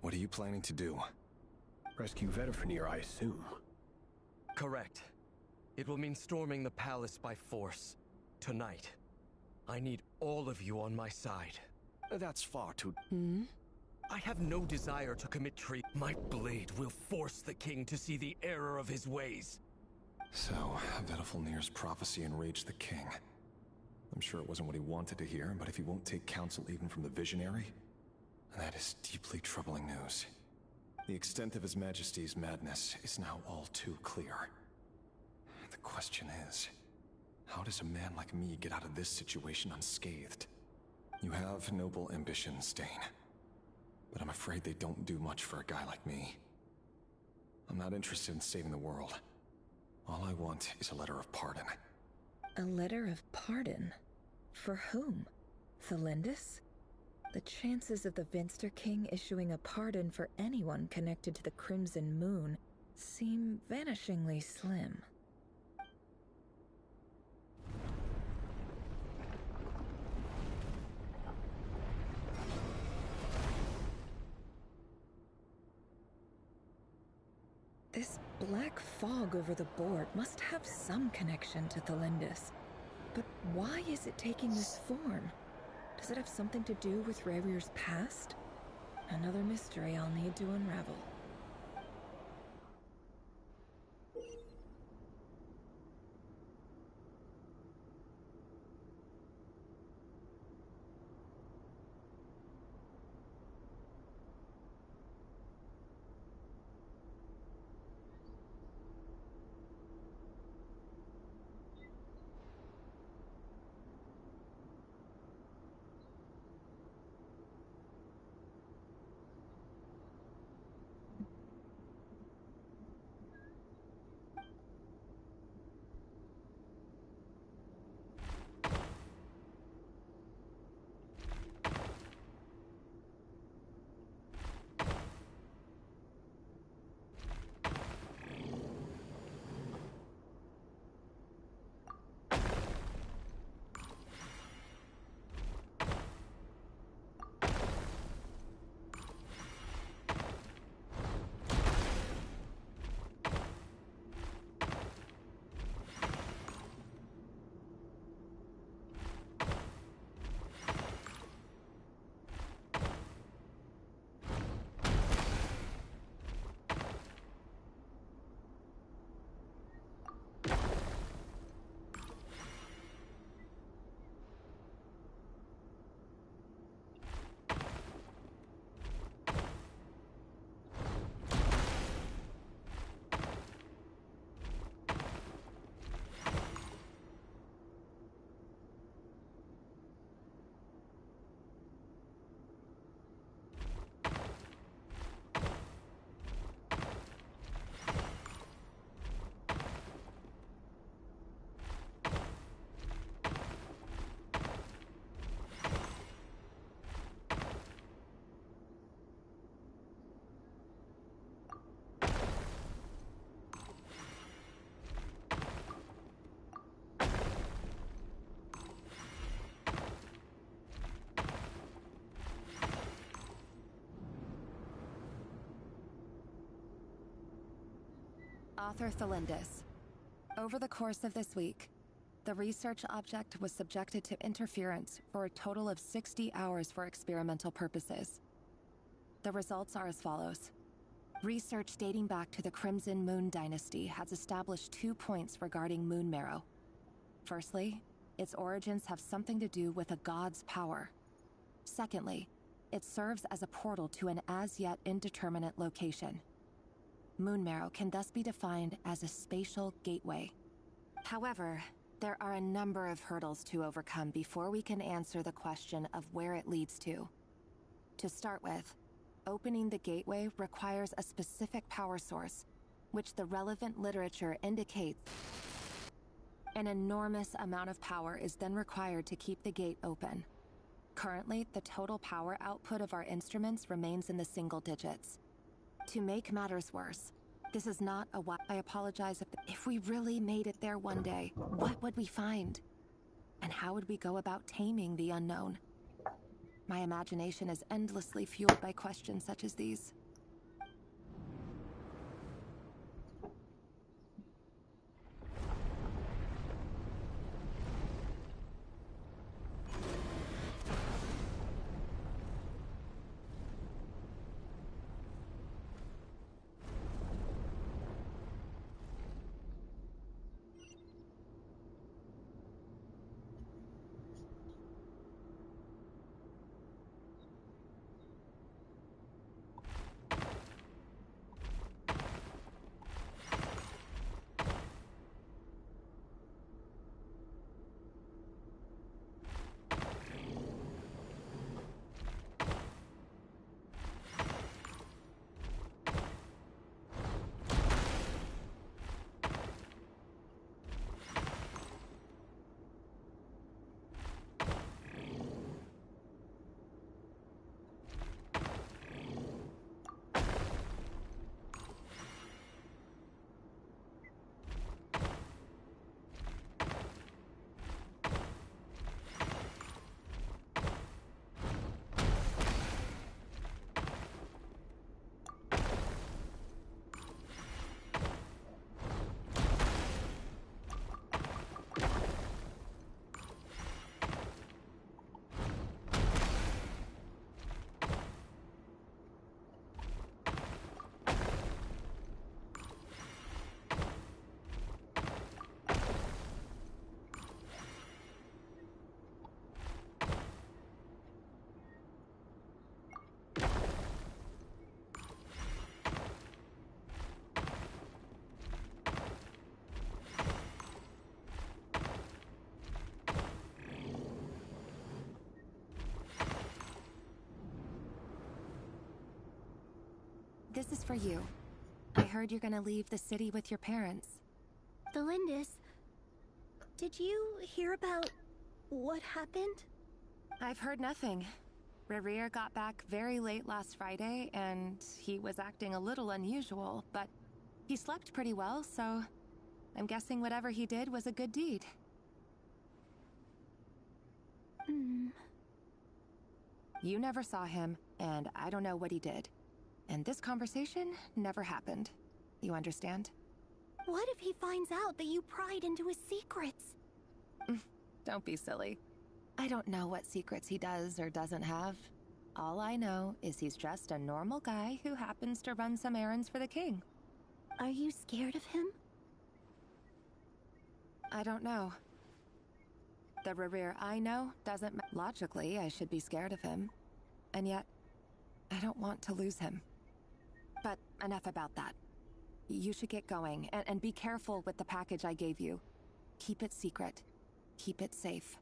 what are you planning to do? Rescue Vedalfenir, I assume. Correct. It will mean storming the palace by force. Tonight. I need all of you on my side. That's far too... I have no desire to commit treason. My blade will force the king to see the error of his ways. So, Vedalfenir's prophecy enraged the king. I'm sure it wasn't what he wanted to hear, but if he won't take counsel even from the visionary, that is deeply troubling news. The extent of His Majesty's madness is now all too clear. The question is, how does a man like me get out of this situation unscathed? You have noble ambitions, Dane, but I'm afraid they don't do much for a guy like me. I'm not interested in saving the world. All I want is a letter of pardon. A letter of pardon? For whom? Thelindis? The chances of the Vinster King issuing a pardon for anyone connected to the Crimson Moon seem vanishingly slim. This black fog over the board must have some connection to Thelindis. But why is it taking this form? Does it have something to do with Ravir's past? Another mystery I'll need to unravel. Author Thelindis. Over the course of this week, the research object was subjected to interference for a total of 60 hours for experimental purposes. The results are as follows. Research dating back to the Crimson Moon Dynasty has established 2 points regarding Moon Marrow. Firstly, its origins have something to do with a god's power. Secondly, it serves as a portal to an as-yet indeterminate location. Moon Marrow can thus be defined as a spatial gateway. However, there are a number of hurdles to overcome before we can answer the question of where it leads to. To start with, opening the gateway requires a specific power source, which the relevant literature indicates. An enormous amount of power is then required to keep the gate open. Currently, the total power output of our instruments remains in the single digits. To make matters worse, this is not a I apologize if we really made it there one day, what would we find? And how would we go about taming the unknown? My imagination is endlessly fueled by questions such as these. This is for you. I heard you're gonna leave the city with your parents. Delindis, did you hear about what happened? I've heard nothing. Rerir got back very late last Friday, and he was acting a little unusual, but he slept pretty well, so I'm guessing whatever he did was a good deed. You never saw him, and I don't know what he did. And this conversation never happened. You understand? What if he finds out that you pried into his secrets? Don't be silly. I don't know what secrets he does or doesn't have. All I know is he's just a normal guy who happens to run some errands for the king. Are you scared of him? I don't know. The Rerir I know doesn't logically, I should be scared of him. And yet, I don't want to lose him. But enough about that. You should get going, and be careful with the package I gave you. Keep it secret. Keep it safe.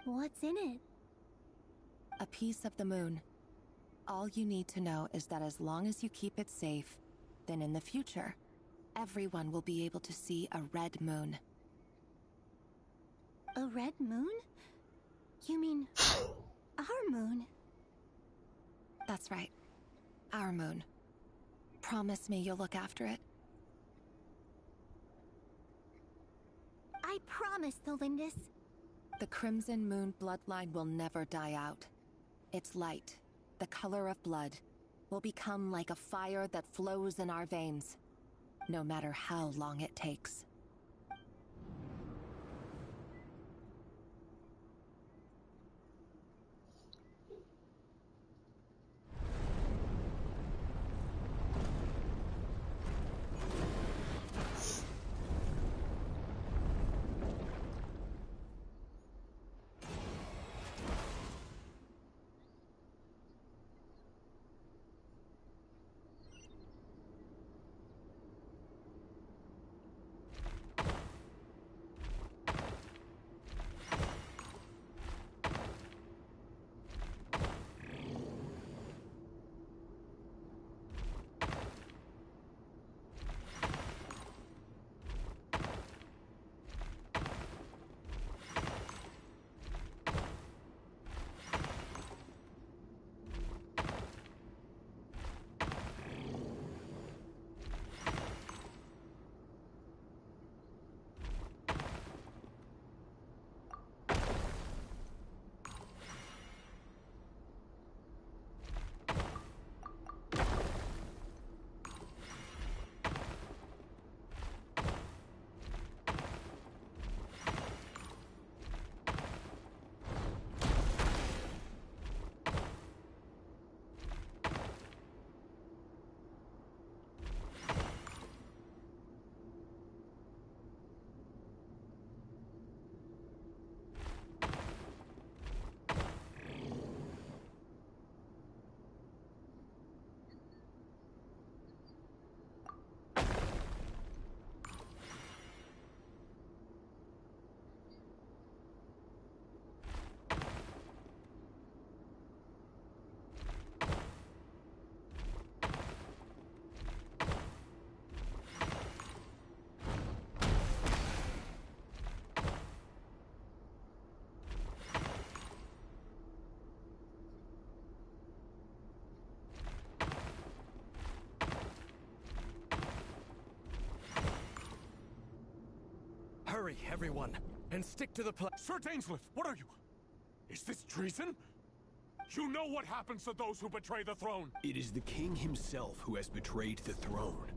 What's in it? A piece of the moon. All you need to know is that as long as you keep it safe, then in the future, everyone will be able to see a red moon. A red moon? You mean our moon? That's right. Our moon. Promise me you'll look after it. I promise, Delindis. The Crimson Moon bloodline will never die out. Its light, the color of blood, will become like a fire that flows in our veins, no matter how long it takes. Hurry, everyone, and stick to the plan. Sir Dainsleif, what are you? Is this treason? You know what happens to those who betray the throne. It is the king himself who has betrayed the throne.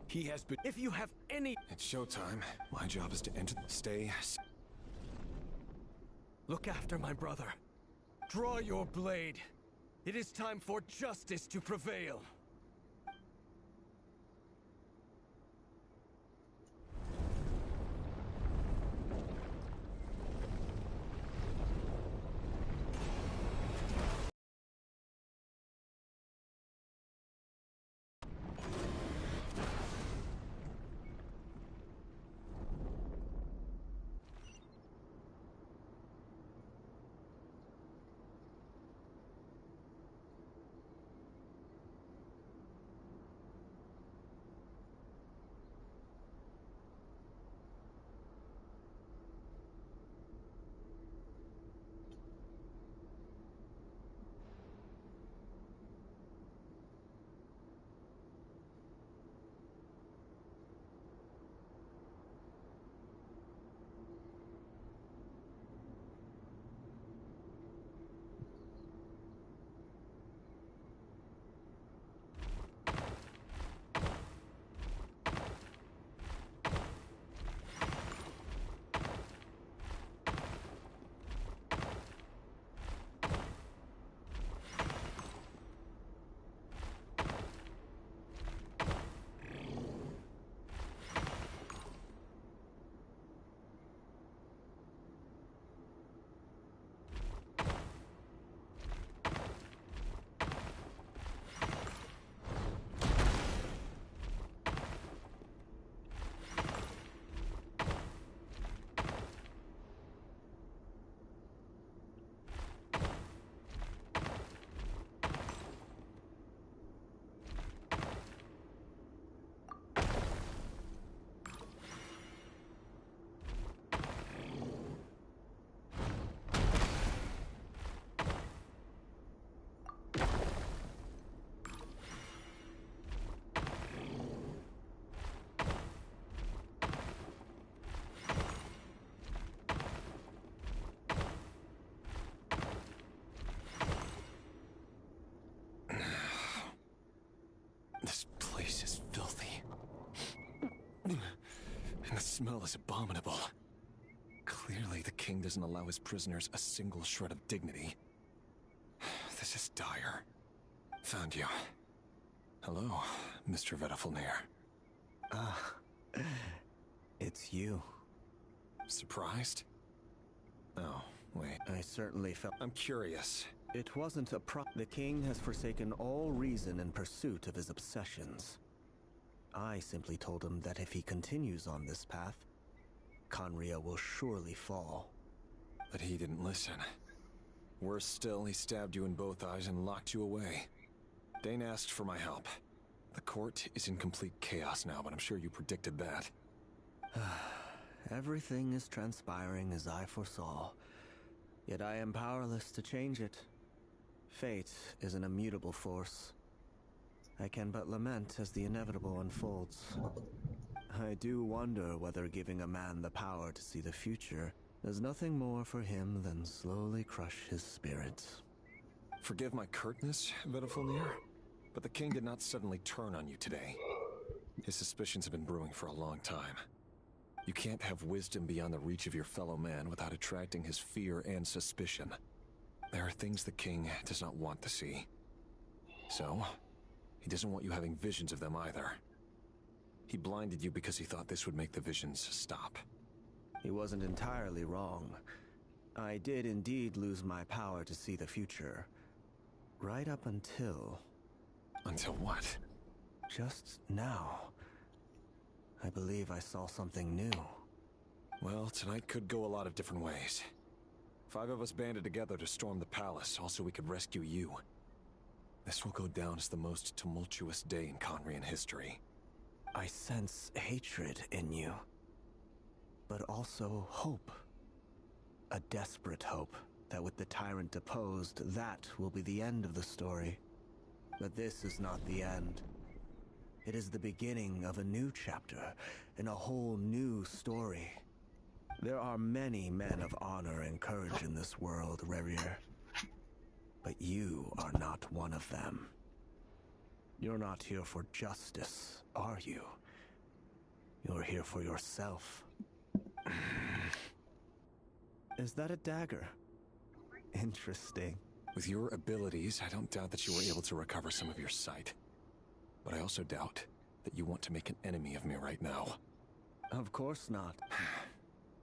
He has been. If you have any. It's showtime. My job is to enter. Stay. Look after my brother. Draw your blade. It is time for justice to prevail. The smell is abominable. Clearly, the king doesn't allow his prisoners a single shred of dignity. This is dire. Found you. Hello, Mr. Vedafilnir. It's you. Surprised? Oh, wait. I certainly felt... I'm curious. It wasn't a The king has forsaken all reason in pursuit of his obsessions. I simply told him that if he continues on this path, Khaenri'ah will surely fall. But he didn't listen. Worse still, he stabbed you in both eyes and locked you away. Dane asked for my help. The court is in complete chaos now, but I'm sure you predicted that. Everything is transpiring as I foresaw, yet I am powerless to change it. Fate is an immutable force. I can but lament as the inevitable unfolds. I do wonder whether giving a man the power to see the future does nothing more for him than slowly crush his spirit. Forgive my curtness, Vedafilnir, but the king did not suddenly turn on you today. His suspicions have been brewing for a long time. You can't have wisdom beyond the reach of your fellow man without attracting his fear and suspicion. There are things the king does not want to see. So, he doesn't want you having visions of them either. He blinded you because he thought this would make the visions stop. He wasn't entirely wrong. I did indeed lose my power to see the future. Right up until... Until what? Just now. I believe I saw something new. Well, tonight could go a lot of different ways. 5 of us banded together to storm the palace, also we could rescue you. This will go down as the most tumultuous day in Khaenri'ah history. I sense hatred in you. But also hope. A desperate hope that with the tyrant deposed, that will be the end of the story. But this is not the end. It is the beginning of a new chapter, in a whole new story. There are many men of honor and courage in this world, Rerir. But you are not one of them. You're not here for justice, are you? You're here for yourself. Is that a dagger? Interesting. With your abilities, I don't doubt that you were able to recover some of your sight. But I also doubt that you want to make an enemy of me right now. Of course not.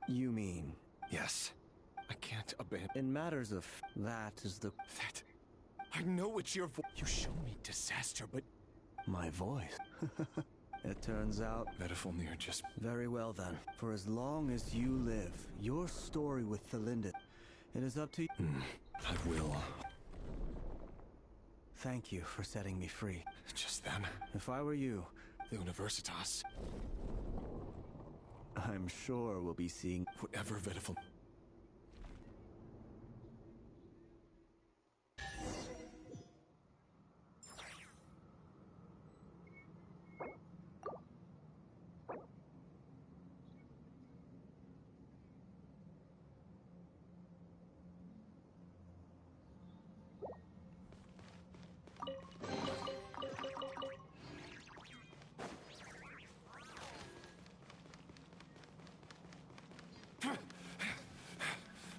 You mean... Yes. I can't abandon... In matters of... That is the... That... I know it's your voice. You show me disaster, but... My voice? It turns out... Vedafilnir just... Very well then. For as long as you live, your story with Thelindit, it is up to you. I will. Thank you for setting me free. Just then. If I were you... The Universitas. I'm sure we'll be seeing... Whatever Vedafilnir...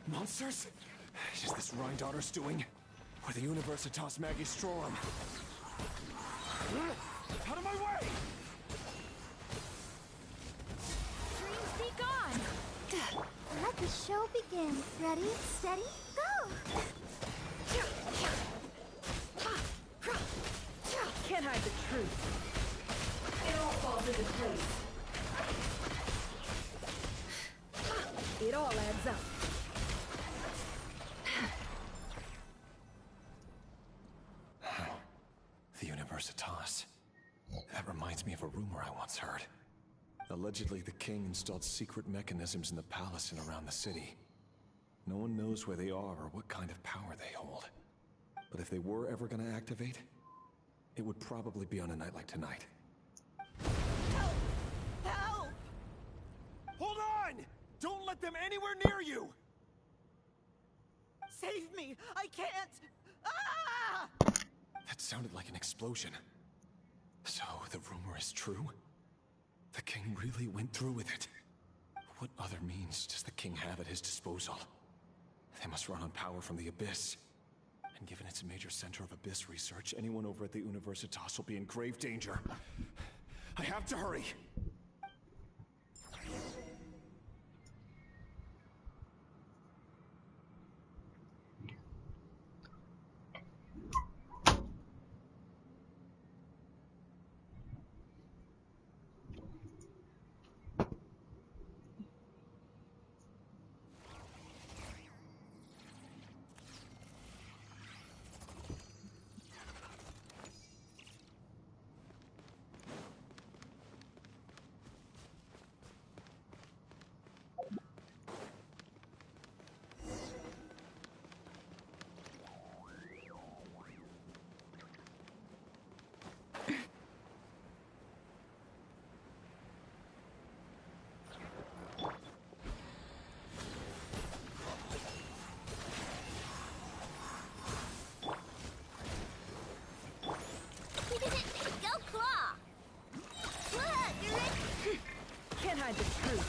Monsters? Is this Rhindaughter's doing? Or the Universitas Magistrorum? Out of my way! Dreams be gone! Let the show begin. Ready, steady, go! Can't hide the truth. It all falls into place. It all adds up. The Universitas. That reminds me of a rumor I once heard. Allegedly, the king installed secret mechanisms in the palace and around the city. No one knows where they are or what kind of power they hold. But if they were ever going to activate, it would probably be on a night like tonight. Help! Help! Hold on! Don't let them anywhere near you! Save me! I can't! Ah! That sounded like an explosion. So, the rumor is true? The king really went through with it? What other means does the king have at his disposal? They must run on power from the Abyss. And given it's a major center of Abyss research, anyone over at the Universitas will be in grave danger. I have to hurry! Can't hide the truth.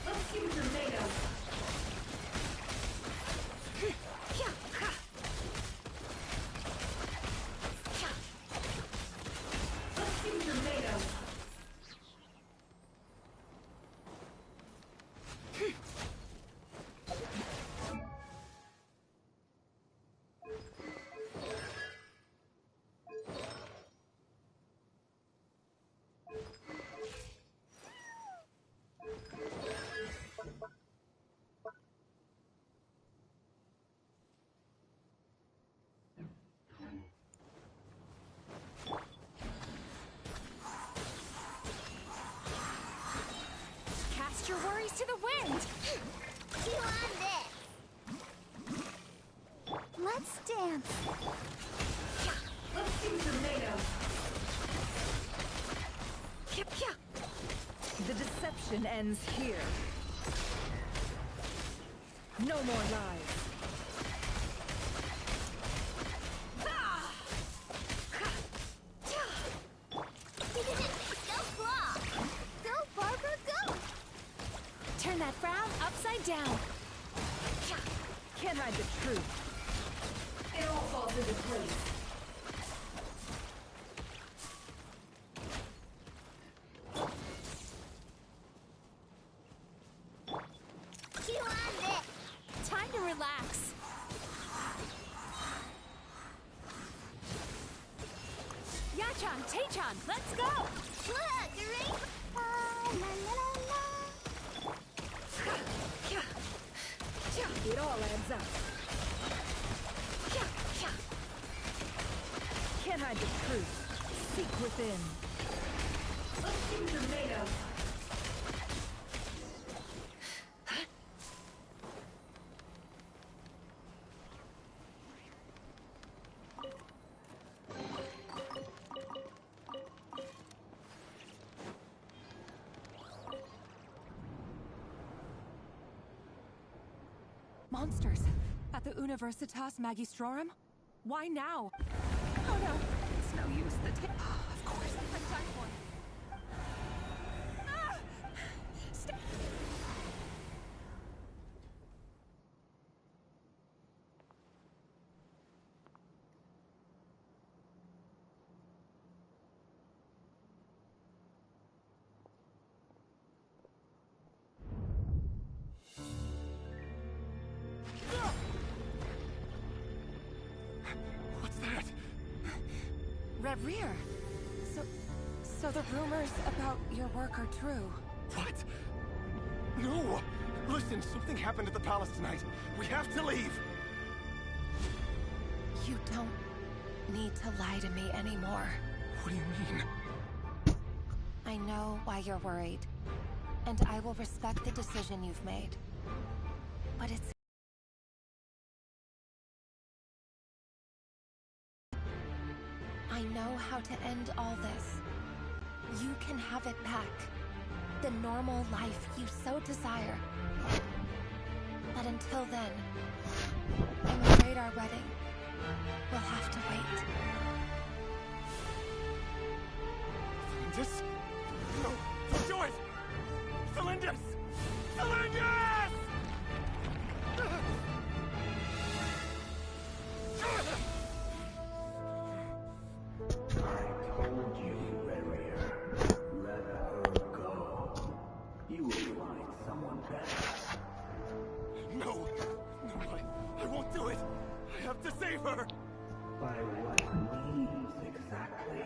Let's see what you're made of. Let's see what you're made of. Cast your worries to the wind! Chew on this! Let's dance! Let's see what you're made of! The deception ends here. No more lies. Go Claw! Go Barker, go! Turn that frown upside down. Can't hide the truth. It all falls into place. Chew on this! Time to relax. Yachan, Taechan, let's go! Look, the ring! La, la, la, la. It all adds up. Can't hide the truth. Seek within. Let's see what you're made of. Monsters! At the Universitas Magistrorum? Why now? Oh no, it's no use. Of course, that's my time for it. Rear. So the rumors about your work are true. What? No! Listen, something happened at the palace tonight. We have to leave! You don't need to lie to me anymore. What do you mean? I know why you're worried, and I will respect the decision you've made. But it's... I know how to end all this. You can have it back. The normal life you so desire. But until then, I'm afraid our wedding will have to wait. This? No, don't do it! have to save her! By what means exactly?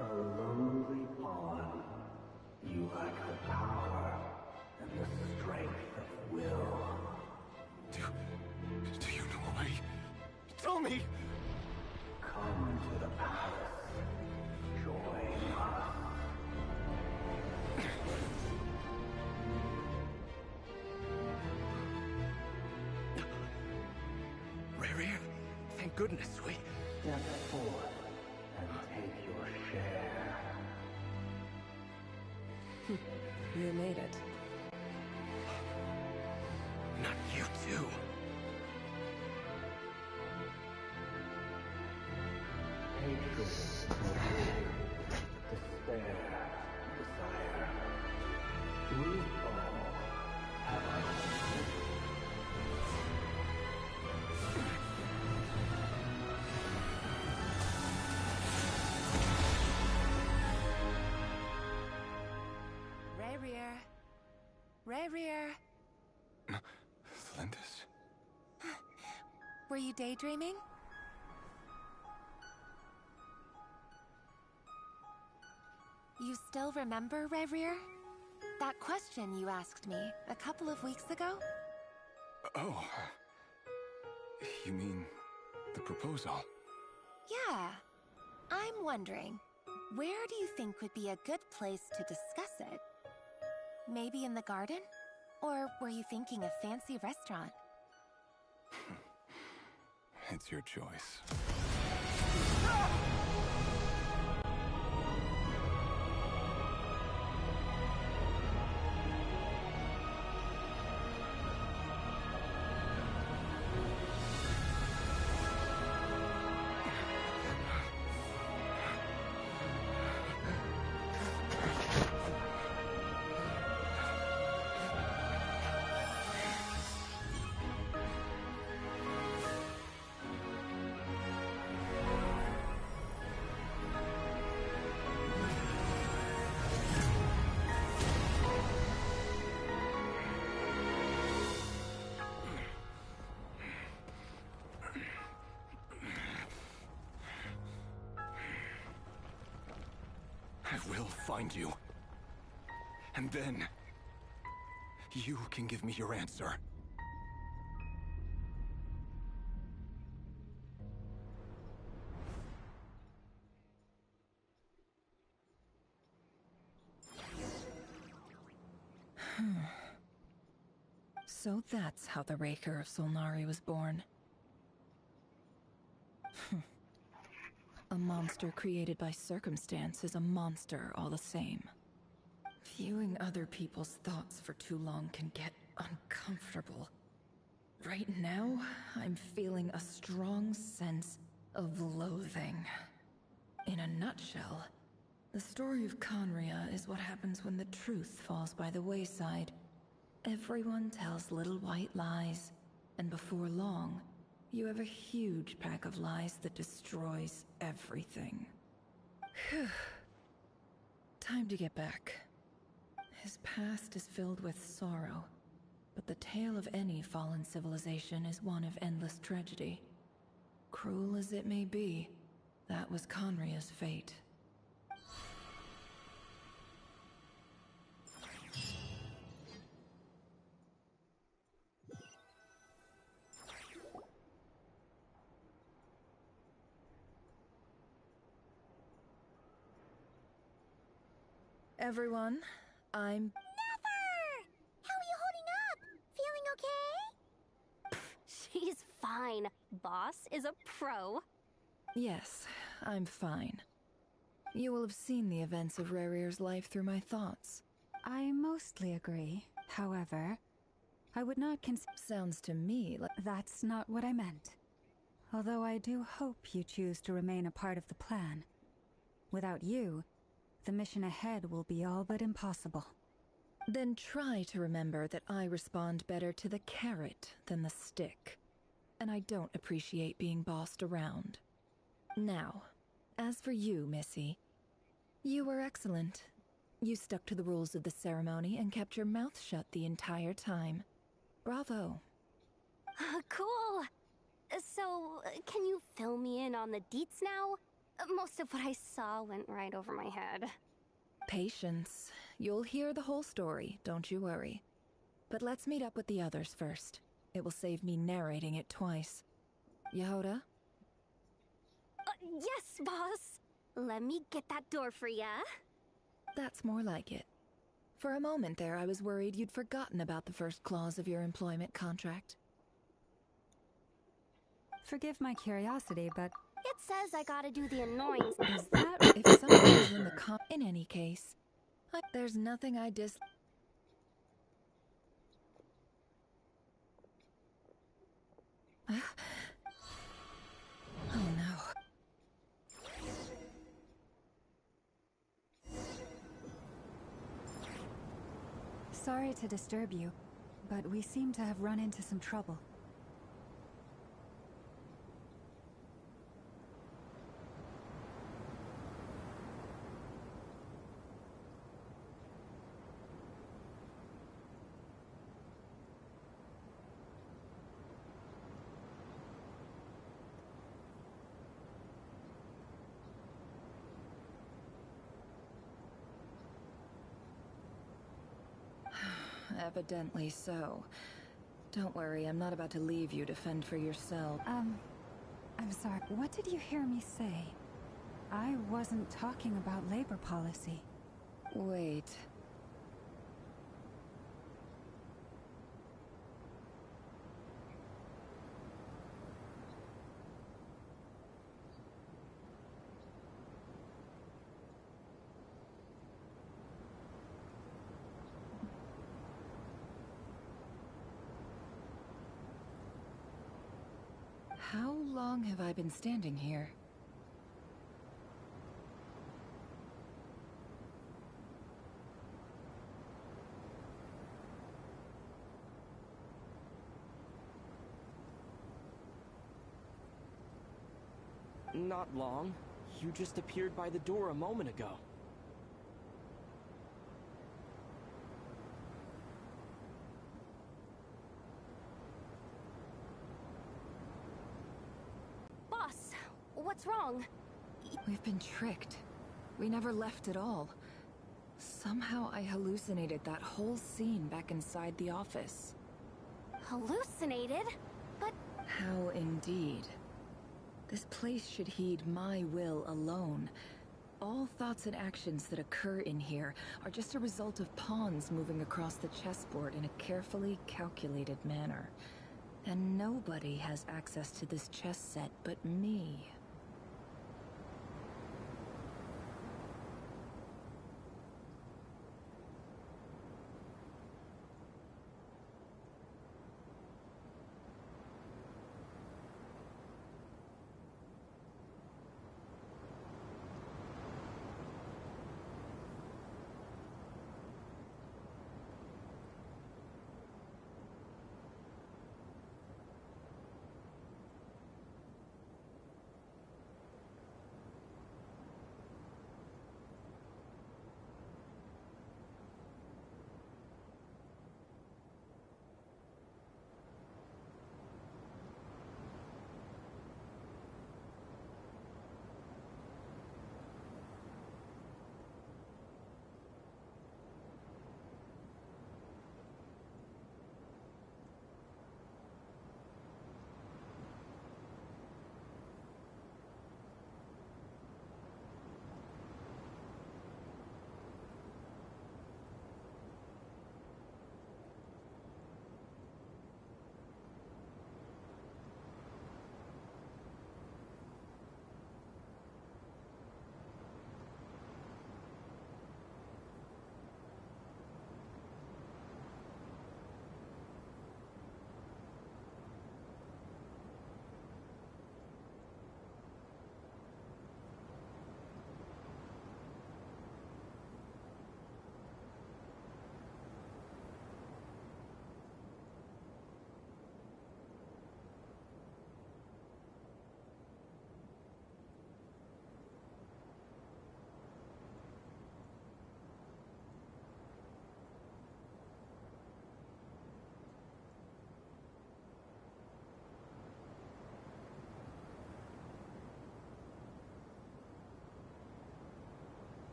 A lonely pawn. You lack the power and the strength of will. Do you know a way? Tell me! Come to the palace. Join us. Rary, thank goodness we... Step forward and take your share. You made it. Not you too. Hatred, despair, desire. We all have our own. Rarier. Thalindis? Were you daydreaming? You still remember, Rarier? That question you asked me a couple of weeks ago? Oh. You mean the proposal? Yeah. I'm wondering, where do you think would be a good place to discuss it? Maybe in the garden? Or were you thinking a fancy restaurant? It's your choice. I will find you. And then... you can give me your answer. So that's how the Raker of Solnari was born. A monster created by circumstance is a monster all the same. Viewing other people's thoughts for too long can get uncomfortable. Right now, I'm feeling a strong sense of loathing. In a nutshell, the story of Conria is what happens when the truth falls by the wayside. Everyone tells little white lies, and before long, you have a huge pack of lies that destroys everything. Whew. Time to get back. His past is filled with sorrow, but the tale of any fallen civilization is one of endless tragedy. Cruel as it may be, that was Conria's fate. Everyone, I'm... Never! How are you holding up? Feeling okay? She's fine. Boss is a pro. Yes, I'm fine. You will have seen the events of Rarir's life through my thoughts. I mostly agree. However, I would not Sounds to me like... That's not what I meant. Although I do hope you choose to remain a part of the plan. Without you, the mission ahead will be all but impossible. Then try to remember that I respond better to the carrot than the stick. And I don't appreciate being bossed around. Now, as for you, Missy, you were excellent. You stuck to the rules of the ceremony and kept your mouth shut the entire time. Bravo. Cool. So, can you fill me in on the deets now? Most of what I saw went right over my head. Patience. You'll hear the whole story, don't you worry. But let's meet up with the others first. It will save me narrating it twice. Yehoda? Yes, boss! Let me get that door for ya. That's more like it. For a moment there, I was worried you'd forgotten about the first clause of your employment contract. Forgive my curiosity, but It says I gotta do the annoying... Is that if someone is in the in any case, there's nothing I Oh no. sorry to disturb you, but we seem to have run into some trouble. Evidently so. Don't worry, I'm not about to leave you to fend for yourself. I'm sorry. What did you hear me say? I wasn't talking about labor policy. Wait. How long have I been standing here? Not long. You just appeared by the door a moment ago. Boss, what's wrong? We've been tricked. We never left at all. Somehow I hallucinated that whole scene back inside the office. Hallucinated? But... How indeed. This place should heed my will alone. All thoughts and actions that occur in here are just a result of pawns moving across the chessboard in a carefully calculated manner. And nobody has access to this chess set but me.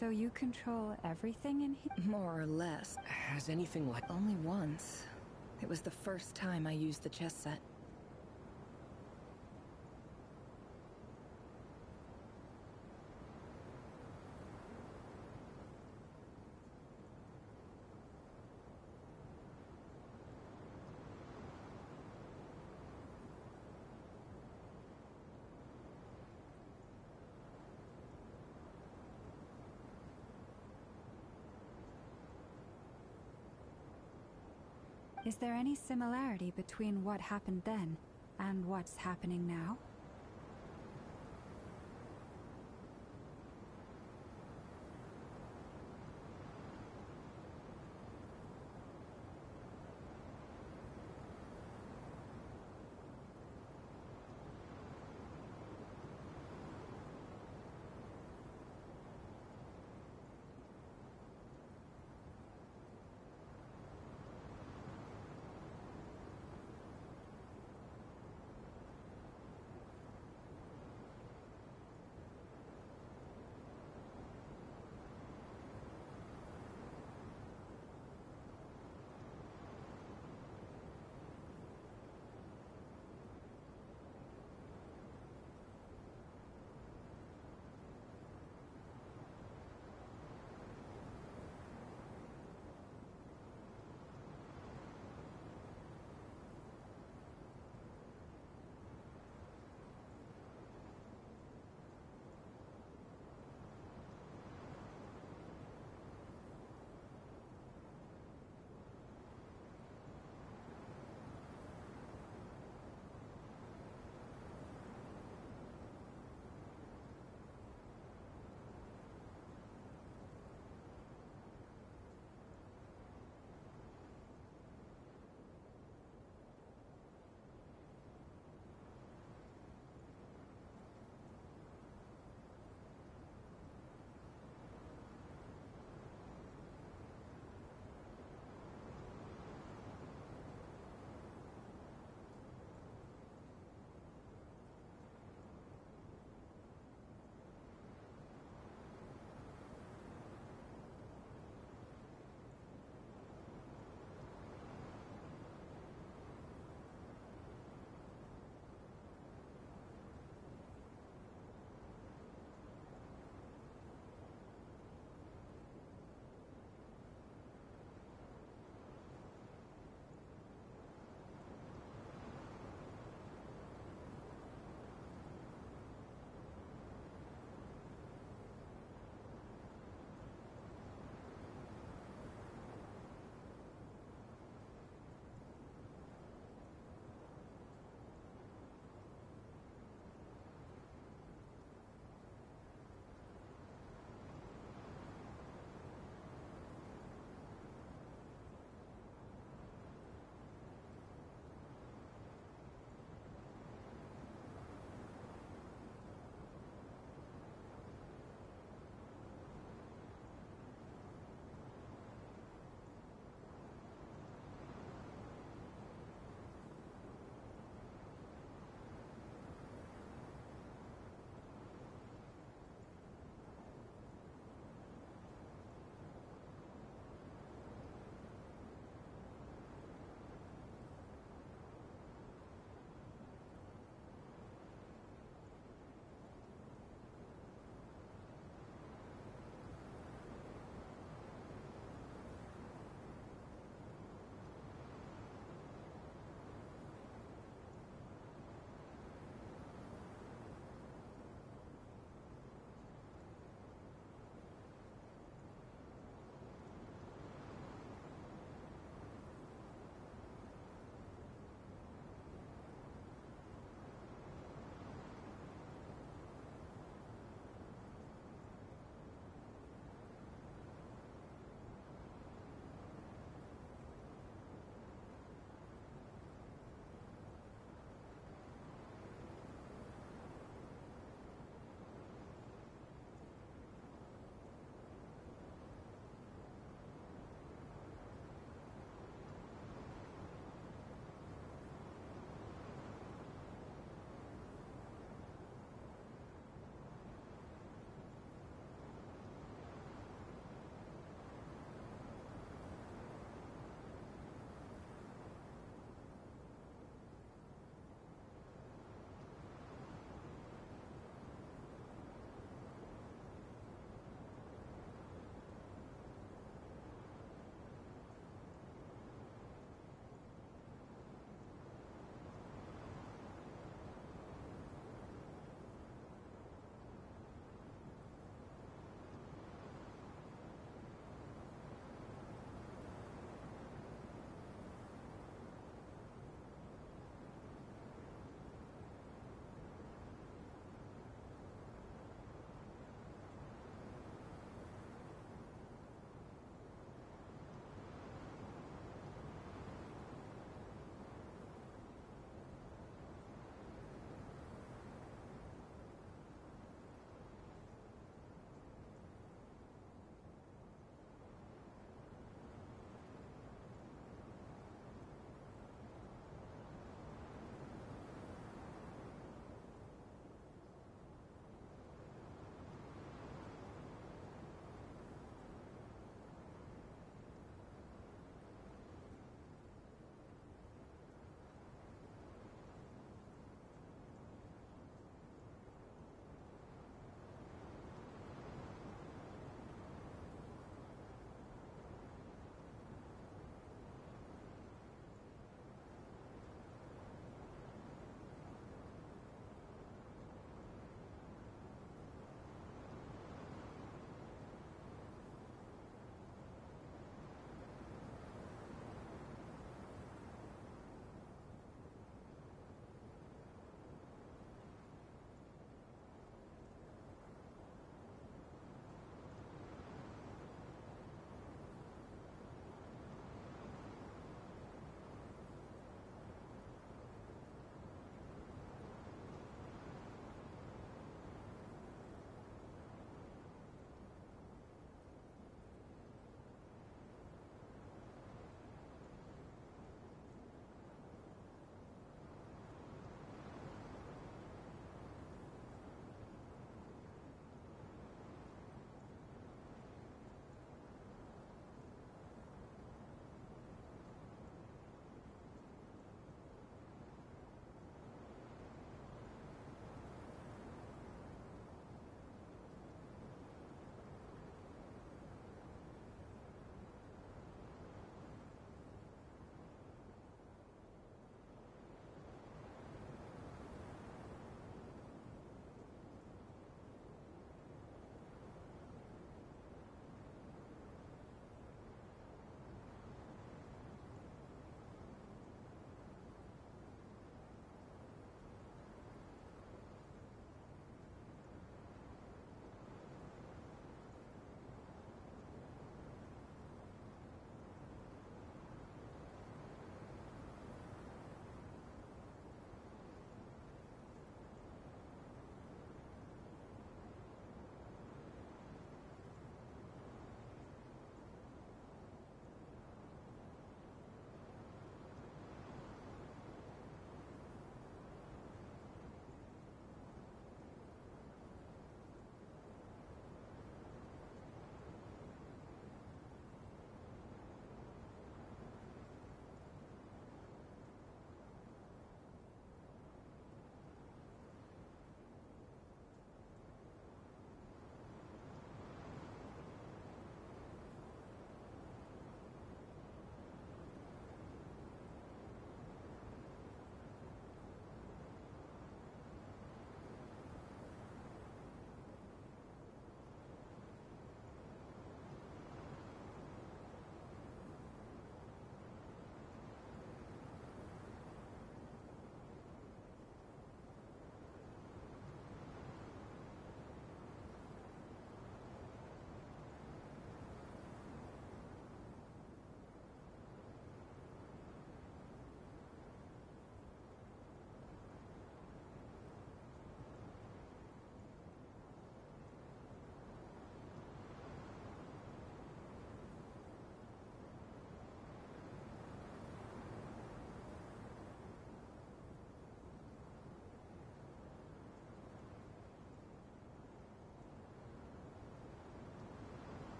So you control everything in here? More or less. Has anything like... Only once. It was the first time I used the chess set. Is there any similarity between what happened then and what's happening now?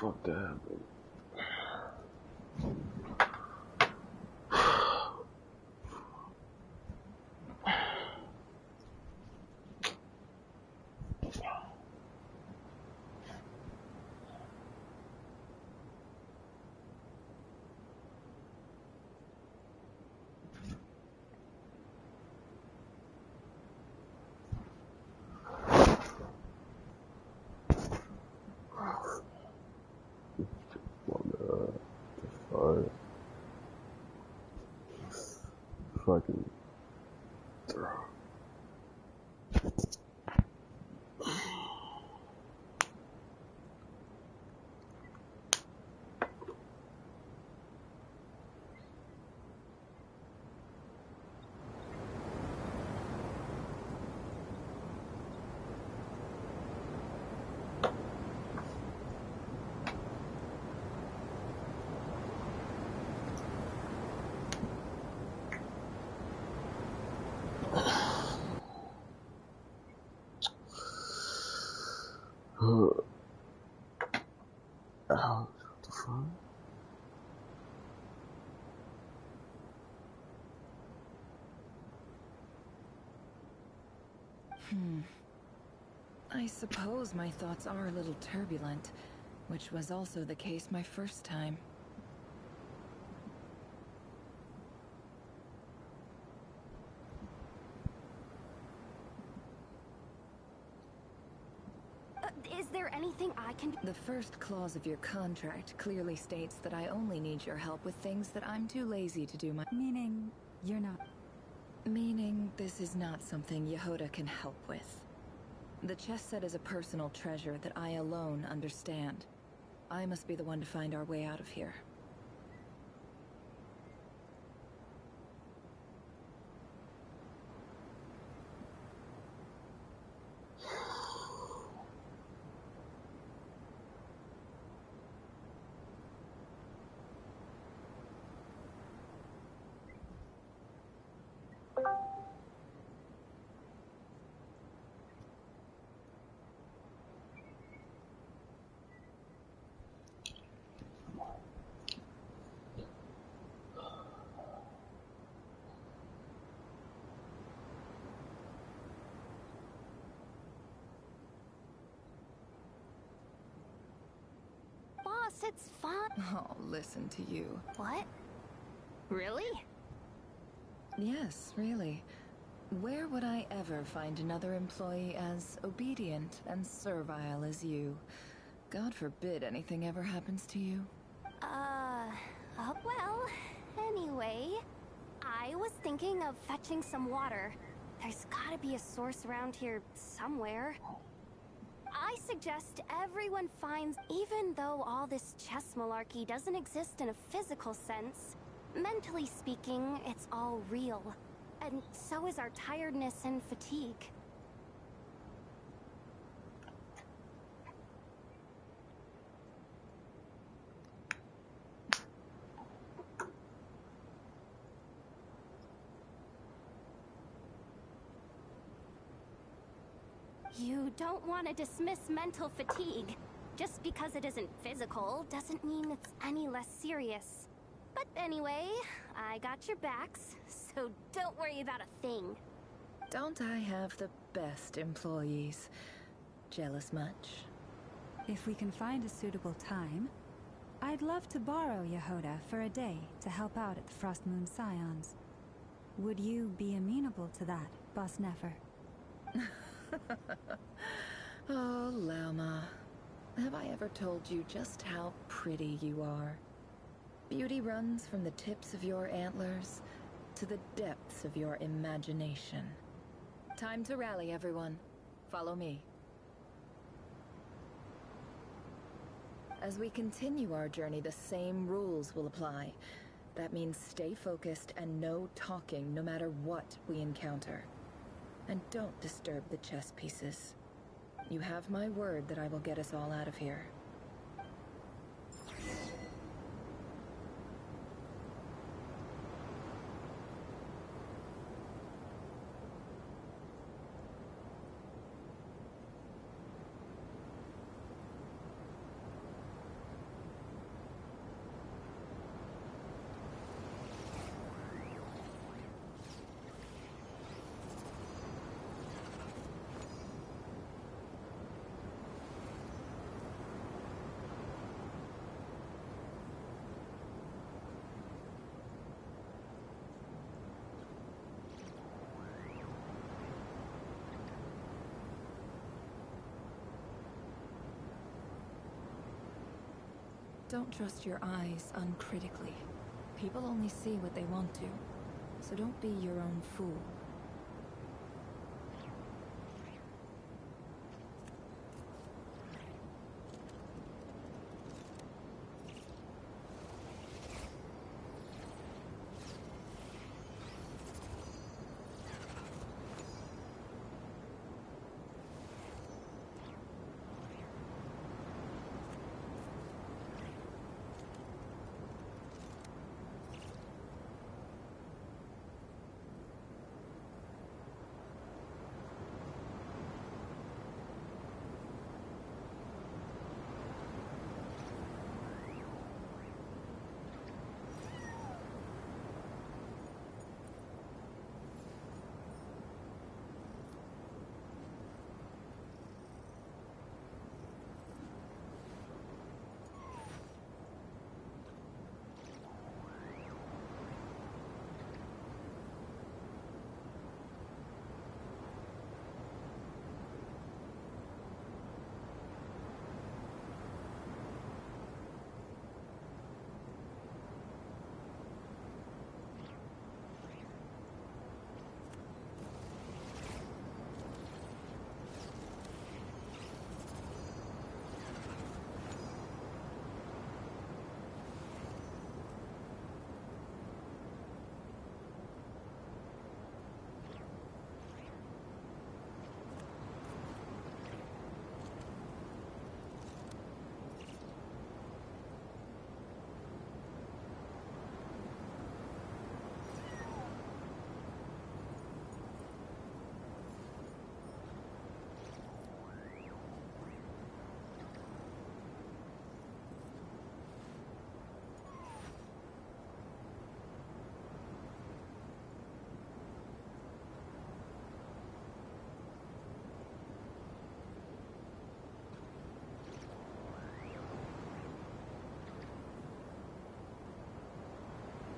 fuck that happened? Fucking Ow, what the fuck? I suppose my thoughts are a little turbulent, which was also the case my first time. Is there anything I can do? The first clause of your contract clearly states that I only need your help with things that I'm too lazy to do Meaning, you're not... Meaning, this is not something Yehoda can help with. The chess set is a personal treasure that I alone understand. I must be the one to find our way out of here. Boss, it's fun. Oh, listen to you. What? Really? Yes, really. Where would I ever find another employee as obedient and servile as you? God forbid anything ever happens to you. Well, anyway, I was thinking of fetching some water. There's gotta be a source around here somewhere. I suggest everyone finds, even though all this chess malarkey doesn't exist in a physical sense, mentally speaking, it's all real. And so is our tiredness and fatigue. You don't want to dismiss mental fatigue. Just because it isn't physical doesn't mean it's any less serious. But anyway, I got your backs, so don't worry about a thing. Don't I have the best employees? Jealous much? If we can find a suitable time, I'd love to borrow Yehoda for a day to help out at the Frostmoon Scions. Would you be amenable to that, Boss Nefer? Oh, Lauma. Have I ever told you just how pretty you are? Beauty runs from the tips of your antlers to the depths of your imagination. Time to rally, everyone. Follow me. As we continue our journey, the same rules will apply. That means stay focused and no talking no matter what we encounter. And don't disturb the chess pieces. You have my word that I will get us all out of here. Don't trust your eyes uncritically. People only see what they want to, so don't be your own fool.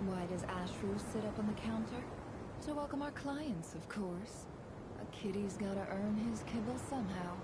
Why does Ashru sit up on the counter? To welcome our clients, of course. A kitty's gotta earn his kibble somehow.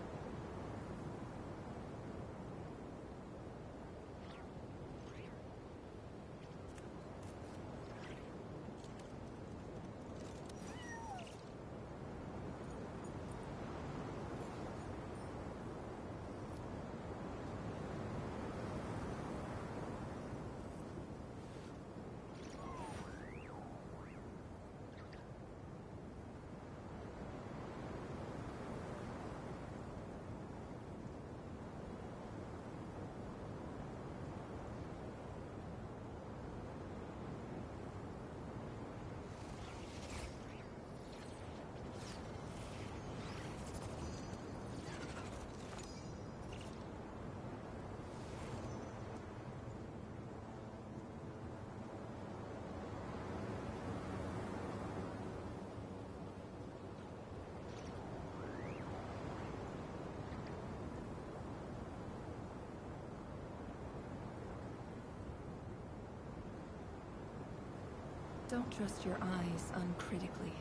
Don't trust your eyes uncritically.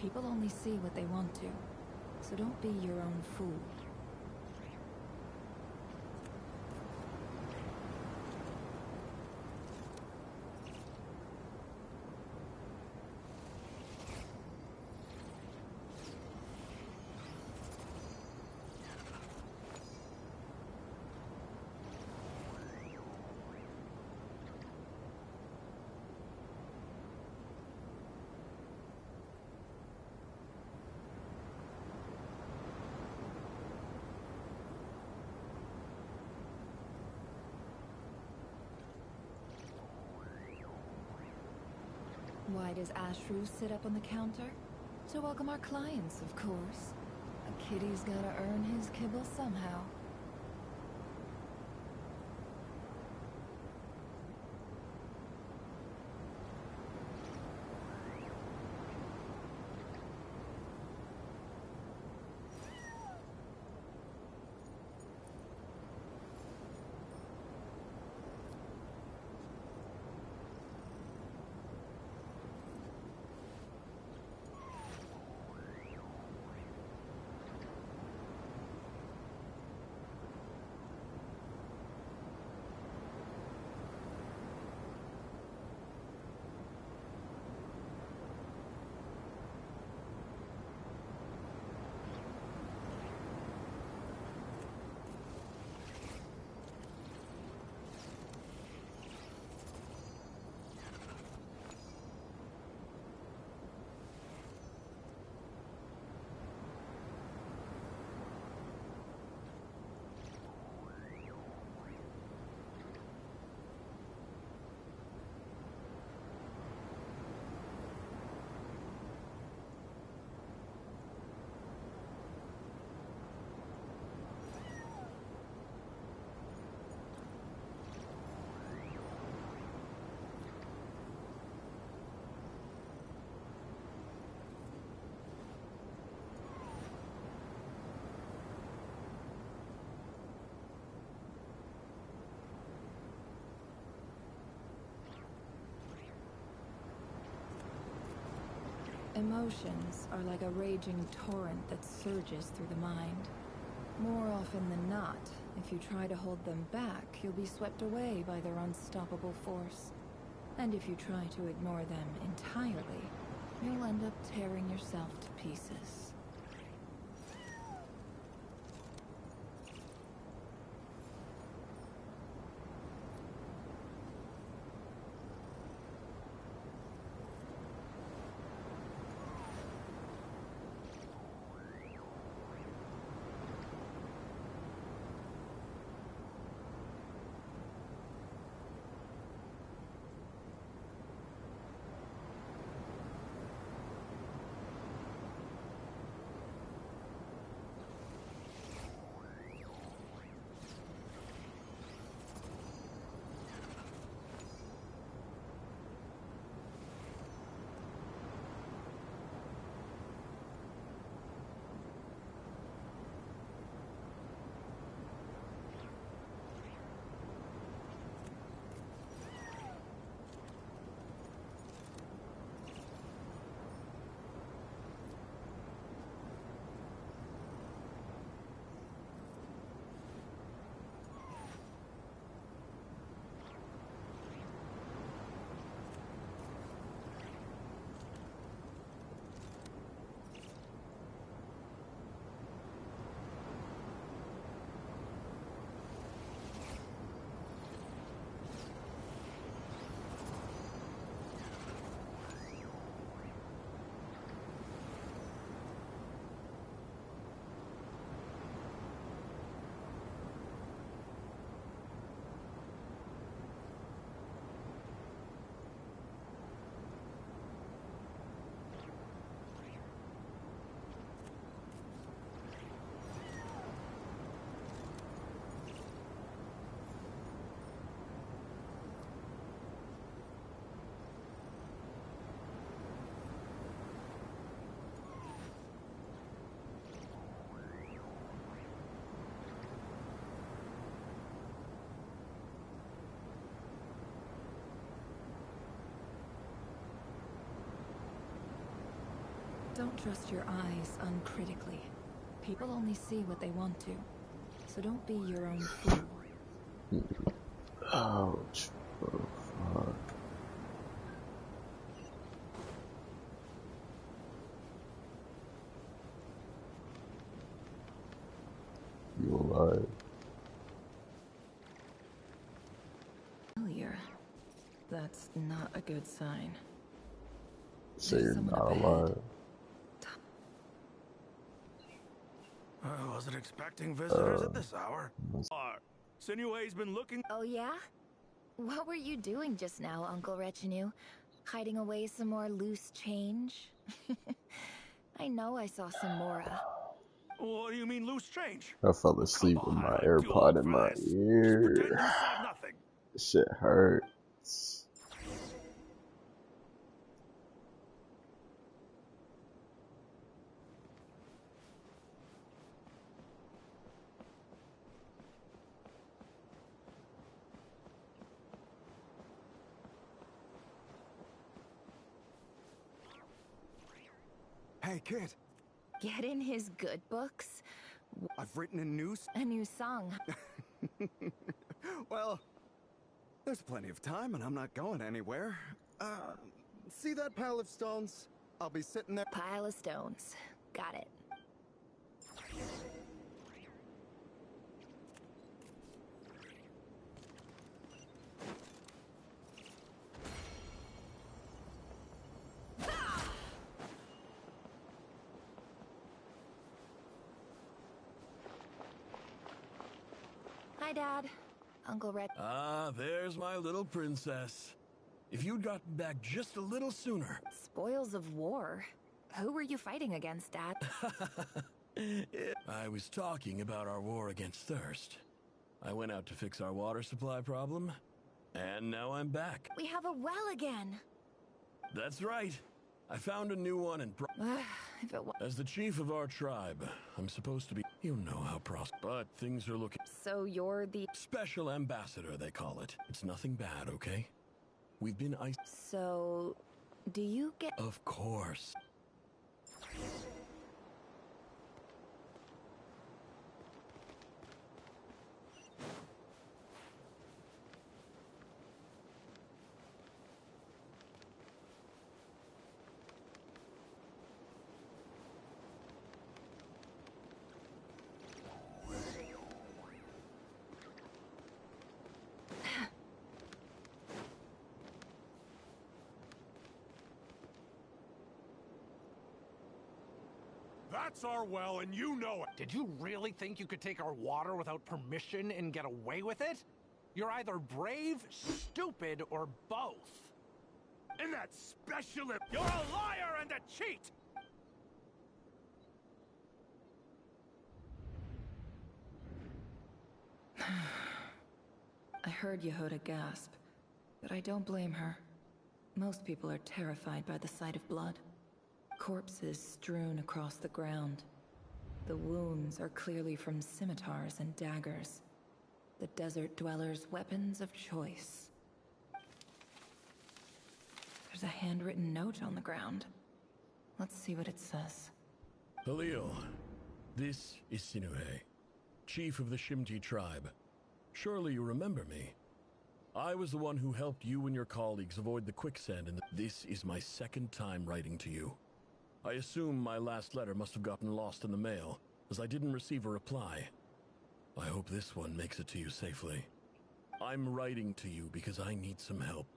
People only see what they want to, so don't be your own fool. Why does Ashru sit up on the counter? To welcome our clients, of course. A kitty's gotta earn his kibble somehow. Emotions are like a raging torrent that surges through the mind. More often than not, if you try to hold them back, you'll be swept away by their unstoppable force. And if you try to ignore them entirely, you'll end up tearing yourself to pieces. Don't trust your eyes uncritically. People only see what they want to. So don't be your own fool. Ouch. Oh, fuck. You alive? Familiar. That's not a good sign. Say you're not alive. I wasn't expecting visitors at this hour. Sinue's been looking. Oh, yeah? What were you doing just now, Uncle Retinue? Hiding away some more loose change? I know I saw some Mora. What do you mean loose change? I fell asleep with my AirPod in my ear. Shit hurts. Hey, kid. Get in his good books? I've written a new song. Well, there's plenty of time and I'm not going anywhere. See that pile of stones? I'll be sitting there. Pile of stones. Got it. Hi, Dad. Uncle Red. Ah, there's my little princess. If you'd gotten back just a little sooner. Spoils of war. Who were you fighting against, Dad? I was talking about our war against thirst. I went out to fix our water supply problem, and now I'm back. We have a well again. That's right. I found a new one and if it as the chief of our tribe, I'm supposed to be. You know how but things are looking. So you're the special ambassador, they call it. It's nothing bad, okay? We've been So, do you get? Of course. That's our well, and you know it. Did you really think you could take our water without permission and get away with it? You're either brave, stupid, or both. And that specialist, you're a liar and a cheat! I heard Yehuda gasp, but I don't blame her. Most people are terrified by the sight of blood. Corpses strewn across the ground. The wounds are clearly from scimitars and daggers. The desert dwellers' weapons of choice. There's a handwritten note on the ground. Let's see what it says. Halil, this is Sinuhe, chief of the Shimti tribe. Surely you remember me. I was the one who helped you and your colleagues avoid the quicksand, and this is my second time writing to you. I assume my last letter must have gotten lost in the mail, as I didn't receive a reply. I hope this one makes it to you safely. I'm writing to you because I need some help.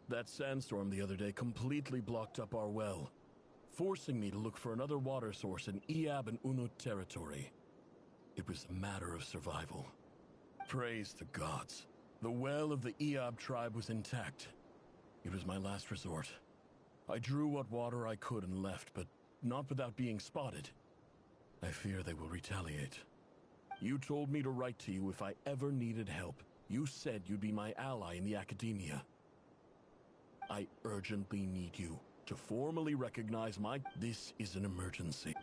That sandstorm the other day completely blocked up our well, forcing me to look for another water source in Iab and Unut territory. It was a matter of survival. Praise the gods. The well of the Iab tribe was intact. It was my last resort. I drew what water I could and left, but not without being spotted. I fear they will retaliate. You told me to write to you if I ever needed help. You said you'd be my ally in the academia. I urgently need you to formally recognize this is an emergency.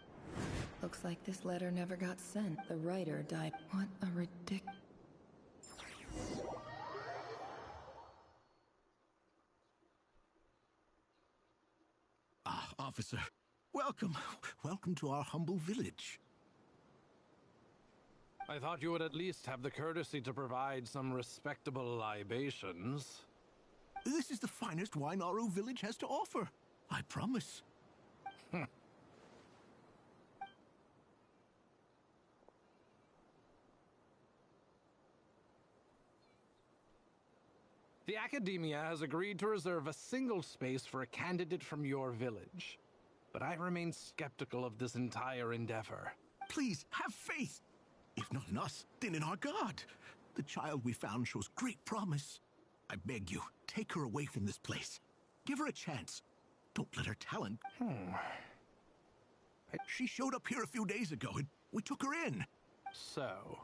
Looks like this letter never got sent. The writer died. What a ridiculous... Ah, officer. Welcome. Welcome to our humble village. I thought you would at least have the courtesy to provide some respectable libations. This is the finest wine Aru village has to offer. I promise. The Academia has agreed to reserve a single space for a candidate from your village. But I remain skeptical of this entire endeavor. Please, have faith. If not in us, then in our God. The child we found shows great promise. I beg you, take her away from this place. Give her a chance. Don't let her talent... She showed up here a few days ago, and we took her in. So...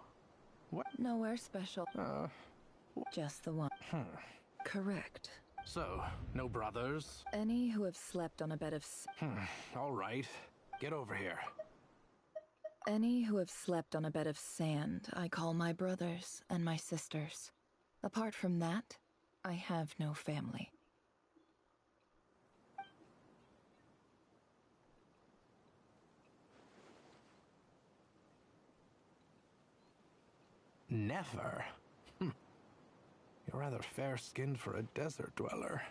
what? Nowhere special. Just the one. Correct. So, no brothers? Any who have slept on a bed of... All right. Get over here. Any who have slept on a bed of sand, I call my brothers and my sisters. Apart from that, I have no family. Never? You're rather fair-skinned for a desert dweller.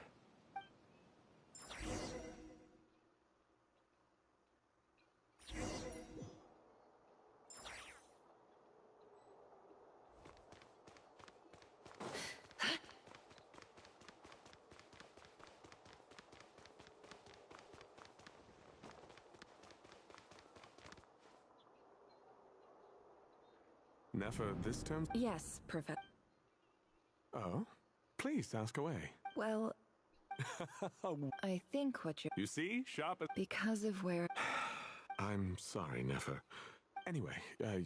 Nefer, this term? Yes, Professor. Oh? Please, ask away. Well, I think what you're... You see? Sharp as... Because of where... I'm sorry, Nefer. Anyway,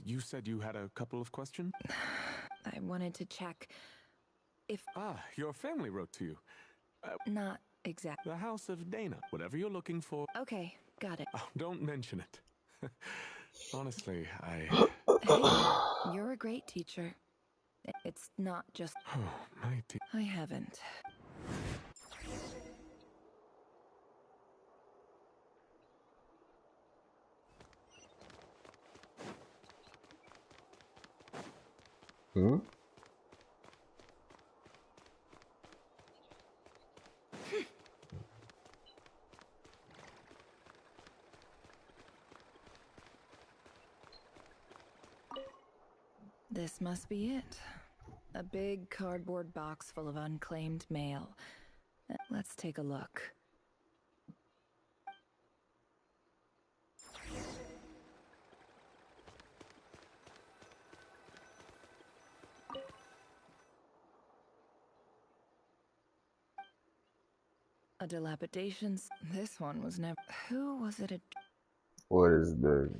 you said you had a couple of questions? I wanted to check if... Ah, your family wrote to you. Not exactly. The House of Dana. Whatever you're looking for... Okay, got it. Oh, don't mention it. Honestly, Hey, you're a great teacher. It's not just... Oh, my dear. I haven't. This must be it. A big cardboard box full of unclaimed mail. Let's take a look. A dilapidations. This one was never. Who was it? What is the?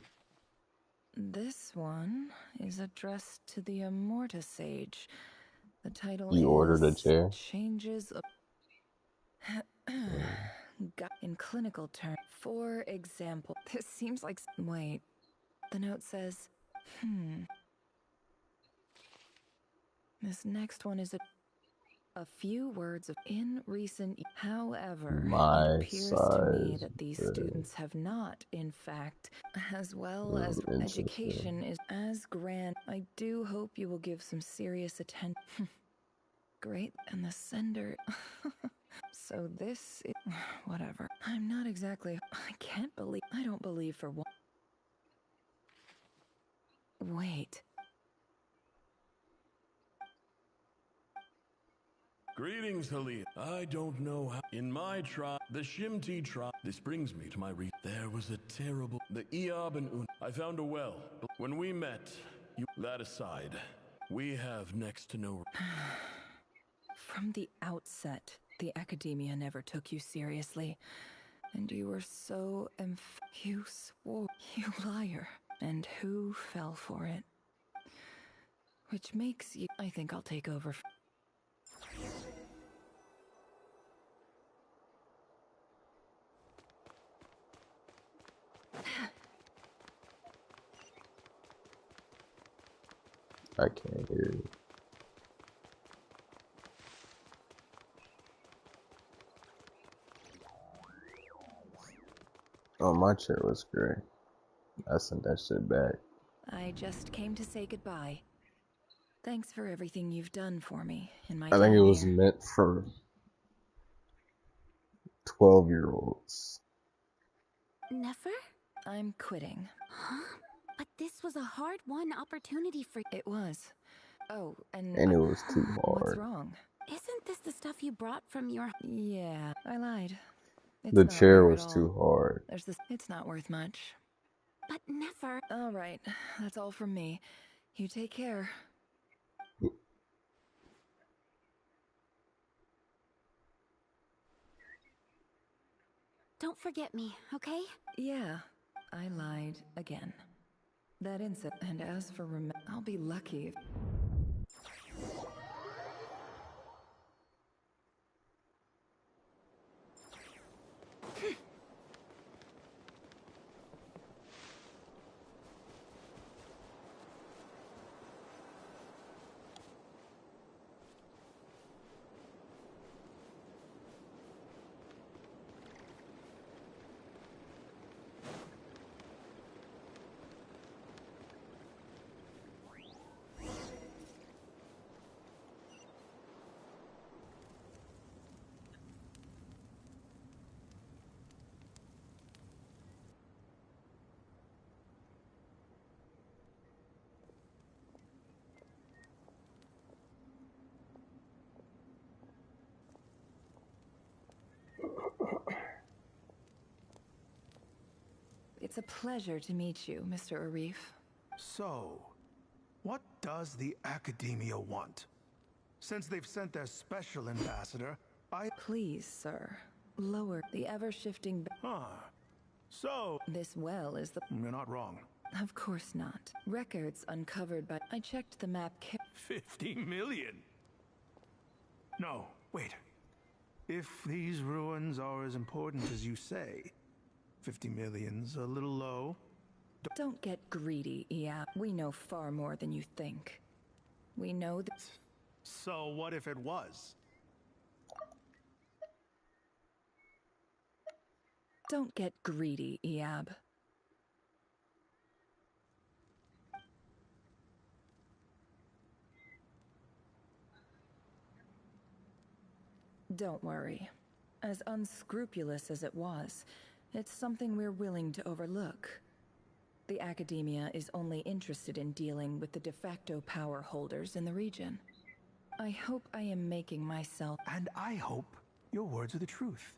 This one is addressed to the Immorta Sage. The title You ordered a chair? Changes of in clinical terms. For example, this seems like wait. The note says, This next one is a few words of in recent. However, it appears to me that these students have not, in fact, as well as education is as grand. I do hope you will give some serious attention. Great, and the sender. So this is whatever. I'm not exactly. I don't believe for one. Wait. Greetings, Halil. I don't know how. In my tribe, the Shimti tribe, this brings me to my there was a terrible. The Eob and Un. I found a well. When we met, that aside, we have next to no. From the outset, the academia never took you seriously. And you were so you swore. You liar. And who fell for it? Which makes you. I think I'll take over. I can't hear you. Oh, my chair was great. I sent that shit back. I just came to say goodbye. Thanks for everything you've done for me in my I think it was here. meant for 12-year-olds. Nefer? I'm quitting. Huh? But this was a hard-won opportunity for... It was. Oh, and it was too hard. What's wrong? Isn't this the stuff you brought from your... Yeah, I lied. It's the chair rare was too hard. There's this. It's not worth much. But Nefer... All right, that's all from me. You take care. Don't forget me, okay? Yeah, I lied again. That incident, and as for I'll be lucky if... It's a pleasure to meet you, Mr. Arif. So, what does the Academia want? Since they've sent their special ambassador, Please, sir. Lower the ever-shifting... So... This well is the... You're not wrong. Of course not. Records uncovered by... I checked the map... 50 million? No, wait. If these ruins are as important as you say, 50 million's a little low. Don't get greedy, Eob. We know far more than you think. We know that... So what if it was? Don't get greedy, Eob. Don't worry. As unscrupulous as it was, it's something we're willing to overlook. The Academia is only interested in dealing with the de facto power holders in the region. I hope I am making myself... And I hope your words are the truth.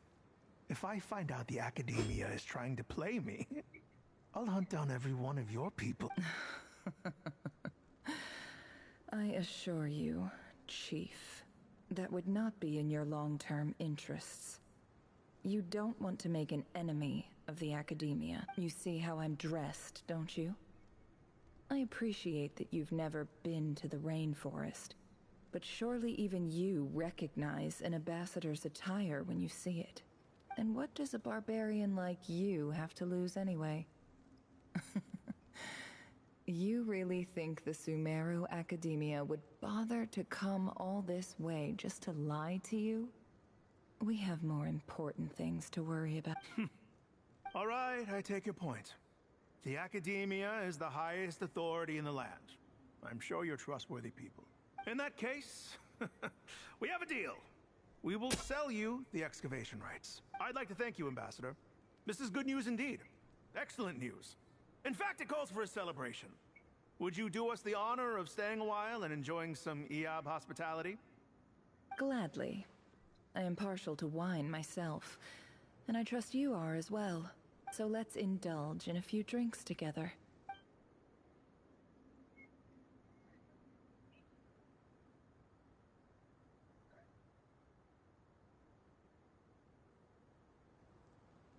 If I find out the Academia is trying to play me, I'll hunt down every one of your people. I assure you, Chief, that would not be in your long-term interests. You don't want to make an enemy of the Academia. You see how I'm dressed, don't you? I appreciate that you've never been to the rainforest, but surely even you recognize an ambassador's attire when you see it. And what does a barbarian like you have to lose anyway? You really think the Sumeru Academia would bother to come all this way just to lie to you? We have more important things to worry about. All right, I take your point. The Academia is the highest authority in the land. I'm sure you're trustworthy people. In that case, we have a deal. We will sell you the excavation rights. I'd like to thank you, Ambassador. This is good news indeed. Excellent news. In fact, it calls for a celebration. Would you do us the honor of staying a while and enjoying some Eob hospitality? Gladly. I am partial to wine myself, and I trust you are as well. So let's indulge in a few drinks together.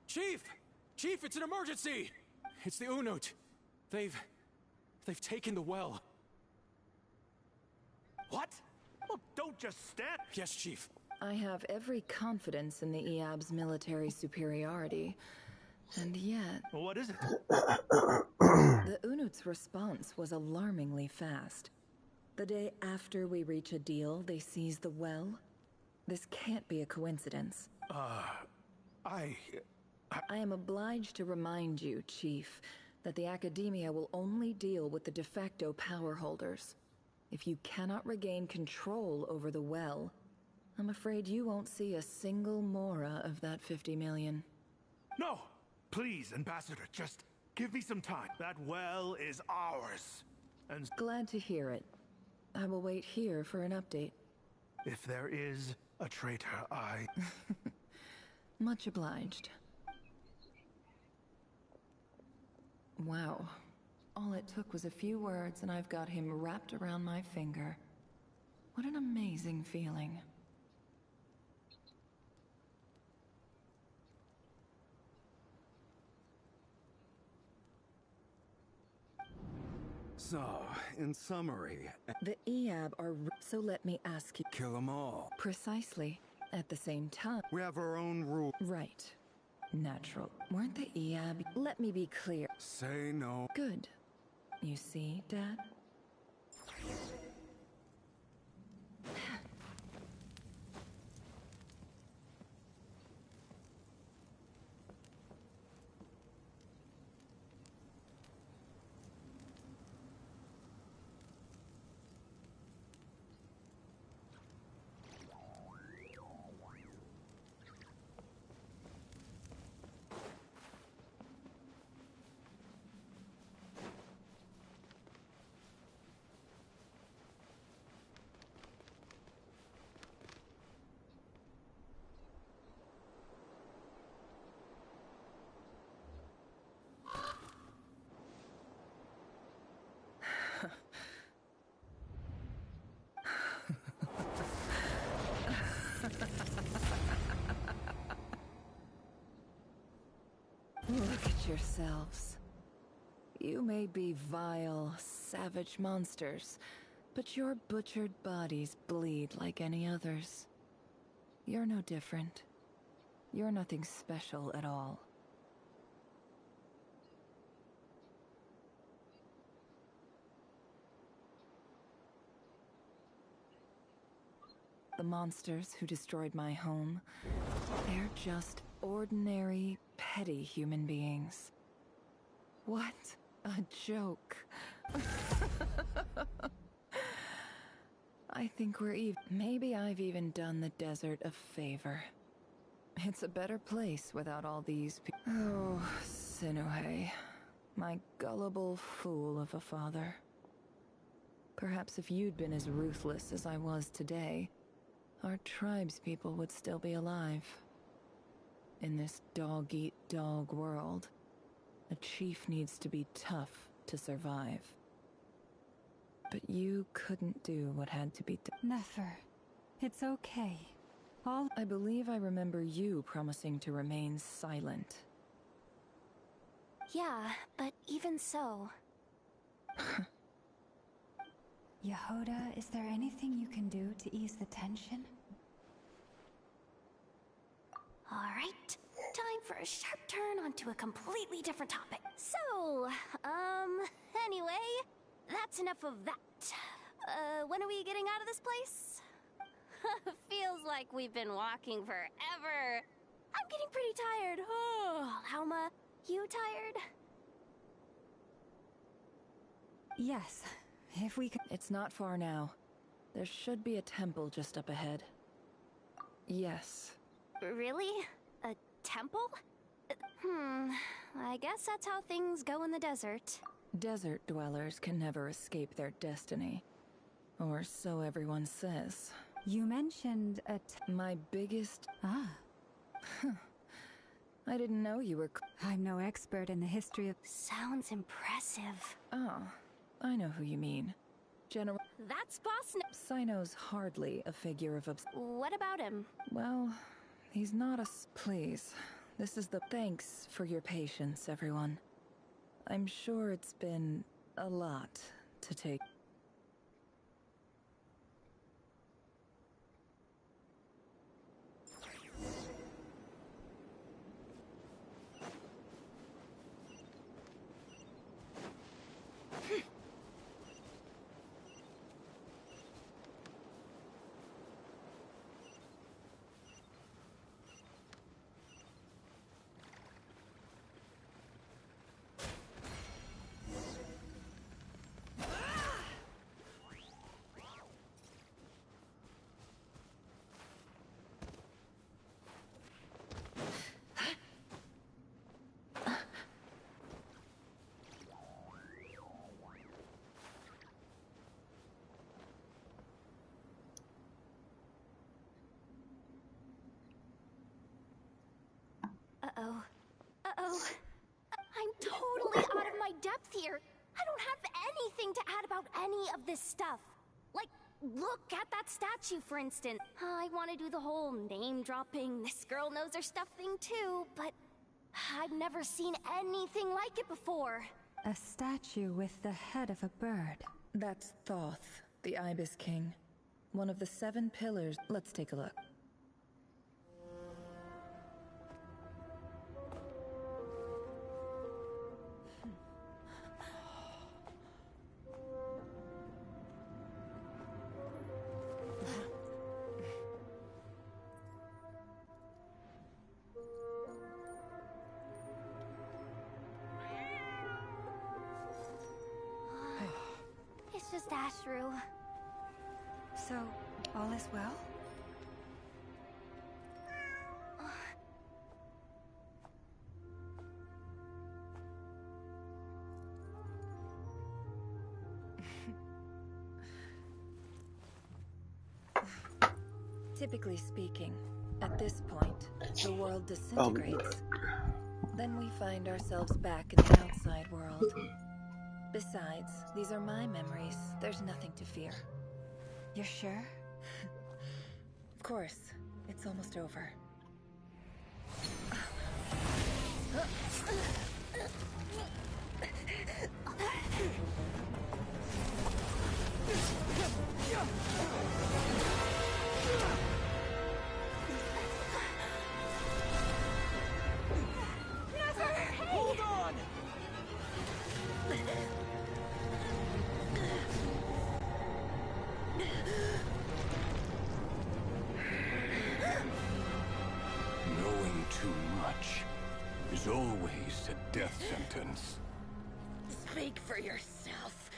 Chief! Chief, it's an emergency! It's the Unut. They've taken the well. What? Well, don't just stand. Yes, Chief. I have every confidence in the Eob's military superiority, and yet... What is it? The Unut's response was alarmingly fast. The day after we reach a deal, they seize the well. This can't be a coincidence. I am obliged to remind you, Chief, that the Academia will only deal with the de facto power holders. If you cannot regain control over the well, I'm afraid you won't see a single mora of that 50 million. No! Please, Ambassador, just give me some time. That well is ours. And glad to hear it. I will wait here for an update. If there is a traitor, I... Much obliged. Wow. All it took was a few words and I've got him wrapped around my finger. What an amazing feeling. So, in summary... The Eob are... So let me ask you... Kill them all. Precisely. At the same time... We have our own rule. Right. Natural. Weren't the Eob... Let me be clear. Say no. Good. You see, Dad? Look at yourselves. You may be vile, savage monsters, but your butchered bodies bleed like any others. You're no different. You're nothing special at all. The monsters who destroyed my home, they're just ordinary, petty human beings. What a joke. I think we're even. Maybe I've even done the desert a favor. It's a better place without all these people. Oh, Sinuhe, my gullible fool of a father. Perhaps if you'd been as ruthless as I was today, our tribespeople would still be alive. In this dog-eat-dog world, a chief needs to be tough to survive. But you couldn't do what had to be done. Nefer, it's okay. I believe I remember you promising to remain silent. Yeah, but even so... Yehoda, is there anything you can do to ease the tension? Alright, time for a sharp turn onto a completely different topic. So, anyway, that's enough of that. When are we getting out of this place? Feels like we've been walking forever. I'm getting pretty tired. Oh, Lauma, you tired? Yes, if we could... It's not far now. There should be a temple just up ahead. Yes. Really? A temple? I guess that's how things go in the desert. Desert dwellers can never escape their destiny. Or so everyone says. You mentioned my biggest... Ah. I didn't know you were... I'm no expert in the history of... Sounds impressive. Oh, I know who you mean. General... That's Boss... Sino's hardly a figure of... What about him? Well, he's not a... Please, this is the... Thanks for your patience, everyone. I'm sure it's been a lot to take... Uh-oh. Uh-oh. I'm totally out of my depth here. I don't have anything to add about any of this stuff. Like, look at that statue, for instance. I want to do the whole name-dropping, this girl knows her stuff thing too, but I've never seen anything like it before. A statue with the head of a bird. That's Thoth, the Ibis King. One of the 7 pillars. Let's take a look. It's just Ashru. So, all is well? Typically speaking, at this point, the world disintegrates. Then we find ourselves back in the outside world. Besides, these are my memories. There's nothing to fear. You're sure? Of course. It's almost over. Hold on! Knowing too much is always a death sentence. Speak for yourself.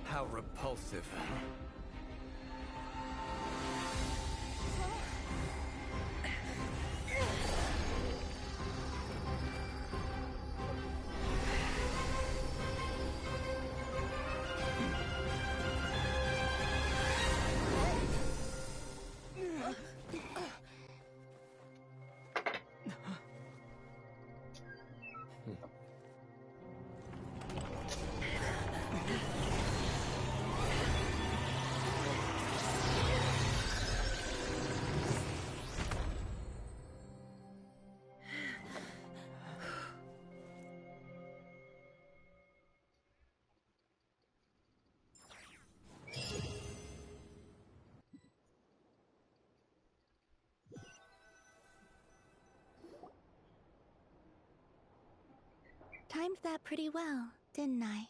How repulsive. Timed that pretty well, didn't I?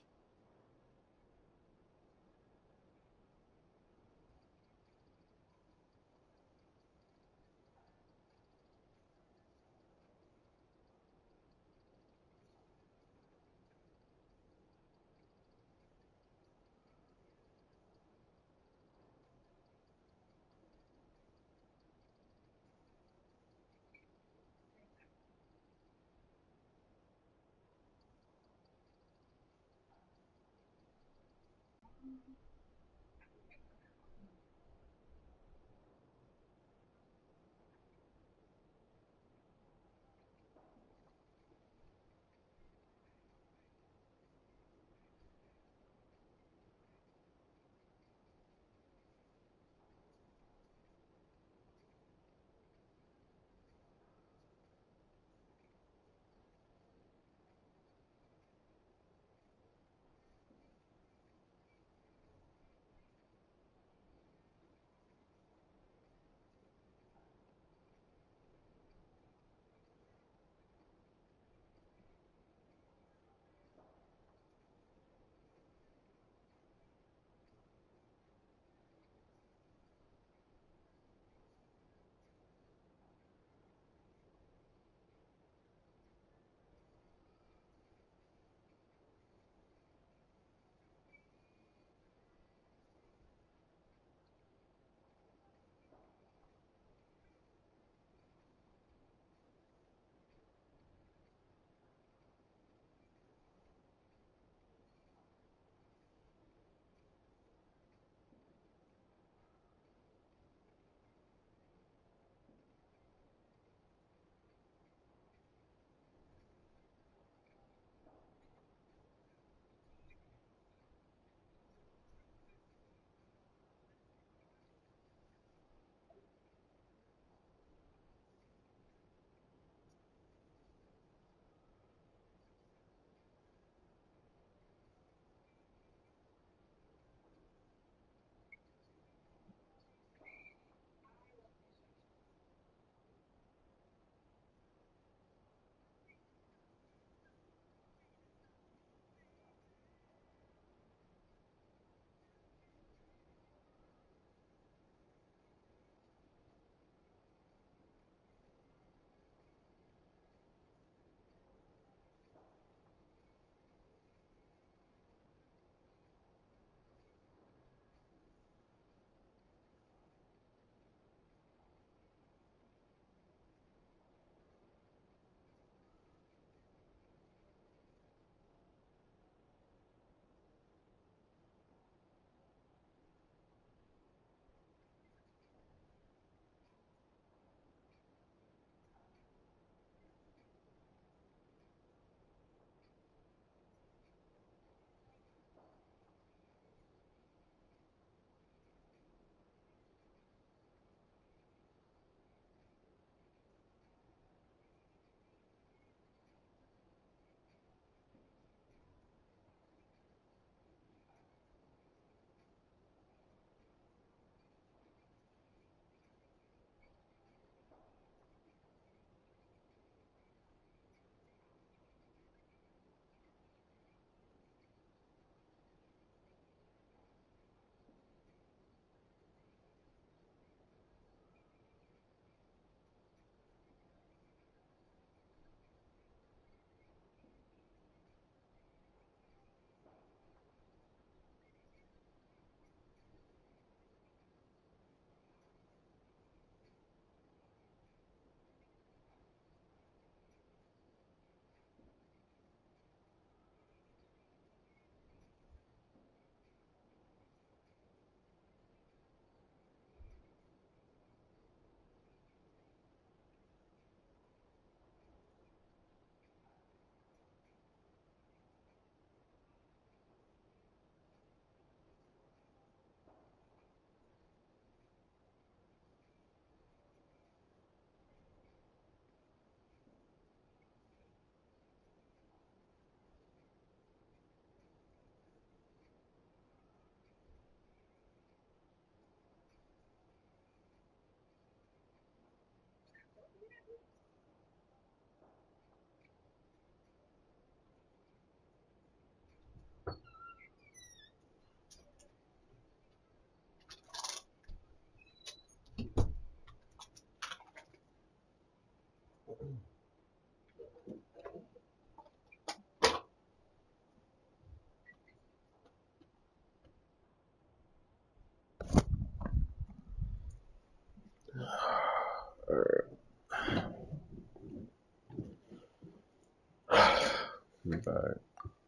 Me back.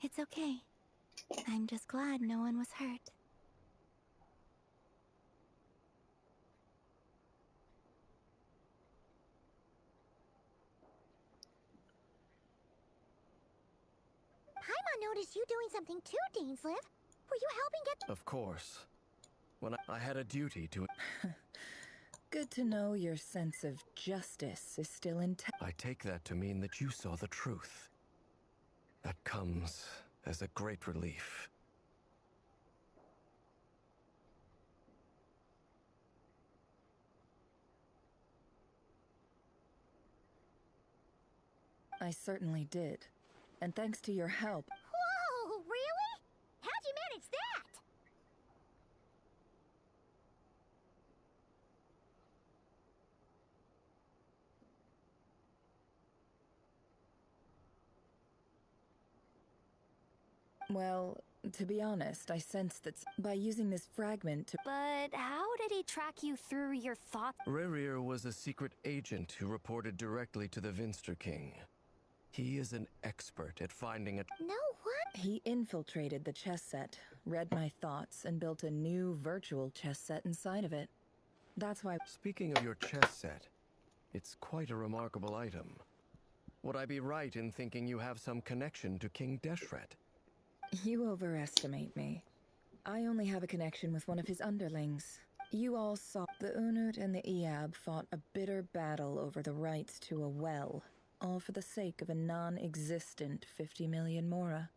It's okay. I'm just glad no one was hurt. Paimon noticed you doing something too, Dainsleif. Were you helping get... Of course. When I had a duty to... Good to know your sense of justice is still intact. I take that to mean that you saw the truth. That comes as a great relief. I certainly did. And thanks to your help... Whoa, really? How'd you manage that? Well, to be honest, I sensed that by using this fragment to... But how did he track you through your thoughts? Rerir was a secret agent who reported directly to the Vinster King. He is an expert at finding a... No, what? He infiltrated the chess set, read my thoughts, and built a new virtual chess set inside of it. That's why... Speaking of your chess set, it's quite a remarkable item. Would I be right in thinking you have some connection to King Deshret? You overestimate me. I only have a connection with one of his underlings. You all saw the Unut and the Eab fought a bitter battle over the rights to a well, all for the sake of a non-existent 50 million Mora.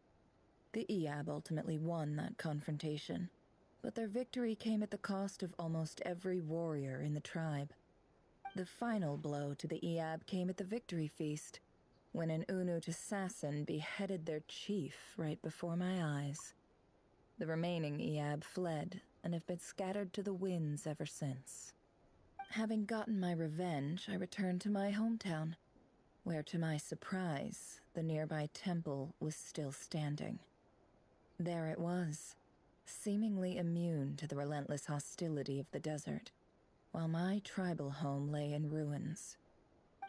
The Eab ultimately won that confrontation, but their victory came at the cost of almost every warrior in the tribe. The final blow to the Eab came at the victory feast, when an Unut assassin beheaded their chief right before my eyes. The remaining Eab fled and have been scattered to the winds ever since. Having gotten my revenge, I returned to my hometown, where to my surprise, the nearby temple was still standing. There it was, seemingly immune to the relentless hostility of the desert, while my tribal home lay in ruins.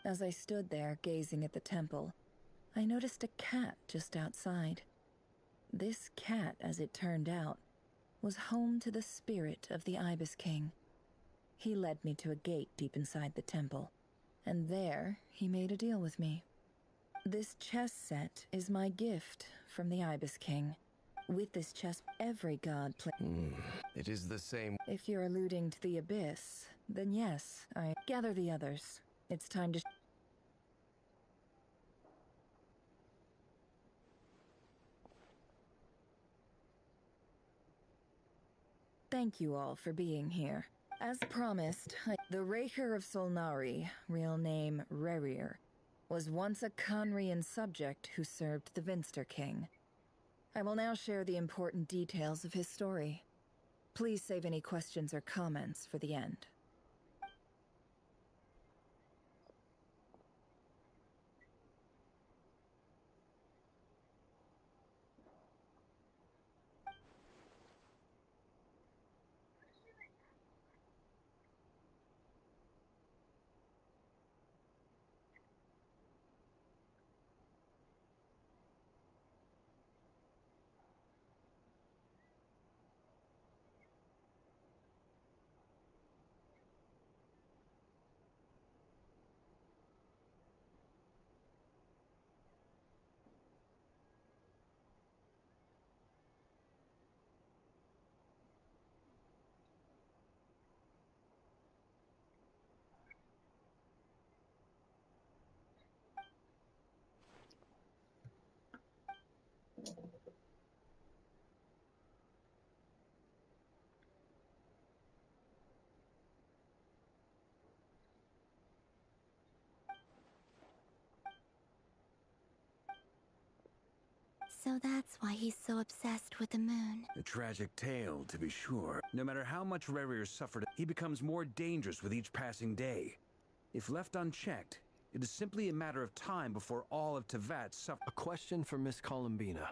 As I stood there gazing at the temple, I noticed a cat just outside. This cat, as it turned out, was home to the spirit of the Ibis King. He led me to a gate deep inside the temple, and there he made a deal with me. This chess set is my gift from the Ibis King. With this chess, every god It is the same. If you're alluding to the Abyss, then yes, I gather the others. It's time to... Thank you all for being here. As promised, the Raker of Solnari, real name Rerir, was once a Conrian subject who served the Vinster King. I will now share the important details of his story. Please save any questions or comments for the end. So that's why he's so obsessed with the moon. A tragic tale, to be sure. No matter how much Rerir suffered, he becomes more dangerous with each passing day. If left unchecked, it is simply a matter of time before all of Teyvat suffer. A question for Miss Columbina.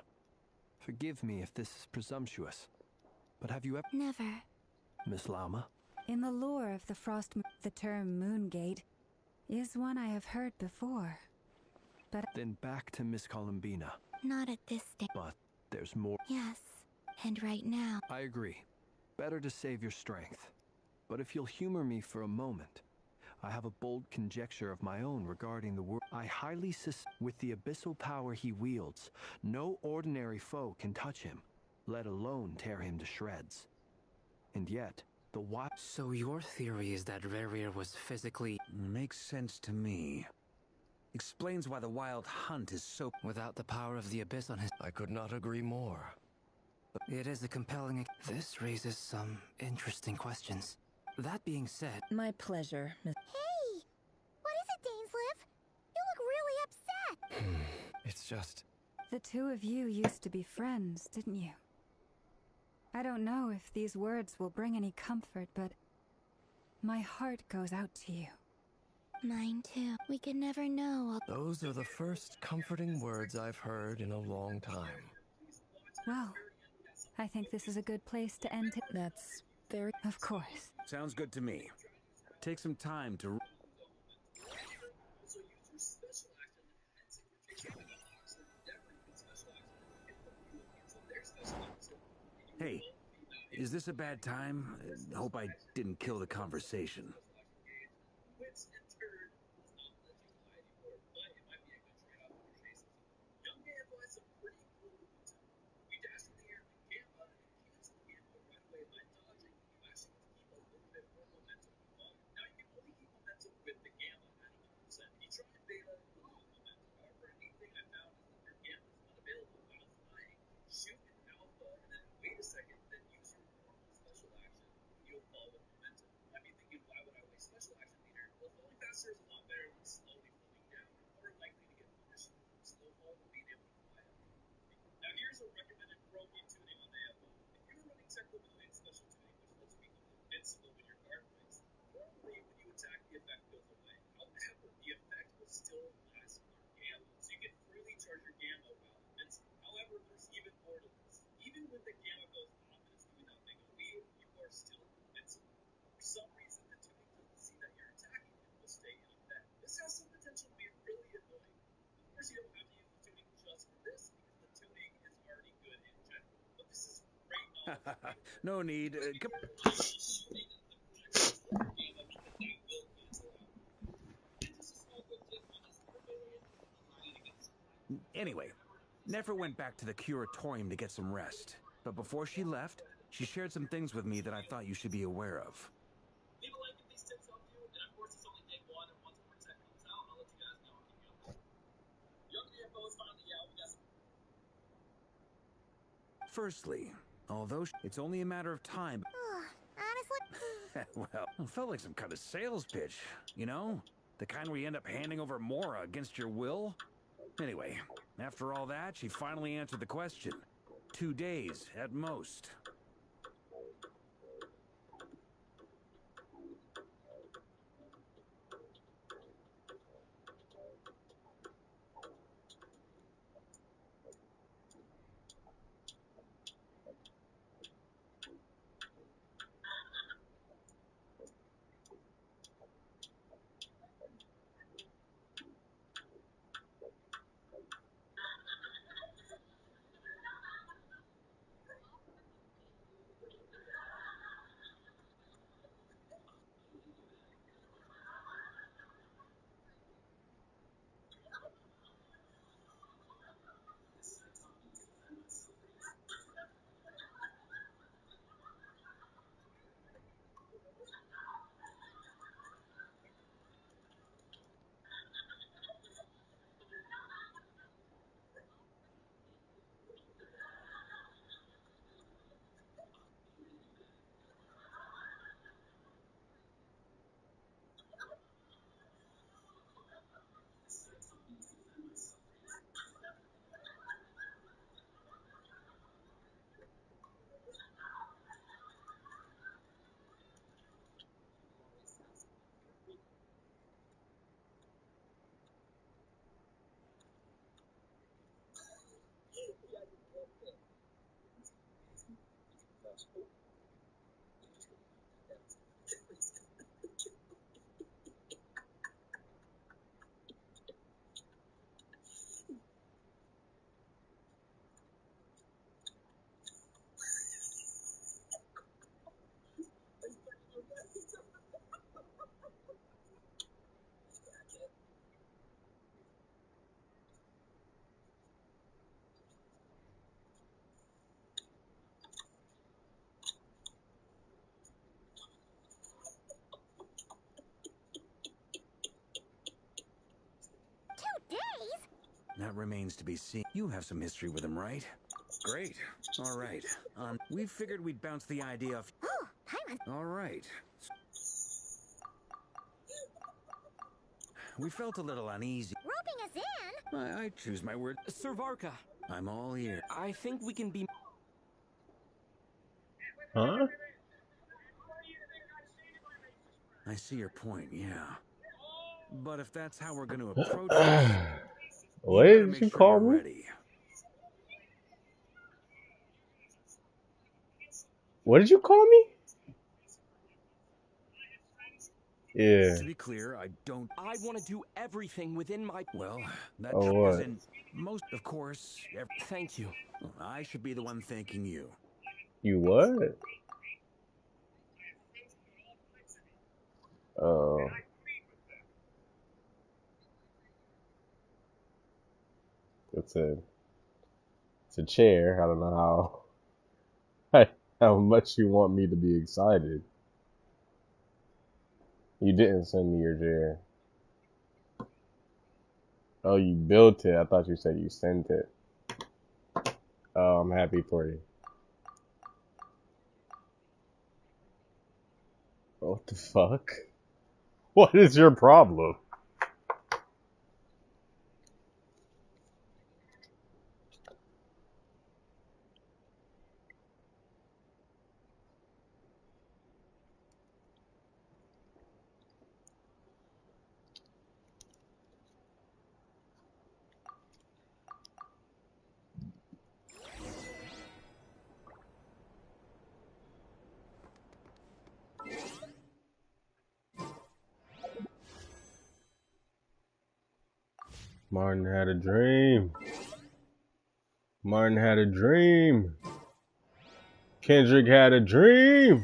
Forgive me if this is presumptuous, but have you ever... Never. Miss Lauma? In the lore of the the term Moongate is one I have heard before. but... Then back to Miss Columbina. Not at this stage. But there's more. Yes, and right now. I agree. Better to save your strength. But if you'll humor me for a moment, I have a bold conjecture of my own regarding the world. I highly suspect with the abyssal power he wields, no ordinary foe can touch him, let alone tear him to shreds. And yet, the wild... So your theory is that Rerir was physically... Makes sense to me. Explains why the Wild Hunt is so... Without the power of the Abyss on his... I could not agree more. It is a compelling... This raises some interesting questions. That being said... My pleasure, Miss... Hey! What is it, Dainsleif? You look really upset! It's just... The two of you used to be friends, didn't you? I don't know if these words will bring any comfort, but my heart goes out to you. Mine too. We could never know. Those are the first comforting words I've heard in a long time. Well, I think this is a good place to end it. That's very... Of course. Sounds good to me. Take some time to... Hey, is this a bad time? Hope I didn't kill the conversation. No need. Anyway, Nefer went back to the Curatorium to get some rest. But before she left, she shared some things with me that I thought you should be aware of. Firstly, although it's only a matter of time... Honestly... Well, it felt like some kind of sales pitch, you know? The kind where you end up handing over Mora against your will? Anyway, after all that, she finally answered the question. 2 days, at most. That remains to be seen. You have some history with him, right? Great. All right. We figured we'd bounce the idea off. Oh, hi, All right. We felt a little uneasy. roping us in? I choose my word. Sir Varka. I'm all ear. I think we can be... Huh? I see your point, yeah. But if that's how we're going to approach it, what did you call me? ready. What did you call me? Yeah. To be clear, I want to do everything within my... Well, that Oh, what? isn't most, of course. Thank you. I should be the one thanking you. You what? Oh. It's a chair. I don't know how much you want me to be excited. You didn't send me your chair. Oh, you built it. I thought you said you sent it. Oh, I'm happy for you. What the fuck? What is your problem? Martin had a dream. Martin had a dream. Kendrick had a dream.